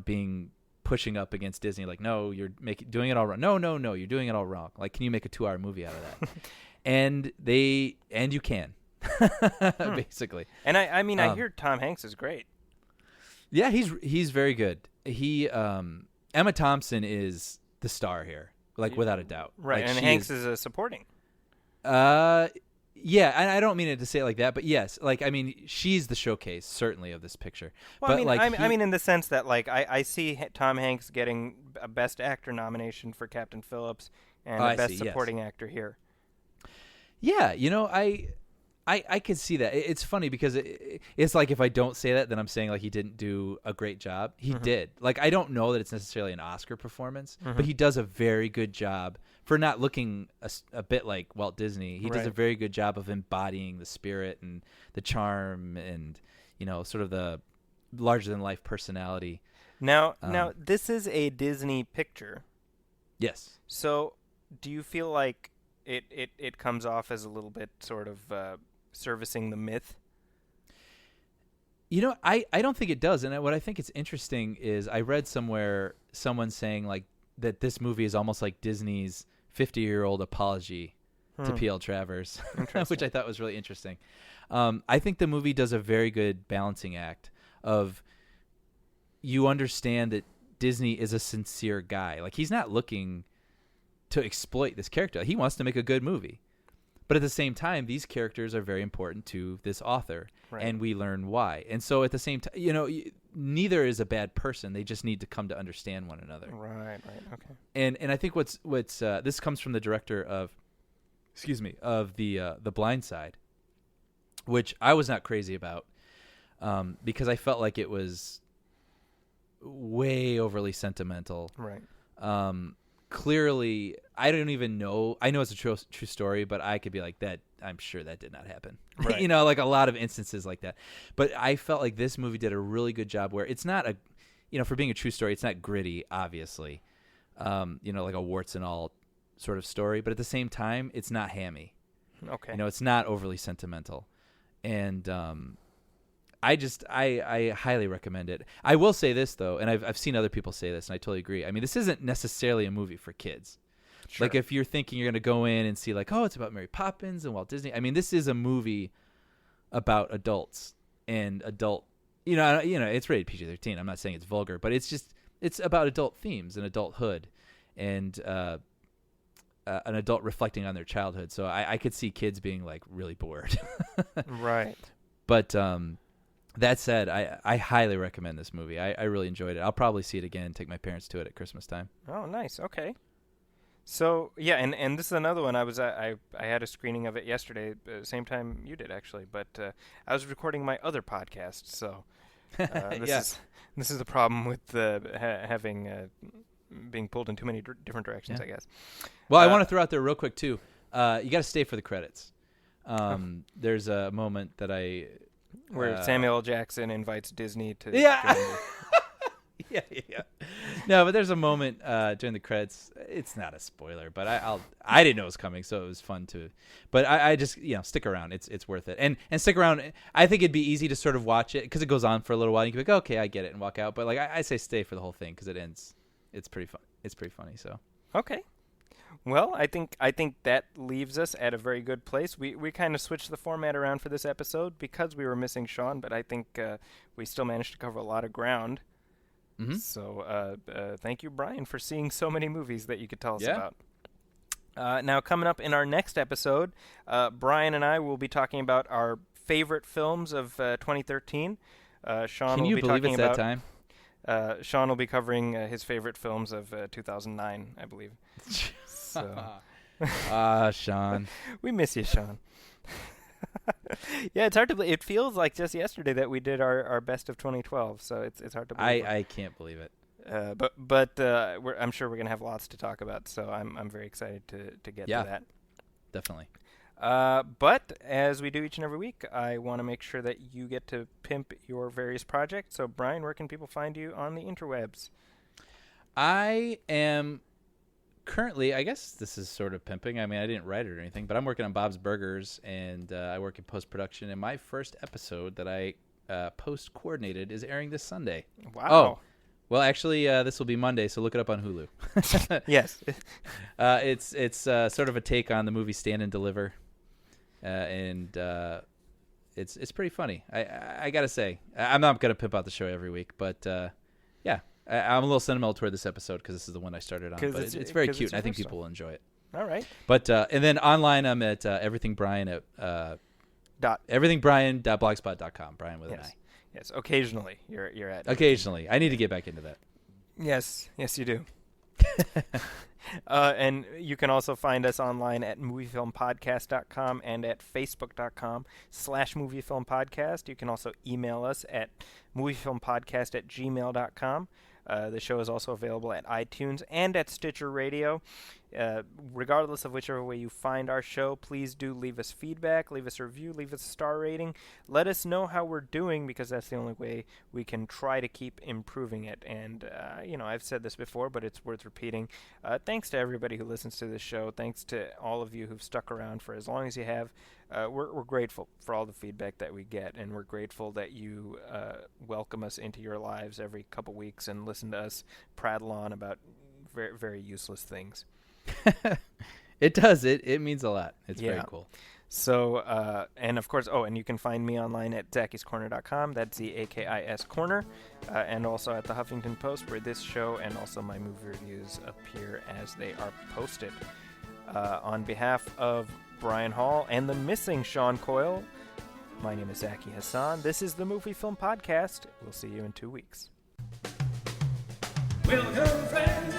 being pushing up against Disney, like, no, you're doing it all wrong. No, you're doing it all wrong. Like, can you make a 2 hour movie out of that? And you can, basically. And I hear Tom Hanks is great. Yeah, he's very good. Emma Thompson is the star here, like without a doubt. Right, Like, and Hanks is a supporting. Yeah, and I don't mean it to say it like that, but yes, she's the showcase certainly of this picture. Well, but I mean, in the sense that I see Tom Hanks getting a Best Actor nomination for Captain Phillips and a Best Supporting Actor here. Yeah, I could see that. It's funny because it's like if I don't say that, then I'm saying like he didn't do a great job. He did. Like I don't know that it's necessarily an Oscar performance, but he does a very good job for not looking a bit like Walt Disney. He does a very good job of embodying the spirit and the charm and sort of the larger than life personality. Now this is a Disney picture. Yes. So do you feel like it comes off as a little bit sort of servicing the myth? I don't think it does. And what I think is interesting is I read somewhere someone saying like that this movie is almost like Disney's 50-year-old apology to P.L. Travers, which I thought was really interesting. I think the movie does a very good balancing act of you understand that Disney is a sincere guy. Like, he's not looking to exploit this character. He wants to make a good movie. But at the same time, these characters are very important to this author, Right. and we learn why. And so at the same time, neither is a bad person. They just need to come to understand one another. Right. Okay. And I think what's this comes from the director of the Blind Side, which I was not crazy about, because I felt like it was way overly sentimental. Right. Clearly, I don't even know. I know it's a true story, but I could be like that. I'm sure that did not happen. Right. Like a lot of instances like that. But I felt like this movie did a really good job where it's not for being a true story, it's not gritty, obviously. Like a warts and all sort of story. But at the same time, it's not hammy. Okay. It's not overly sentimental. And I highly recommend it. I will say this, though, and I've seen other people say this, and I totally agree. I mean, this isn't necessarily a movie for kids. Sure. Like, if you're thinking you're going to go in and see, like, oh, it's about Mary Poppins and Walt Disney. I mean, this is a movie about adults and adult, it's rated PG-13. I'm not saying it's vulgar, but it's about adult themes and adulthood and an adult reflecting on their childhood. So I could see kids being, like, really bored. Right. But that said, I highly recommend this movie. I really enjoyed it. I'll probably see it again and take my parents to it at Christmas time. Oh, nice. Okay. So yeah, and this is another one. I had a screening of it yesterday, same time you did actually. But I was recording my other podcast, so this is the problem with having being pulled in too many different directions, I guess. Well, I want to throw out there real quick too. You got to stay for the credits. There's a moment that where Samuel L. Jackson invites Disney to Yeah. join yeah. No, but there's a moment during the credits. It's not a spoiler, but I didn't know it was coming, so it was fun to. But I just stick around. It's worth it, and stick around. I think it'd be easy to sort of watch it because it goes on for a little while. You can be like, okay, I get it, and walk out. But like I say, stay for the whole thing because it ends. It's pretty fun. It's pretty funny. So Okay. Well, I think that leaves us at a very good place. We kind of switched the format around for this episode because we were missing Sean, but I think we still managed to cover a lot of ground. Mm-hmm. So thank you, Brian, for seeing so many movies that you could tell us Yeah. about. Now, coming up in our next episode, Brian and I will be talking about our favorite films of 2013. Sean can will you be believe talking it's about that time? Sean will be covering his favorite films of 2009, I believe. So Sean. we miss you, Sean. Yeah, it's hard to believe. It feels like just yesterday that we did our best of 2012, so it's hard to believe. I can't believe it. But I'm sure we're gonna have lots to talk about, so I'm very excited to get to that. Definitely. But as we do each and every week, I want to make sure that you get to pimp your various projects. So, Brian, where can people find you on the interwebs? I am currently, I guess this is sort of pimping. I mean, I didn't write it or anything, but I'm working on Bob's Burgers, and I work in post-production. And my first episode that I post-coordinated is airing this Sunday. Wow. Oh, well, actually, this will be Monday, so look it up on Hulu. Yes. It's sort of a take on the movie Stand and Deliver, and it's pretty funny. I gotta say, I'm not gonna pimp out the show every week, but yeah. I'm a little sentimental toward this episode because this is the one I started on. But it's very cute, and I think people will enjoy it. All right. But and then online, I'm at Everything Brian at everythingbrian.blogspot.com. Brian with an I. Yes. Occasionally, you're at. Occasionally, I need to get back into that. Yes, you do. And you can also find us online at moviefilmpodcast.com and at facebook.com/moviefilmpodcast. You can also email us at moviefilmpodcast@gmail.com. The show is also available at iTunes and at Stitcher Radio. Regardless of whichever way you find our show, please do leave us feedback, leave us a review, leave us a star rating. Let us know how we're doing because that's the only way we can try to keep improving it. And, I've said this before, but it's worth repeating. Thanks to everybody who listens to this show. Thanks to all of you who've stuck around for as long as you have. We're grateful for all the feedback that we get, and we're grateful that you welcome us into your lives every couple weeks and listen to us prattle on about very, very useless things. It does. It means a lot. It's very cool. So, and of course, and you can find me online at zakiscorner.com. That's ZAKIS Corner. And also at the Huffington Post, where this show and also my movie reviews appear as they are posted. On behalf of Brian Hall and the missing Sean Coyle, my name is Zaki Hassan. This is the Movie Film Podcast. We'll see you in 2 weeks. Welcome, friends.